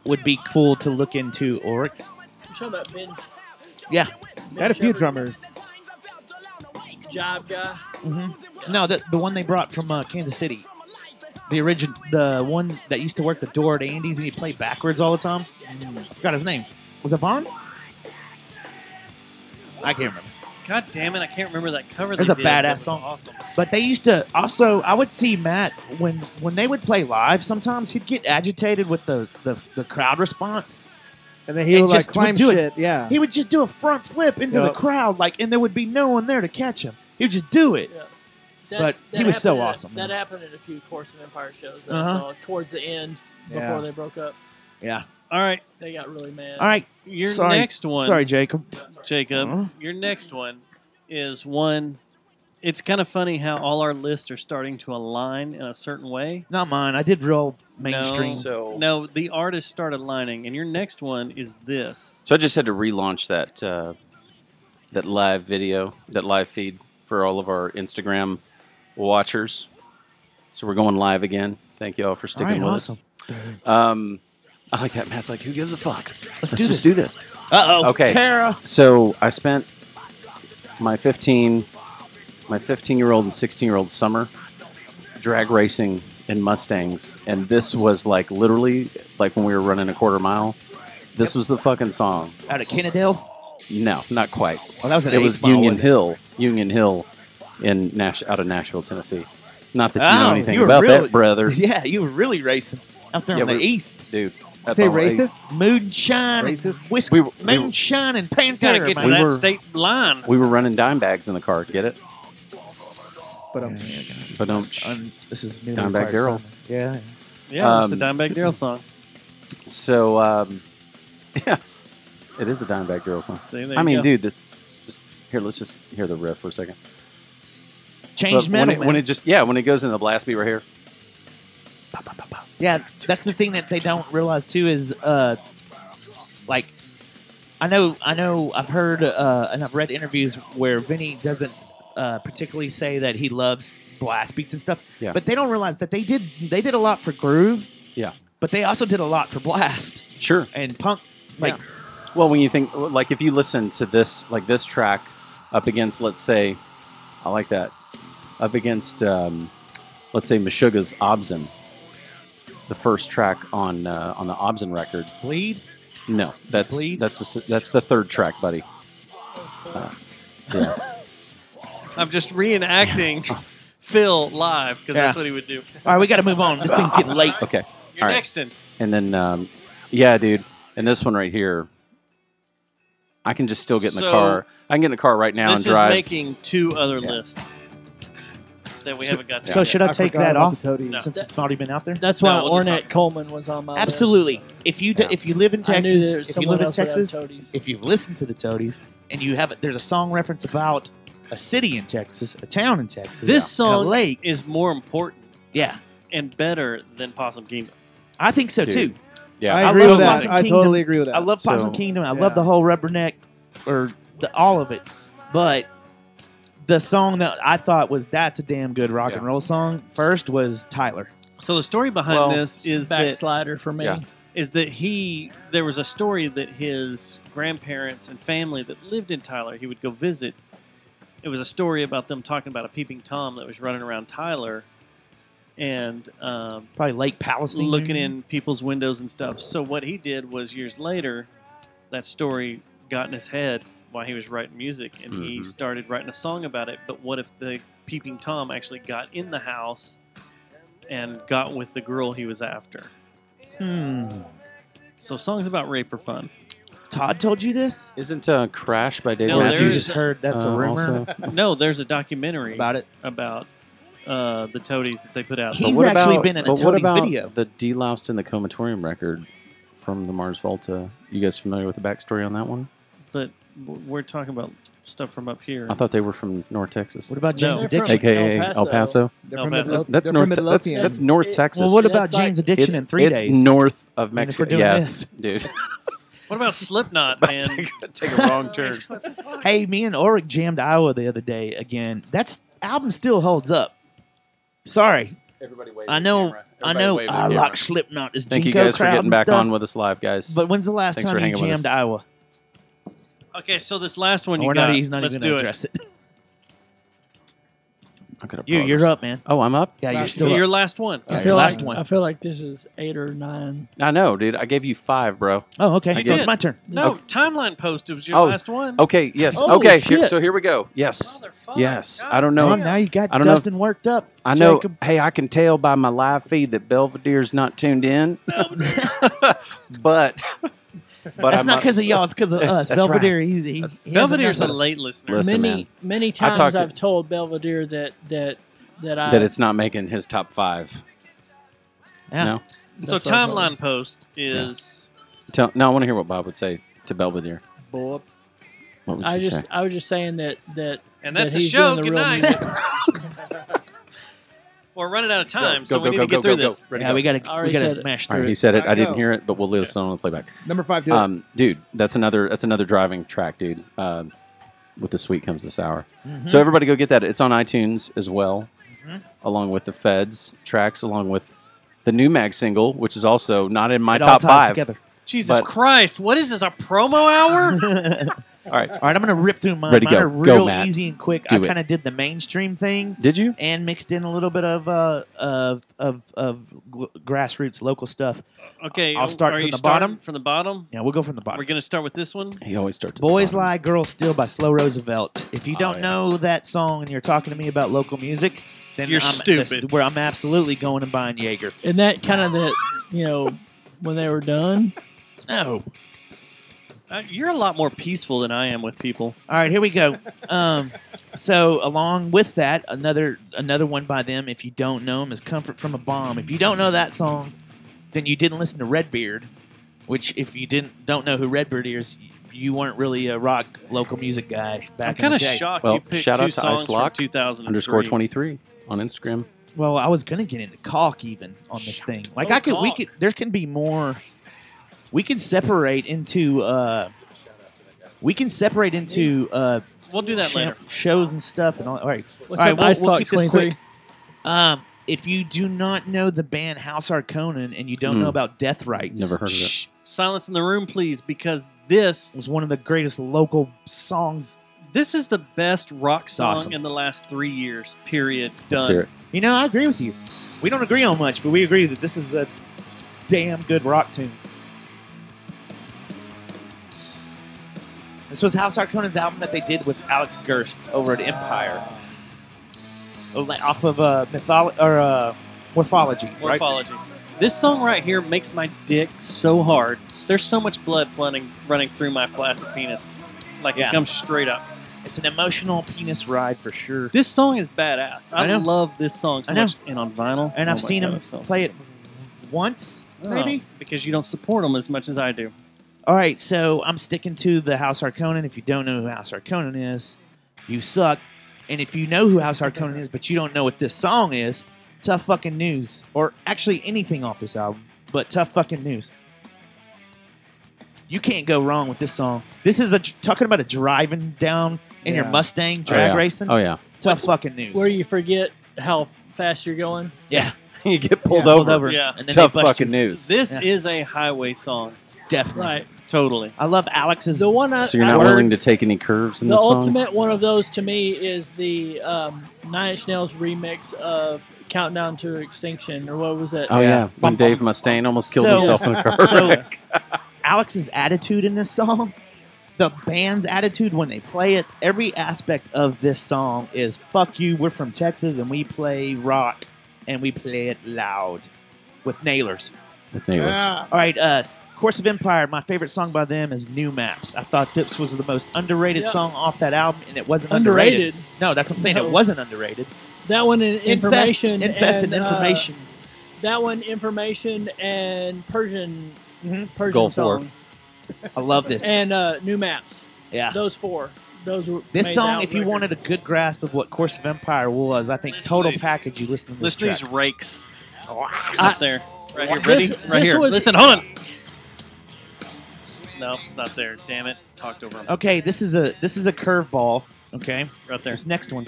would be cool to look into, Oric. You talking about Ben Yeah. They had a few drummers. Job guy? No, the one they brought from Kansas City. The one that used to work the door at Andy's and he played backwards all the time. Forgot his name. Was it Vaughn? I can't remember. God damn it, I can't remember that cover. It's they a did. That badass was song. Awesome. But they used to also. I would see Matt when they would play live. Sometimes he'd get agitated with the crowd response, And then he would like just climb do shit. it. Yeah. He would just do a front flip into the Yep. crowd, and there would be no one there to catch him. He would just do it. But he was so happened at- awesome, That man. happened at a few Course of Empire shows that Uh-huh. I saw towards the end before Yeah. they broke up. Yeah. All right. They got really mad. All right. Your Sorry. next one. Sorry, Jacob. Jacob, your next one is one. It's kind of funny how all our lists are starting to align in a certain way. Not mine. I did real mainstream. No, the artist started aligning, and your next one is this. So I just had to relaunch that live video, that live feed for all of our Instagram watchers. So we're going live again. Thank you all for sticking All right, with awesome. us. I like that. Matt's like, who gives a fuck? Let's do just this. do this. Uh-oh, Okay. Tara. So I spent my 15-year-old and 16-year-old summer drag racing in Mustangs, and this was like literally like when we were running a quarter mile. This was the fucking song. Out of Kennedale? No, not quite. Well, that was an It was 8 mile, Union wasn't it? Hill. Union Hill out of Nashville, Tennessee. Not that you know anything you were about really- that, brother. Yeah, you were really racing out there Yeah, on the we're- east. Dude. that's Say all right. racist? Moonshine, Racist? whiskey, We were- moonshine, and Gotta Pantera. get to man. that were- state line. We were running dime bags in the car. Get it? But But This is new. Dimebag Darrell. Yeah. Yeah, it's the Um, Dimebag Darrell song. So, yeah, it is a Dimebag Darrell song. See, there I you mean, go. dude, let's just hear the riff for a second. Changed So metal, when it just when it goes in the blast beat right here. Yeah, that's the thing that they don't realize too is like I know I've heard and I've read interviews where Vinny doesn't particularly say that he loves blast beats and stuff. Yeah. But they don't realize that they did a lot for groove. Yeah. But they also did a lot for blast. Sure. And punk, like. Yeah. Well, when you think, like, if you listen to this, like this track, up against, let's say, I like that, up against, let's say, Meshuggah's Obscene, the first track on the Obscene record. Bleed? No, that's Bleed? that's the third track, buddy. Yeah. I'm just reenacting Phil live because that's what he would do. All right, we got to move on. This thing's getting late. Okay. You're All right. next in. And then, yeah, dude, and this one right here, I can just still get in the So, car. I can get in the car right now and This drive. is making two other lists that we haven't got to. So should I take forgot that about off the Toadies. No. since it's already been out there? That's why No, we'll just Ornette Coleman was on my Absolutely. If you if you live in I knew Texas, there's if you live in someone else would have Texas, Toadies. if you've listened to the Toadies and you have there's a song reference about a city in Texas, a town in Texas, This and a song lake. is more important Yeah, and better than Possum Kingdom. I think so Dude. too. Yeah. I agree love with that. Possum I Kingdom. totally agree with that. I love Possum So- Kingdom. I love the whole Rubberneck, or all of it. But the song that I thought was that's a damn good rock and roll song first was Tyler. So the story behind Well, this is that Backslider for me. Yeah. there was a story that his grandparents and family that lived in Tyler, he would go visit. It was a story about them talking about a peeping Tom that was running around Tyler and Probably Lake Palestine. looking in people's windows and stuff. So what he did was years later, that story got in his head while he was writing music, and he started writing a song about it. But what if the peeping Tom actually got in the house and got with the girl he was after? So songs about rape are fun. Todd told you this? Isn't Crash by David No, Matthews? You just heard that's a rumor. also- No, there's a documentary About it? about the Toadies that they put out. He's But what actually about- been in a but what Toadies about video. the Deloused in the Comatorium record from the Mars Volta? You guys familiar with the backstory on that one? But we're talking about stuff from up here. I thought they were from North Texas. What about Jane's No. Addiction? AKA El Paso. They're El from Paso. Midlothian. That's They're North. from That's Midlothian. North Texas. Well, what about It's like- Jane's Addiction in 3 it's days? north of I mean, if Mexico. we're doing Yeah, this. dude. What about Slipknot, man? Take a wrong turn. Hey, me and Oric jammed Iowa the other day again. That's album still holds up. Sorry. Everybody wave I at the know. camera. I Everybody know. wave at the I camera. like Slipknot. Is Thank you Jinko guys for crowd getting and back stuff. on with us live, guys. But when's the last Thanks for time you hanging with jammed us. Iowa? Okay, so this last one Oh, you we're got. not. He's not Let's even do going to it. address it. I could have You're progress. up, man. Oh, I'm up? Yeah, you're Last still So up. your last one. I feel last like, one. I feel like this is 8 or 9. I know, dude. I gave you 5, bro. Oh, okay. You So it's did. my turn. No, timeline post. It was your Oh, last one. Okay, yes. Oh, okay, shit. so here we go. Yes. Yes. I don't Oh, know. now you got I don't know if- Dustin worked up. I know. Jacob. Hey, I can tell by my live feed that Belvedere's not tuned in. but That's I'm not because of y'all. It's because of us. That's Belvedere. right. He Belvedere's a hasn't late listener. Listen, many man. many I times talked to- I've told Belvedere that I that it's not making his top 5. Yeah. No. So That's what I told timeline post is No, I want to hear what Bob would say to Belvedere. Bob. What would I you say? was just saying that and that that's the he's show. doing the Good real night. music. We're running out of time, Go, so go, we need go, to get go, through go, this. go. Ready, Yeah, go. we got I to already said it. mash All through right, he it. said it. I Go. didn't hear it, but we'll listen on the playback. Number 5, do it. Dude, that's another driving track, dude. With the sweet comes the sour. Mm-hmm. So everybody go get that. It's on iTunes as well, along with the Feds tracks, along with the new Mag single, which is also not in my It all top ties 5. together. Jesus But- Christ! What is this? A promo hour? All right, All right, I'm going to rip through mine. Ready, Mine go. are Go, real Matt. easy and quick. Do I it. kind of did the mainstream thing did you? and mixed in a little bit of grassroots local stuff. Okay, I'll start are from you the starting bottom. From the bottom. Yeah, we'll go from the bottom. We're gonna start with this one. He always starts. at the Boys bottom. Lie, Girls Steal by Slow Roosevelt. If you don't yeah. know that song and you're talking to me about local music, then You're stupid. Where I'm absolutely going and buying Jaeger. And that kind of that, when they were done. No. You're a lot more peaceful than I am with people. All right, here we go. So along with that, another one by them, if you don't know them, is Comfort from a Bomb. If you don't know that song, then you didn't listen to Redbeard, which if you don't know who Redbeard is, you weren't really a rock local music guy back I'm in kind the of day. shocked Well, you picked shout two out to songs Ice Lock, from 2003. _23 on Instagram. Well, I was gonna get into caulk even on this thing. Like Oh, we could. There can be more. We can separate into. We'll do that later. Shows and stuff and all right. What's all right, up, Ice we'll Talk keep this 23? quick. If you do not know the band House Harkonnen and you don't know about Death Rights, Never heard of it. Silence in the room, please, because this was one of the greatest local songs. This is the best rock song awesome. in the last 3 years. Period. Let's Done. hear it. You know, I agree with you. We don't agree on much, but we agree that this is a damn good rock tune. This was House Harkonnen's album that they did with Alex Gerst over at Empire. Off of Morphology. Right? Morphology. This song right here makes my dick so hard. There's so much blood running through my flaccid penis. Like it comes straight up. It's an emotional penis ride for sure. This song is badass. I know. love this song so much. And on vinyl. And oh I've my seen God, him it's so play it once, maybe. Because you don't support them as much as I do. All right, so I'm sticking to the House Harkonnen. If you don't know who House Harkonnen is, you suck. And if you know who House Harkonnen is, but you don't know what this song is, tough fucking news. Or actually anything off this album, but tough fucking news. You can't go wrong with this song. This is talking about a driving down in your Mustang drag racing. Oh, yeah. Tough fucking news. Where you forget how fast you're going. Yeah. You get pulled over. Yeah. And then Tough they bust fucking you. news. This is a highway song. Definitely. Right. Totally. I love Alex's The one I, So you're not willing to take any curves in the this song? ultimate one of those to me is the 9 Inch Nails remix of Countdown to Extinction, or what was that? Oh, yeah. When Dave Mustaine almost killed himself in a car wreck. Alex's attitude in this song, the band's attitude when they play it, every aspect of this song is fuck you, we're from Texas and we play rock and we play it loud with nailers. With nailers. All right, Course of Empire, my favorite song by them is New Maps. I thought this was the most underrated song off that album, and it wasn't underrated. No, that's what I'm saying. No. It wasn't underrated. That one in information. Infest and, in information. That one, information and Persian Goal song. I love this. And New Maps. Yeah. Those four. Those were This made song, that if you record. wanted a good grasp of what Course of Empire was, I think total package, you listen to this Listen to these track. rakes. Up there. Right here. Ready? This- Right this here. was- Listen, hold on. No, it's not there. Damn it. Talked over him. Okay, this is a curveball. Okay, Right there. This next one.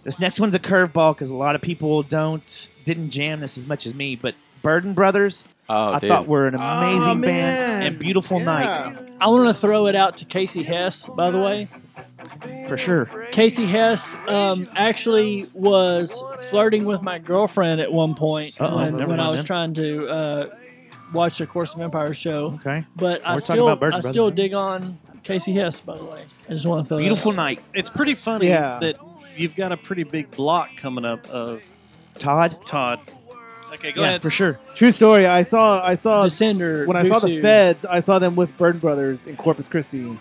This next one's a curveball because a lot of people didn't jam this as much as me. But Burden Brothers, I thought were an amazing band and Beautiful Night I want to throw it out to Casey Hess, by the way. for sure. Casey Hess actually was flirting with my girlfriend at one point never when I mind was then. trying to watch the Course of Empire show. Okay, But I We're talking about Burden still Brothers. dig on Casey Hess, by the way. I just want to throw that Beautiful out. Night. It's pretty funny Yeah. that you've got a pretty big block coming up of Todd. Okay, go Yeah, ahead. for sure. True story. I saw Descender. when I saw the Busu. Feds. I saw them with Burden Brothers in Corpus Christi.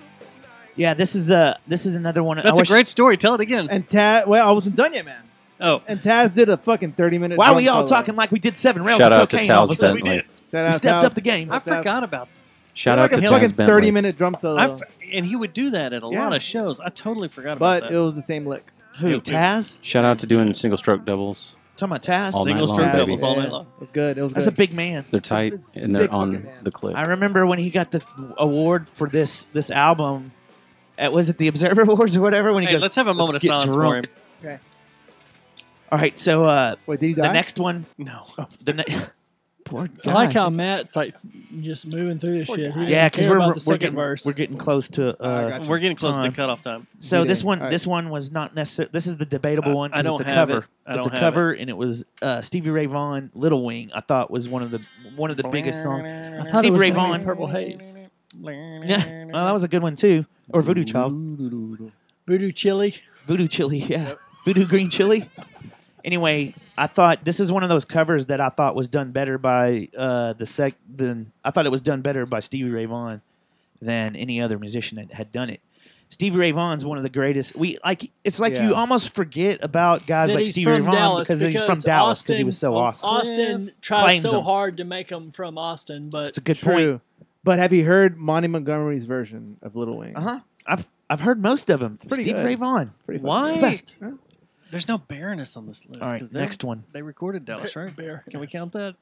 Yeah, this is another one. That's a great story. Tell it again. And Taz, well, I wasn't done yet, man. Oh, And Taz did a fucking 30-minute. Why are we drum all solo. talking like we did 7 rails Shout of out to cocaine all of a Taz sudden? Bentley. Shout We out stepped Taz. up the game. I forgot about Shout Like out a to fucking Taz Bentley. 30-minute drum solo. and he would do that at a Yeah. lot of shows. I totally forgot about But that. it was the same lick. Who, Taz? Shout out to doing single stroke doubles. Talking about Taz? All night Single long, stroke baby. doubles all night Yeah. long. It was good. It was That's good. a big man. They're tight and big they're fucking on man. the clip. I remember when he got the award for this album. Was it the Observer Awards or whatever? When he Hey, goes, let's have a moment of get silence drunk." for him. Okay. All right, so Wait, did he die? the next one. No. Poor I like guy. how Matt's like just moving through this shit. He didn't Yeah, because care we're about the second getting verse. we're getting close to. gotcha. We're getting close to time. cutoff time. So this Beating. one, All right. this one was not necessarily. This is the debatable one I because don't it's a have cover. it. I It's a don't have cover, and it was Stevie Ray Vaughan, "Little Wing." I thought was one of the biggest songs. I thought Stevie it was Ray gonna be Vaughan. Purple Haze. Yeah, well, that was a good one too. Or Voodoo Child, Voodoo Chili. Voodoo Chili, yeah, Voodoo Green Chili. Anyway, I thought this is one of those covers that I thought was done better by I thought it was done better by Stevie Ray Vaughan than any other musician that had done it. Stevie Ray Vaughan's one of the greatest. It's like Yeah. you almost forget about guys That like he's Stevie Ray from Vaughan Dallas because he's from Dallas because he was so awesome. Austin tries Claims so him. hard to make him from Austin, but It's a good point. True. But have you heard Monty Montgomery's version of Little Wing? I've heard most of them. pretty Stevie good. Ray Vaughan. Pretty fucking Why? It's the best. There's no Baroness on this list. All right, 'cause they're- next one. They recorded Dallas, right? Baroness. Can we count that?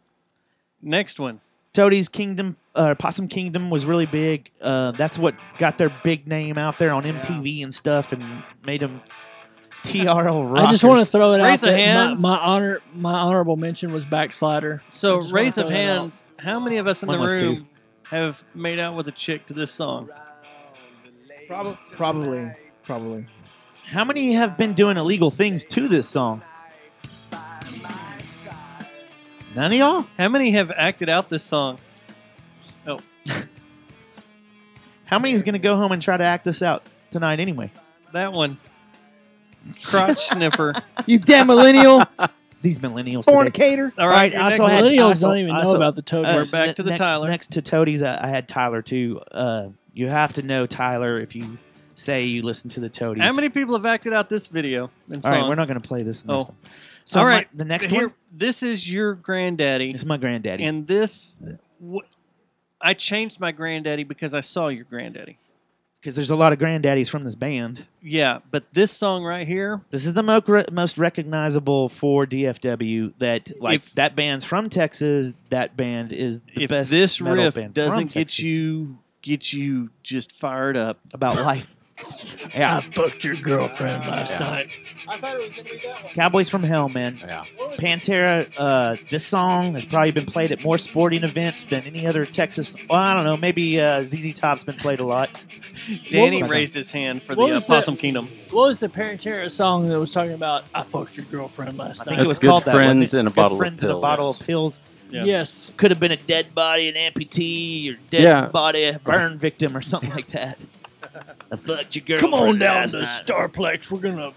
Next one. Toadie's Kingdom, Possum Kingdom was really big. That's what got their big name out there on MTV and stuff, and made them TRL rockers. I just want to throw it Raise out of there. hands. My honorable mention was Backslider. So, I just raise wanna of throw that out. hands. How many of us in Mine the was two. room have made out with a chick to this song? Probably. How many have been doing illegal things to this song? None of y'all? How many have acted out this song? Oh, How many is going to go home and try to act this out tonight anyway? that one. Crotch sniffer. You damn millennial. These millennials today. Fornicator. All right, I also had Millennials don't even know about the Toadies. We're back to the Tyler. Next to Toadies, I had Tyler too. You have to know Tyler if you say you listen to the Toadies. How many people have acted out this video and All song? right, we're not going to play this next Oh. time. So All right, the next here, one. This is your granddaddy. This is my granddaddy. And this, I changed my granddaddy because I saw your granddaddy. Because there's a lot of granddaddies from this band. Yeah, but this song right here. This is the most recognizable for DFW. That band's from Texas. That band is the If best this metal riff band doesn't from get Texas. you just fired up about life. Yeah. I fucked your girlfriend last night. I thought it was going to be that one. Cowboys from Hell, man. Yeah. Pantera, this song has probably been played at more sporting events than any other Texas. Well, I don't know. Maybe ZZ Top's been played a lot. Danny raised his hand for the Possum Kingdom. What was the Pantera song that was talking about I fucked your girlfriend last night? I think it was Good called that. Friends wasn't it? and a Good Bottle of Friends and a Pills. Bottle of Pills. Yeah. Yes. Could have been a dead body, an amputee, or dead Yeah. body, a burn victim, or something like that. I fucked your girlfriend Come on down last to night. Starplex. We're gonna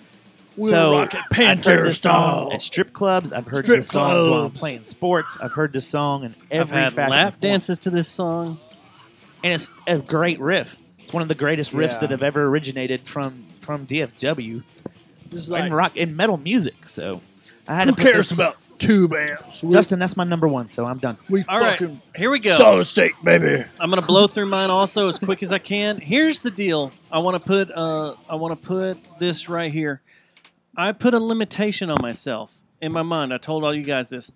So rock it I've heard Pantera this song style. at strip clubs. I've heard Strip this songs while I'm clubs. playing sports. I've heard this song in I've every had fashion. lap form. dances to this song. And it's a great riff. It's one of the greatest riffs Yeah. that have ever originated from DFW Just in like, rock in metal music. So I had who to put cares this- about tube amps? Justin, that's my number one, so I'm done. We All right, fucking here we go. solid steak, baby. I'm gonna blow through mine also as quick as I can. Here's the deal. I want to put this right here. I put a limitation on myself in my mind. I told all you guys this.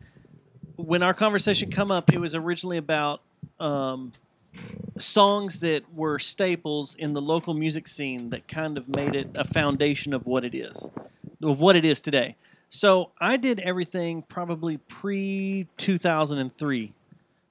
When our conversation come up, it was originally about songs that were staples in the local music scene that kind of made it a foundation of what it is today. So I did everything probably pre-2003.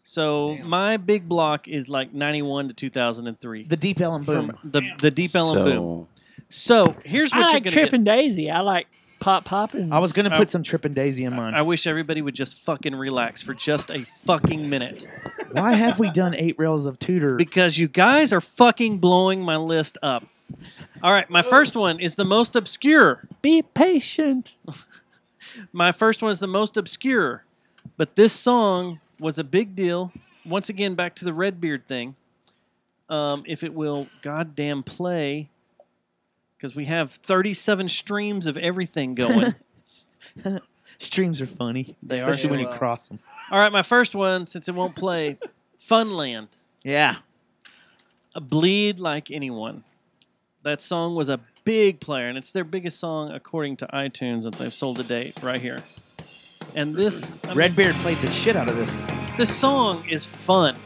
So my big block is like 91 to 2003. The Deep Ellen Boom. The Deep Ellen Boom. So here's what I you're like going to Trip get. and Daisy. I like Poppin'. I was going to put some Trip and Daisy in mine. I wish everybody would just fucking relax for just a fucking minute. Why have we done 8 rails of Tudor? Because you guys are fucking blowing my list up. All right, my first one is the most obscure. Be patient. My first one is the most obscure. But this song was a big deal. Once again, back to the Redbeard thing. If it will goddamn play, because we have 37 streams of everything going. Streams are funny, They are especially when you funny. cross them. All right, my first one, since it won't play, Funland. Yeah. A Bleed Like Anyone. That song was a big player, and it's their biggest song according to iTunes that they've sold to date right here. And this... I mean, Redbeard played the shit out of this. this song is fun.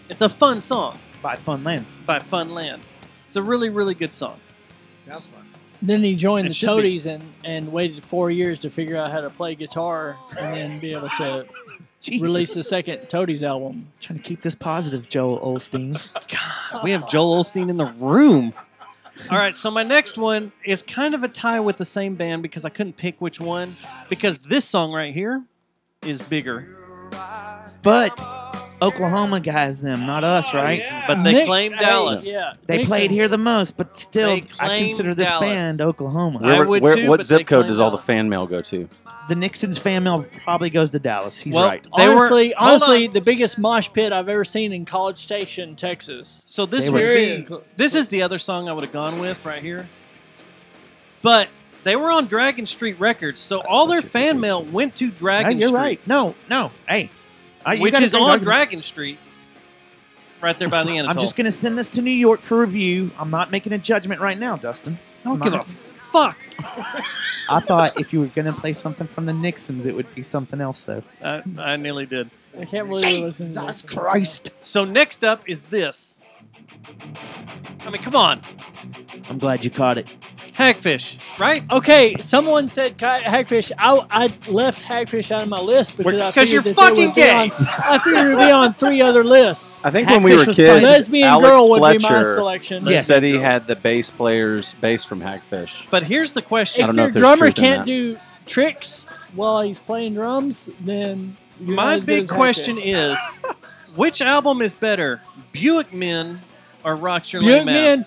It's a fun song By Funland. by Funland. It's a really, really good song. Sounds fun. Then he joined It the should be. Toadies and waited 4 years to figure out how to play guitar and then be able to Jesus. release the second Toadies album. Trying to keep this positive, Joel Olstein. We have Joel Olstein in the room. All right, so my next one is kind of a tie with the same band because I couldn't pick which one because this song right here is bigger. But Oklahoma guys, them, not us, right? But they Nick- claim hey, Dallas. Yeah, They Nixon's- played here the most, but still, They I claim consider this Dallas. band Oklahoma. I would too, what but zip they code claim does all the Dallas. fan mail go to? The Nixon's fan mail probably goes to Dallas. He's Well, right. They were- Honestly, hold on. the biggest mosh pit I've ever seen in College Station, Texas. So this They would were- be this is the other song I would have gone with right here. But they were on Dragon Street Records, so all their fan mail went to Dragon You're Street, right. No. Hey. You which got a is great on argument. Dragon Street, right there by the Anatole. I'm just going to send this to New York for review. I'm not making a judgment right now, Dustin. I don't give a fuck. I thought if you were going to play something from the Nixons, it would be something else, though. I nearly did. I can't believe we're listening to Jesus this. Christ. So next up is this. I mean, come on. I'm glad you caught it. Hagfish, right? Okay, someone said Hagfish. I left Hagfish out of my list because I figured you're that fucking they would be gay. I figured it would be on 3 other lists. I think when we were was kids, Lesbian Alex Girl would be my Fletcher selection. said he had the bass player's bass from Hagfish. But here's the question. I If don't know your if there's drummer truth in can't that. do tricks while he's playing drums, then you're not My as good big as question Hagfish. is, which album is better, Buick Men or Rock Your Buick Lame Men, Ass?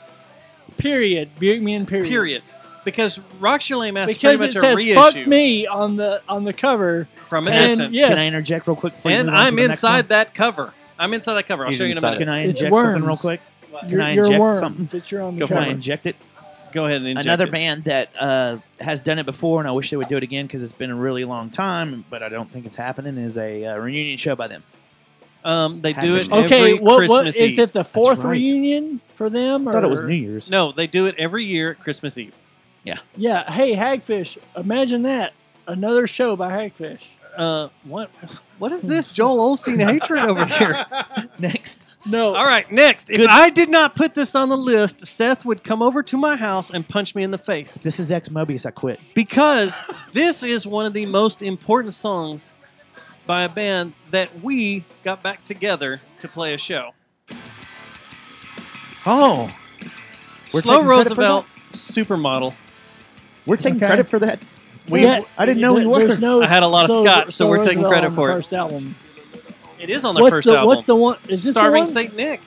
period. Buick Men, period. Period. Because Rock Your Lame Ass is Because pretty it much a says reissue "fuck me" on the cover from a and distance. yes. Can I interject real quick? Before you And move on to I'm the next inside one? that cover. I'm inside that cover. I'll He's show you in a inside minute. Can I It's inject something real worms. quick? Can You're, I you're a inject worm something? that you're on the Go for Can cover. I inject it? Go ahead and inject Another it. band that has done it before, and I wish they would do it again because it's been a really long time, but I don't think it's happening, is a reunion show by them. They do it Hagfish. Okay, every what Christmas is Eve. it? The 4th right. reunion for them? I thought it was or- New Year's. No, they do it every year at Christmas Eve. Yeah. Hey, Hagfish. Imagine that. Another show by Hagfish. What is this Joel Osteen hatred over here? Next. No. All right, next. If I did not put this on the list, Seth would come over to my house and punch me in the face. If this is Ex Mobius, I quit. Because this is one of the most important songs by a band that we got back together to play a show. Oh. We're Slow taking credit for Roosevelt, Supermodel. We're taking Okay. credit for that. Yeah, I didn't know we were. there's no I had a lot of Slow- scotch, so Slow we're taking Roosevelt credit on for the it. first album. It is on the first album. What's the one? Is this Starving the one? Saint Nick.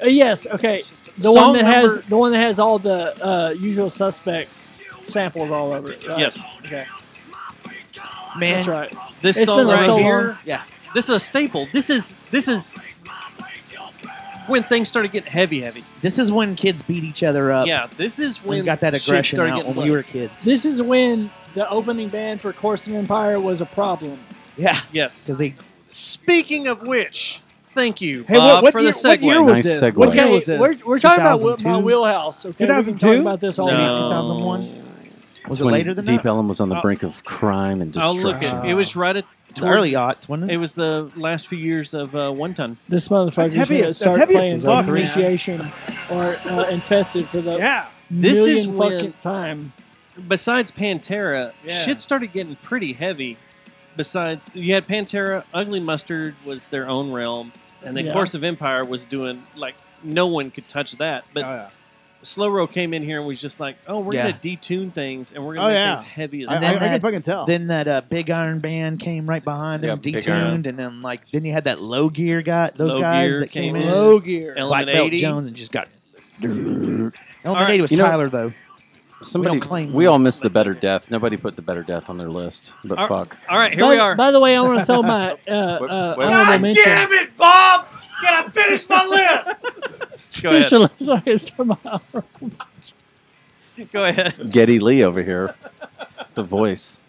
Yes. Okay. The Song one that has number- the one that has all the Usual Suspects samples all over it. Right? Yes. Okay. Man, That's right. This It's song been right so here, long. Yeah. this is a staple. This is when things started getting heavy. This is when kids beat each other up. Yeah, this is We when got that shit aggression started out getting when we bloody. were kids. This is when the opening band for Course of Empire was a problem. Yeah. Yes. Because they. Speaking of which, thank you, Hey, Bob, what for year, the segue. what year was Nice this? segue. What year Okay, was this? we're talking about 2002? my wheelhouse. Okay, we can 2002? talk about this all No. night. 2001? Was That's it when later than Deep that? Ellum was on the brink of crime and I'll look destruction. at it. Was right at The early aughts, wasn't It it? was the last few years of One Ton. This motherfucker's heavy going to as- start that's heavy playing as fuck, man. Initiation or Infested for the Yeah. This is million when- fucking time. Besides Pantera, Yeah. shit started getting pretty heavy. Besides, you had Pantera, Ugly Mustard was their own realm, and then Yeah. Course of Empire was doing like no one could touch that. But Oh, yeah. Slow Row came in here and was just like, "Oh, we're Yeah. gonna detune things, and we're gonna Oh, make yeah. things heavy as I, And fuck." then I can that- fucking tell. Then that Big Iron Band came right behind them, Yeah, Big Iron. detuned, and then then you had that Low Gear guy, those Low guys Gear that came came in, in. Low gear. Element Black Belt 80. Jones, and just got. Element right. 80 was You know- Tyler though. Somebody, We don't claim we one. all missed the Better Death. Nobody put the Better Death on their list, but All- fuck. All right, here we are. By the way, I want to throw my honorable mention. it, Bob! Can I finish my list? Go ahead. Sorry, sorry, my honorable Go ahead. Geddy Lee over here, the voice.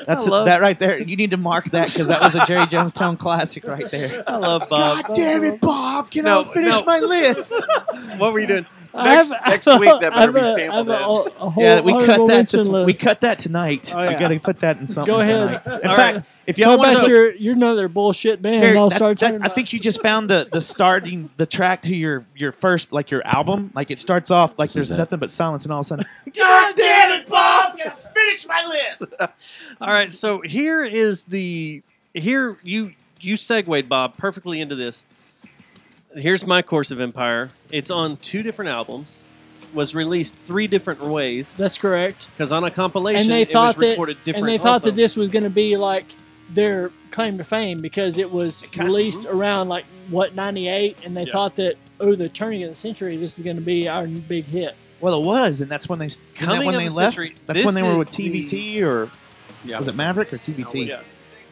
That's I love- that right there. You need to mark that because that was a Jerry Jonestown classic right there. I love Bob. God damn it, Bob! Can No, I finish no. my list? What were you doing? Next week, that better be sampled in. A whole Yeah, we cut honorable that. mention We list. cut that tonight. Oh, I yeah. got to put that in something. Go ahead. Tonight. In All fact, right. if y'all Talk want about to, your another bullshit band. Here, I'll that- start that- talking I about. think you just found the starting the track to your first like your album. Like it starts off like This there's is it. nothing but silence, and all of a sudden, God damn it, Bob! Finish my list. All right, so here you segued, Bob, perfectly into this. Here's my Course of Empire. It's on 2 different albums. Was released 3 different ways That's correct. because on a compilation And they it thought was that, recorded different. and they thought also. that this was going to be like their claim to fame because it was released around like 98, and they Yeah. thought that the turning of the century, this is going to be our big hit. well, it was, and that's when they Coming when of they the left. century, That's this when they were is with TVT or Yeah. was it Maverick or TVT? Yeah.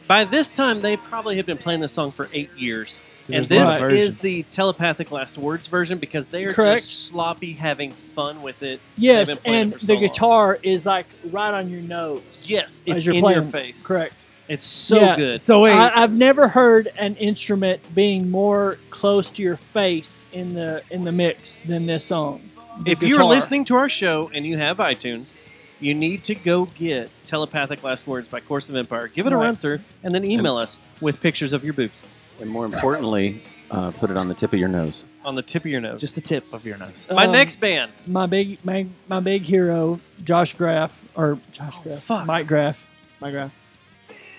By this time, they probably had been playing this song for 8 years. And There's a lot this of is versions. the telepathic last words version because they are Correct. just sloppy, having fun with it. Yes, They've been playing and it for the so long. guitar is like right on your nose. Yes, as it's you're in playing. your face. Correct. It's so Yeah. good. So wait, I've never heard an instrument being more close to your face in the mix than this song. The If you're guitar. listening to our show and you have iTunes, you need to go get Telepathic Last Words by Course of Empire. Give it a Right. run through, and then email us with pictures of your boobs. And more importantly, put it on the tip of your nose. On the tip of your nose. Just the tip of your nose. My next band. My big hero, Josh Graff, or Josh Graff, Mike Graff. Mike Graff.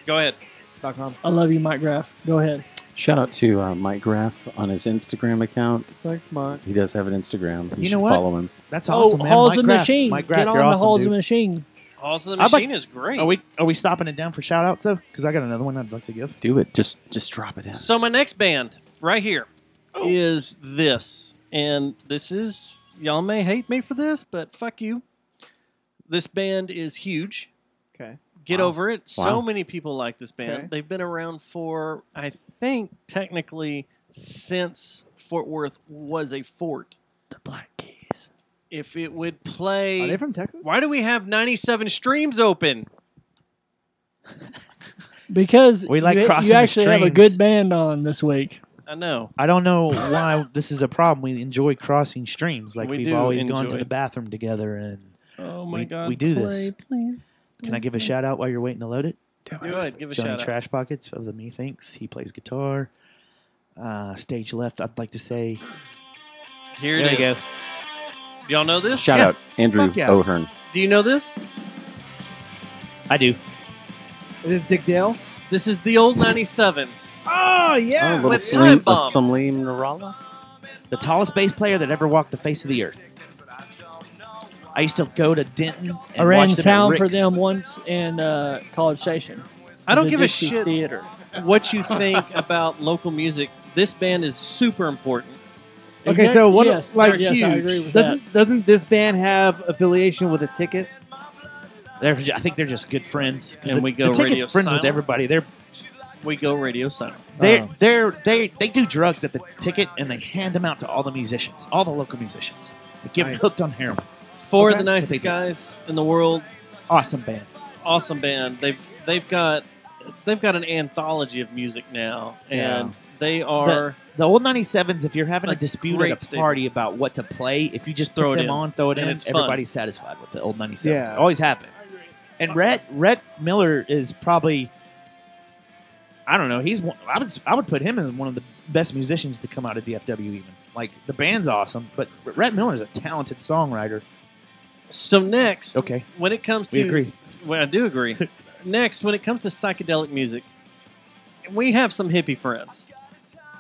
Go ahead. .com. I love you, Mike Graff. Go ahead. Shout out to Mike Graff on his Instagram account. Thanks, Mike. He does have an Instagram. You know should what? follow him. That's awesome, man. Halls Mike of Graff. Machine. Mike Graff, Get on you're the awesome, Halls dude. of Machine. Halls of the I'd like- Machine is great. Are we stopping it down for shout outs though? Because I got another one I'd like to give. Do it. Just drop it in. So my next band right here is this. And this is, y'all may hate me for this, but fuck you. This band is huge. Okay. Get Wow. over it. Wow. So many people like this band. Okay. They've been around for, I think, technically since Fort Worth was a fort. The Black Keys. If it would play... Are they from Texas? Why do we have 97 streams open? Because We like you crossing the actually have a streams. good band on this week. I know. I don't know why this is a problem. We enjoy crossing streams. Like We we've do always gone to enjoy. the bathroom together, and Oh my we, God. we do play, this. Please. Can I give a shout out while you're waiting to load it? Go ahead. Give a Johnny shout out. Trash Pockets of the Methinks. He plays guitar. Stage left, I'd like to say. Here There it you is. go. Do y'all know this? Shout out Andrew Fuck yeah. O'Hearn. Do you know this? I do. Is this Dick Dale? This is the old 97s. Oh, yeah. Oh, little with Salim, Time Bomb. Salim Narala. The tallest bass player that ever walked the face of the earth. I used to go to Denton and I ran watch them at town for Rick's. them once in College Station. I don't The give a Dixie shit Theater. what you think about local music. This band is super important. Okay, so what? Yes, like, yes, I agree with that. doesn't this band have affiliation with a ticket? I think they're just good friends. 'Cause And the, we go the ticket's radio friends silent. with everybody. We go radio silent. They do drugs at the ticket and they hand them out to all the musicians, all the local musicians. They get them hooked on heroin. Four of Okay. the That's what they nicest do. guys in the world. Awesome band. Awesome band. They've got an anthology of music now, and they are The old 97s, if you're having a a dispute great at a staple. party about what to play, if you just Throw put it them in. on, throw it And in, it's fun. everybody's satisfied with the old 97s. Yeah. Always have been. And Rhett Miller is probably, I don't know, I would put him as one of the best musicians to come out of DFW even. Like, the band's awesome, but Rhett Miller is a talented songwriter. So next, Okay. when it comes We to, agree. Well, I do agree. Next, when it comes to psychedelic music, we have some hippie friends.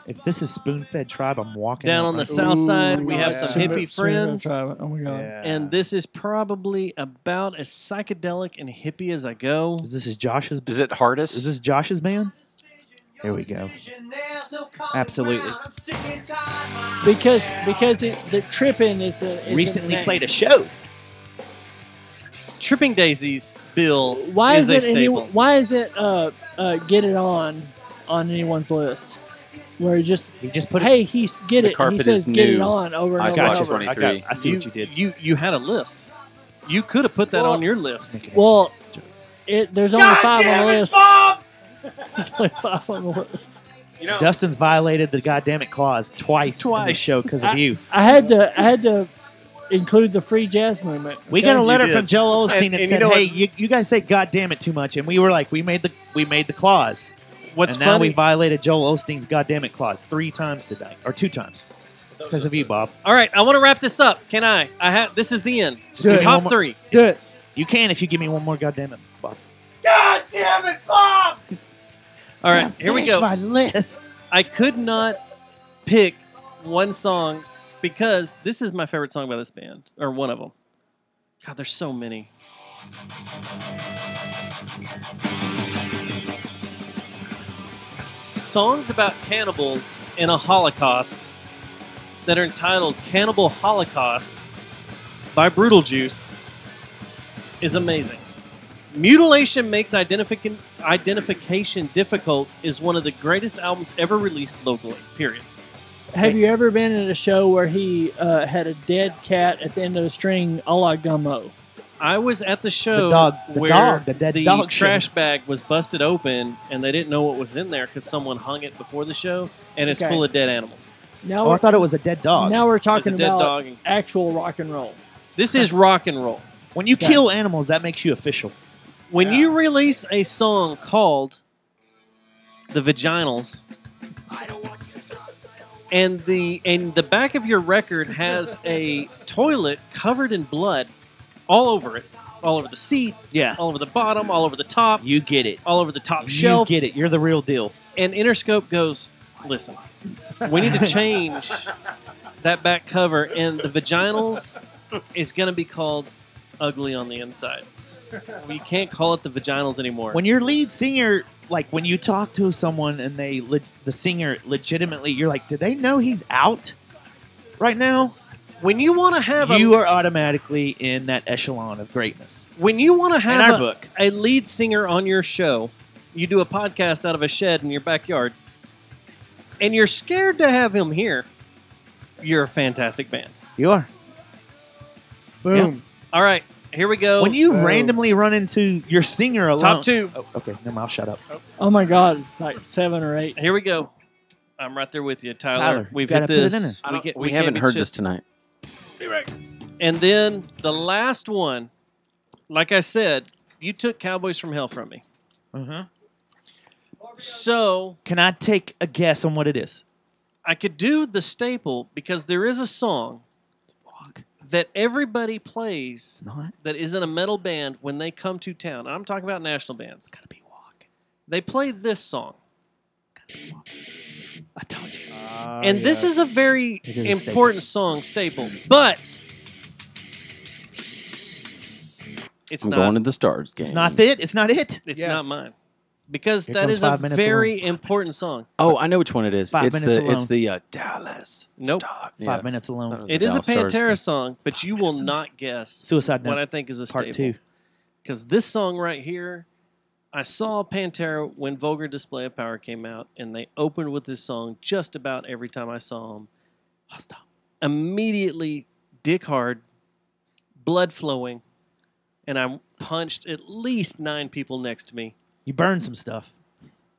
If this is Spoon-Fed Tribe, I'm walking Down out on the my- south side, we have yeah. some hippie friends. Oh my God. And this is probably about as psychedelic and hippie as I go. This is Josh's. Is it Hardest? Is this Josh's band? Here we go. Absolutely. Because the tripping is the Recently played a show. Tripping Daisies, Bill. Why is a it? staple. Why is it? Get it on anyone's list. Where he just put hey, he's get The it. He carpet says is get it new. on over and I over. saw and over. 23. I see what you did. You had a list. You could have put that Well- on your list. Well, there's only 5 on the list. There's only 5 on the list. You know, Dustin's violated the goddammit clause twice in the show because of you. I had to include the free jazz movement. We okay? got a letter did. from Joel Osteen that And said, you know "Hey, what? you guys say goddamn it too much," and we were like, "We made the clause." What's and now funny? we violated Joel Osteen's goddamn it clause 3 times today, or 2 times, because of you, Bob. All right, I want to wrap this up. Can I? This is the end. Just give me Top one more- 3. Do it. You can if you give me one more goddamn it, Bob. God damn it, Bob! All right, here we go. My list. I could not pick one song because this is my favorite song by this band, or one of them. God, there's so many. Songs about cannibals in a Holocaust that are entitled Cannibal Holocaust by Brutal Juice is amazing. Mutilation Makes Identification Difficult is one of the greatest albums ever released locally, period. Have you ever been at a show where he had a dead cat at the end of the string, a la Gummo? I was at the show the dead the dog show. trash bag was busted open and they didn't know what was in there because someone hung it before the show, and it's Okay. full of dead animals. Now Oh, I thought it was a dead dog. Now we're talking There's a dead about dog and- actual rock and roll. This is rock and roll. When you kill animals, that makes you official. When you release a song called The Vaginals, And the back of your record has a toilet covered in blood all over it. All over the seat. Yeah. All over the bottom. All over the top. You get it. All over the top shelf. You get it. You're the real deal. And Interscope goes, listen, we need to change that back cover, and the vaginals is going to be called Ugly on the Inside. We can't call it the vaginals anymore. When your lead singer, like when you talk to someone and the singer legitimately, you're like, do they know he's out right now? When you want to have you are automatically in that echelon of greatness. When you want to have in our book. A lead singer on your show, you do a podcast out of a shed in your backyard, and you're scared to have him here, you're a fantastic band. You are. Boom. Yep. All right, here we go. When you randomly run into your singer alone. Top 2. Oh, okay, never mind, I'll shut up. Oh my God, it's like 7 or 8. Here we go. I'm right there with you, Tyler. Tyler, We've gotta hit put it this. in there. We haven't heard this tonight. And then the last one, like I said, you took Cowboys from Hell from me. So can I take a guess on what it is? I could do the staple because there is a song that everybody plays that is in a metal band when they come to town. I'm talking about national bands. It's gotta be Walk. They play this song. I told you. And this is a very is a important song, staple. But it's I'm not. going to the Stars game. It's not it. It's not it. It's not mine. Because Here that comes is a 5 minutes very alone. important song. Oh, I know which one it is. 5 It's minutes the alone. Dallas. Nope. Star. 5 minutes alone. It is a Dallas Stars Pantera game. song, but you will not guess Suicide what Note, I think is a Part staple. 2. Because this song right here, I saw Pantera when Vulgar Display of Power came out, and they opened with this song just about every time I saw them. Immediately, dick hard, blood flowing, and I punched at least 9 people next to me. You burned some stuff.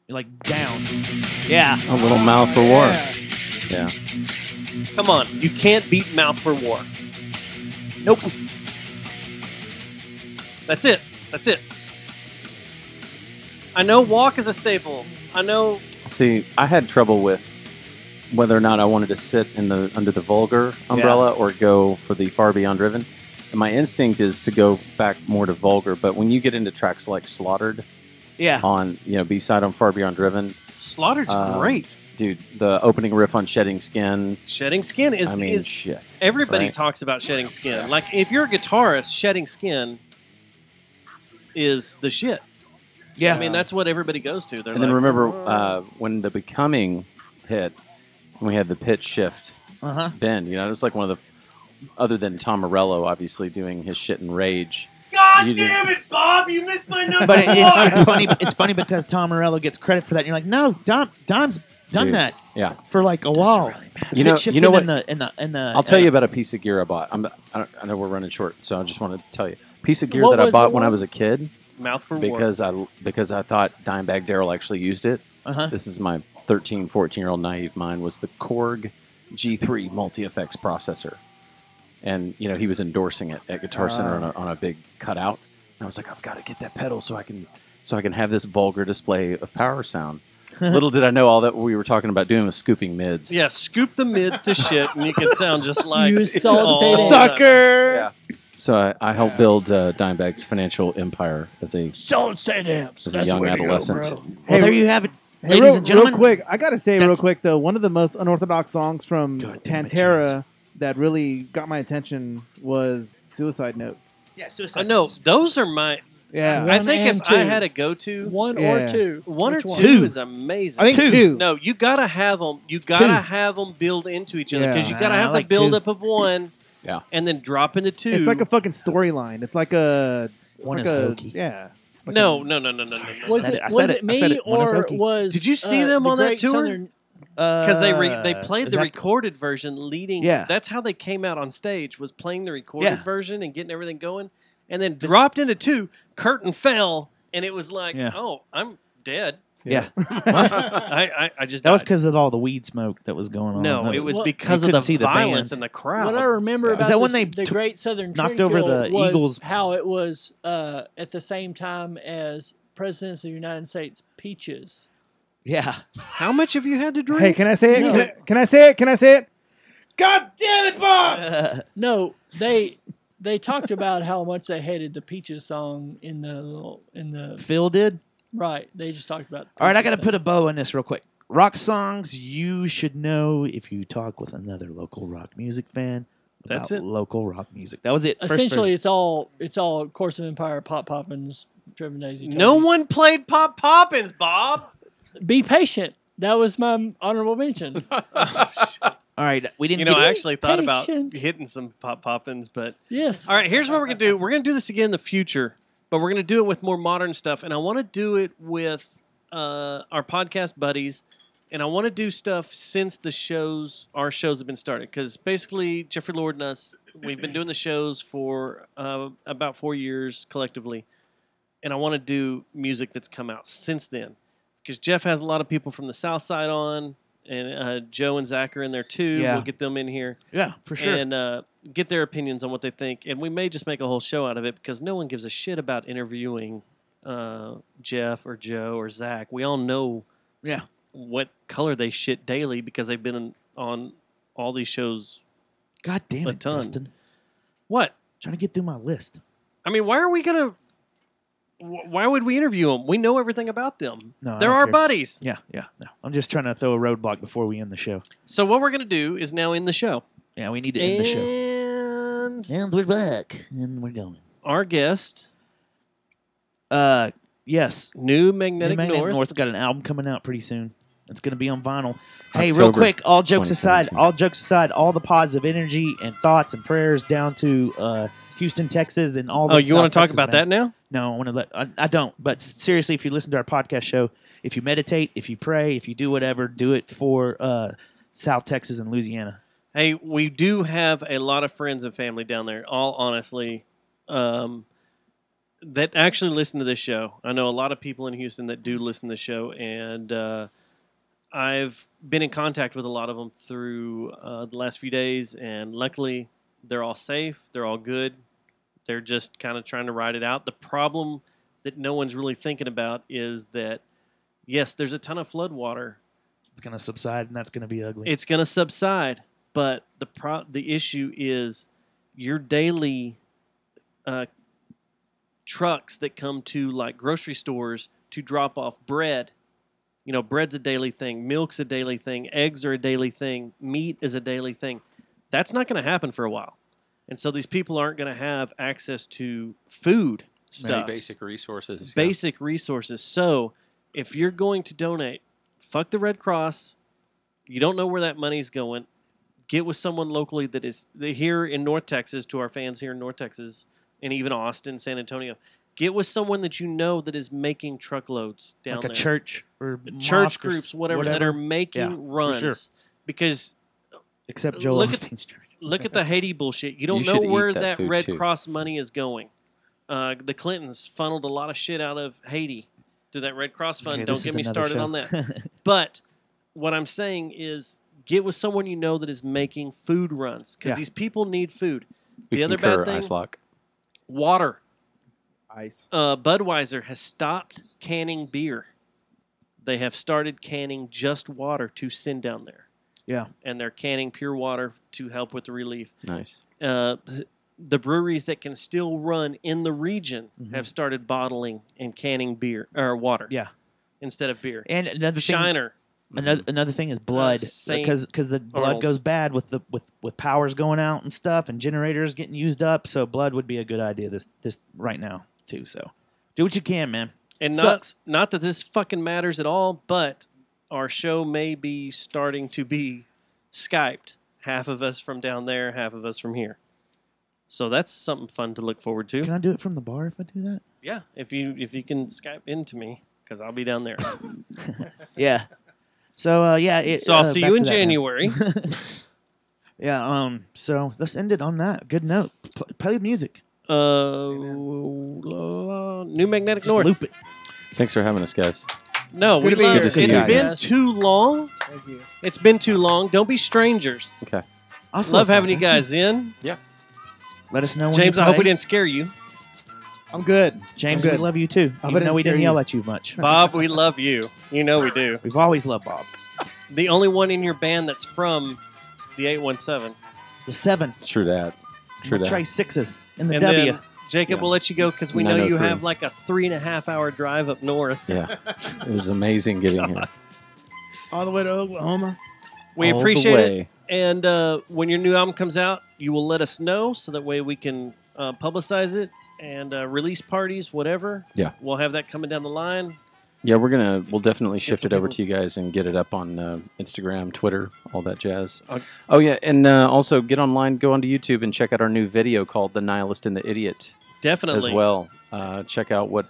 You're like down. Yeah. A little Mouth for War. Yeah. Come on, you can't beat Mouth for War. Nope. That's it. That's it. I know Walk is a staple. I know. See, I had trouble with whether or not I wanted to sit in the under the Vulgar umbrella or go for the Far Beyond Driven. And my instinct is to go back more to Vulgar, but when you get into tracks like Slaughtered, on B-side on Far Beyond Driven, Slaughtered's great. Dude, the opening riff on Shedding Skin. Shedding Skin is. I mean, is shit. Everybody right? talks about Shedding Skin. Like, if you're a guitarist, Shedding Skin is the shit. Yeah. I mean, that's what everybody goes to. They're And then like, remember when The Becoming hit, when we had the pitch shift bend, it was like one of the, other than Tom Morello, obviously, doing his shit in Rage. God damn it, Bob! You missed my number But one. it's funny. It's funny because Tom Morello gets credit for that. And you're like, no, Dom's done Dude, that. Yeah. For like a while. You know what? In the I'll tell you about a piece of gear I bought. I know we're running short, so I just want to tell you. Piece of gear What that I was bought the when I one? was a kid. Mouth for because I thought Dimebag Darrell actually used it. This is my 13, 14-year-old naive mind, was the Korg G3 multi-effects processor. And, he was endorsing it at Guitar Center on a big cutout. And I was like, I've got to get that pedal so I can have this vulgar display of power sound. Little did I know all that we were talking about doing was scooping mids. Yeah, scoop the mids to shit, and you can sound just like You solid sucker. Yeah. So I helped build Dimebag's financial empire as a Solid state amps. as a young adolescent. Well, there you have it, Hey, ladies real, and gentlemen. real quick, I gotta say real That's- quick though, one of the most unorthodox songs from damn it, Pantera that really got my attention was "Suicide Notes." Yeah, I Suicide know Notes. those are my. Yeah, I One think and if I two. had a go-to, One Yeah. or two. one or Which one? two is amazing. I think two. No, you gotta have them. You gotta have them build into each other because Yeah. you gotta I have like the two. build-up of one, Yeah. and then drop into two. It's like a fucking storyline. It's like a One like is a, hokey. Yeah. Like no. Was said it, it. I was said it it. I me said it. One is or hokey. was Did you see them the on that Great tour? Southern- Because they played is the that- recorded version leading. Yeah. That's how they came out on stage, was playing the recorded Yeah. version and getting everything going, and then dropped into two. Curtain fell, and it was like, Yeah. oh, I'm dead. Yeah. I just That was died. because of all the weed smoke that was going on. No, That it was Well, because you of the couldn't see the violence band. in the crowd. What I remember Is about that when the, they the took- Great Southern knocked Trade over Kill the was Eagles? how it was at the same time as Presidents of the United States Peaches. Yeah. How much have you had to drink? Hey, can I say it? No. Can I say it? Can I say it? God damn it, Bob! No, they talked about how much they hated the Peaches song in the Phil did? right. They just talked about. All right, I got to Peaches put a bow on this real quick. Rock songs you should know if you talk with another local rock music fan about That's it. local rock music. That was it. thing. First Essentially, version. it's all Course of Empire, Pop Poppins, Driven Daisy. No Toadies. one played Pop Poppins, Bob. Be patient. That was my honorable mention. All right, we didn't. You know, get I actually thought about patient. hitting some Pop Poppins, but Yes. all right. Here's what we're gonna do. We're gonna do this again in the future, but we're gonna do it with more modern stuff, and I want to do it with our podcast buddies, and I want to do stuff since our shows have been started. Because basically, Jeffrey Lord and us, we've been doing the shows for about 4 years collectively, and I want to do music that's come out since then. Because Jeff has a lot of people from the South Side on, and Joe and Zach are in there too. Yeah. We'll get them in here. Yeah, for sure. And get their opinions on what they think. And we may just make a whole show out of it because no one gives a shit about interviewing Jeff or Joe or Zach. We all know what color they shit daily because they've been on all these shows. God damn a it, ton. Dustin. What? Trying to get through my list. I mean, why are we going to... Why would we interview them? We know everything about them. No, I They're don't our care. buddies. Yeah. No. I'm just trying to throw a roadblock before we end the show. So what we're going to do is now end the show. Yeah, we need to end the show. And we're back. And we're going. Our guest... Yes. New Magnetic North. North. Got an album coming out pretty soon. It's going to be on vinyl. Hey, October real quick, all jokes aside, 2017. all the positive energy and thoughts and prayers down to Houston, Texas, and all. Oh, you want to talk about that now? No, I want to I don't. But seriously, if you listen to our podcast show, if you meditate, if you pray, if you do whatever, do it for South Texas and Louisiana. Hey, we do have a lot of friends and family down there. All honestly, that actually listen to this show. I know a lot of people in Houston that do listen to the show, and I've been in contact with a lot of them through the last few days, and luckily they're all safe. They're all good. They're just kind of trying to ride it out. The problem that no one's really thinking about is that, yes, there's a ton of flood water. It's going to subside, and that's going to be ugly. It's going to subside, but the issue is your daily trucks that come to like grocery stores to drop off bread. You know, bread's a daily thing, milk's a daily thing, eggs are a daily thing, meat is a daily thing. That's not going to happen for a while. And so these people aren't going to have access to food stuff. Maybe basic resources. Basic resources. So if you're going to donate, fuck the Red Cross. You don't know where that money's going. Get with someone locally that is here in North Texas, to our fans here in North Texas, and even Austin, San Antonio. Get with someone that you know that is making truckloads down there. Like a church or church mosque or groups, whatever, that are making runs. For sure. Because except Joel Osteen's church. Look at the Haiti bullshit. You don't You know should where eat that that food, Red too. Cross money is going. The Clintons funneled a lot of shit out of Haiti to that Red Cross fund. Okay, Don't this get is me another started show. on that. But what I'm saying is get with someone you know that is making food runs, because Yeah. these people need food. We The other concur, bad thing, Ice Lock. water. Ice. Budweiser has stopped canning beer. They have started canning just water to send down there. Yeah. And they're canning pure water to help with the relief. Nice. The breweries that can still run in the region have started bottling and canning beer or water. Yeah. Instead of beer. And another thing, Shiner. Another thing is blood, Saint because the blood Arnold's. goes bad with powers going out and stuff, and generators getting used up. So blood would be a good idea this right now too. So do what you can, man. And Sucks. not that this fucking matters at all, but our show may be starting to be Skyped. Half of us from down there, half of us from here. So that's something fun to look forward to. Can I do it from the bar if I do that? Yeah, if you can Skype into me, because I'll be down there. Yeah. So So I'll see back you to in that, man. January. Yeah. So let's end it on that. Good note. Play the music. New Magnetic Just North. loop it. Thanks for having us, guys. No, Good we to be love here. it. Good to see It's you guys. been too long. Thank you. It's been too long. Don't be strangers. Okay. Also, Love having you guys in. Yeah. Let us know when James, you I hope play. we didn't scare you. I'm good. James, I'm we good. love you too. I Even bet though we it's didn't scary. yell at you much. Bob, we love you. You know we do. We've always loved Bob. The only one in your band that's from the 817. The 7. True that. True We'll that. try 6s in the And W. then, Jacob, Yeah. we'll let you go because we know you 903. have like a 3.5-hour drive up north. Yeah. It was amazing getting here. All the way to Oklahoma. We All the appreciate way. it. And when your new album comes out, you will let us know so that way we can publicize it and release parties, whatever. Yeah. We'll have that coming down the line. Yeah, we'll definitely shift some it over people- to you guys and get it up on Instagram, Twitter, all that jazz. Okay. Oh yeah, and also get online, go onto YouTube and check out our new video called "The Nihilist and the Idiot." Definitely. As well. Check out what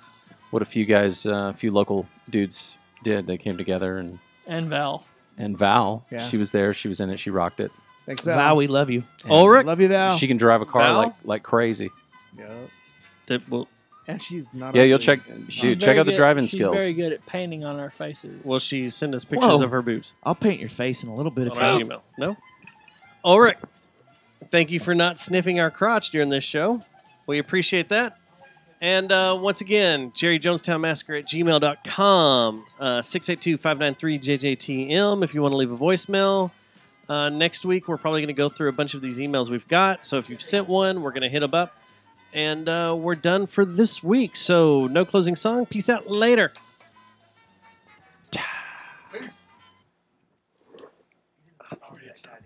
a few guys, a few local dudes did. They came together And Val. and Val, Yeah. she was there. She was in it. She rocked it. Thanks, Val, we love you. And Ulrich? Love you, Val. She can drive a car Val? like crazy. Yeah. And she's not. Yeah, you'll ugly. check, dude. Check out the driving skills. She's very good at painting on our faces. Will she send us pictures Whoa. of her boobs I'll paint your face in a little bit on of our boobs. email? No? Ulrich, thank you for not sniffing our crotch during this show. We appreciate that. And once again, Jerry Jonestown Massacre at gmail.com, 682-593-JJTM if you want to leave a voicemail. Next week, we're probably going to go through a bunch of these emails we've got. So if you've sent one, we're going to hit them up. And we're done for this week. So no closing song. Peace out later.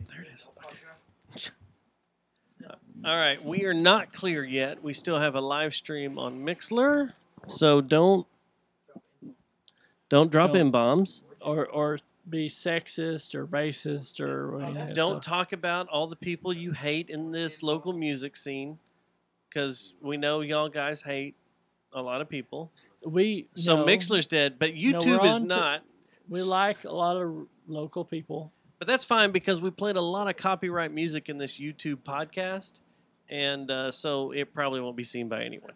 There it is. Okay. All right, we are not clear yet. We still have a live stream on Mixlr, so don't drop in bombs. Or be sexist or racist or Don't talk about all the people you hate in this local music scene, because we know y'all guys hate a lot of people. So no. Mixlr's dead, but No, YouTube we're is on to- not. We like a lot of local people. But that's fine because we played a lot of copyright music in this YouTube podcast, and so it probably won't be seen by anyone.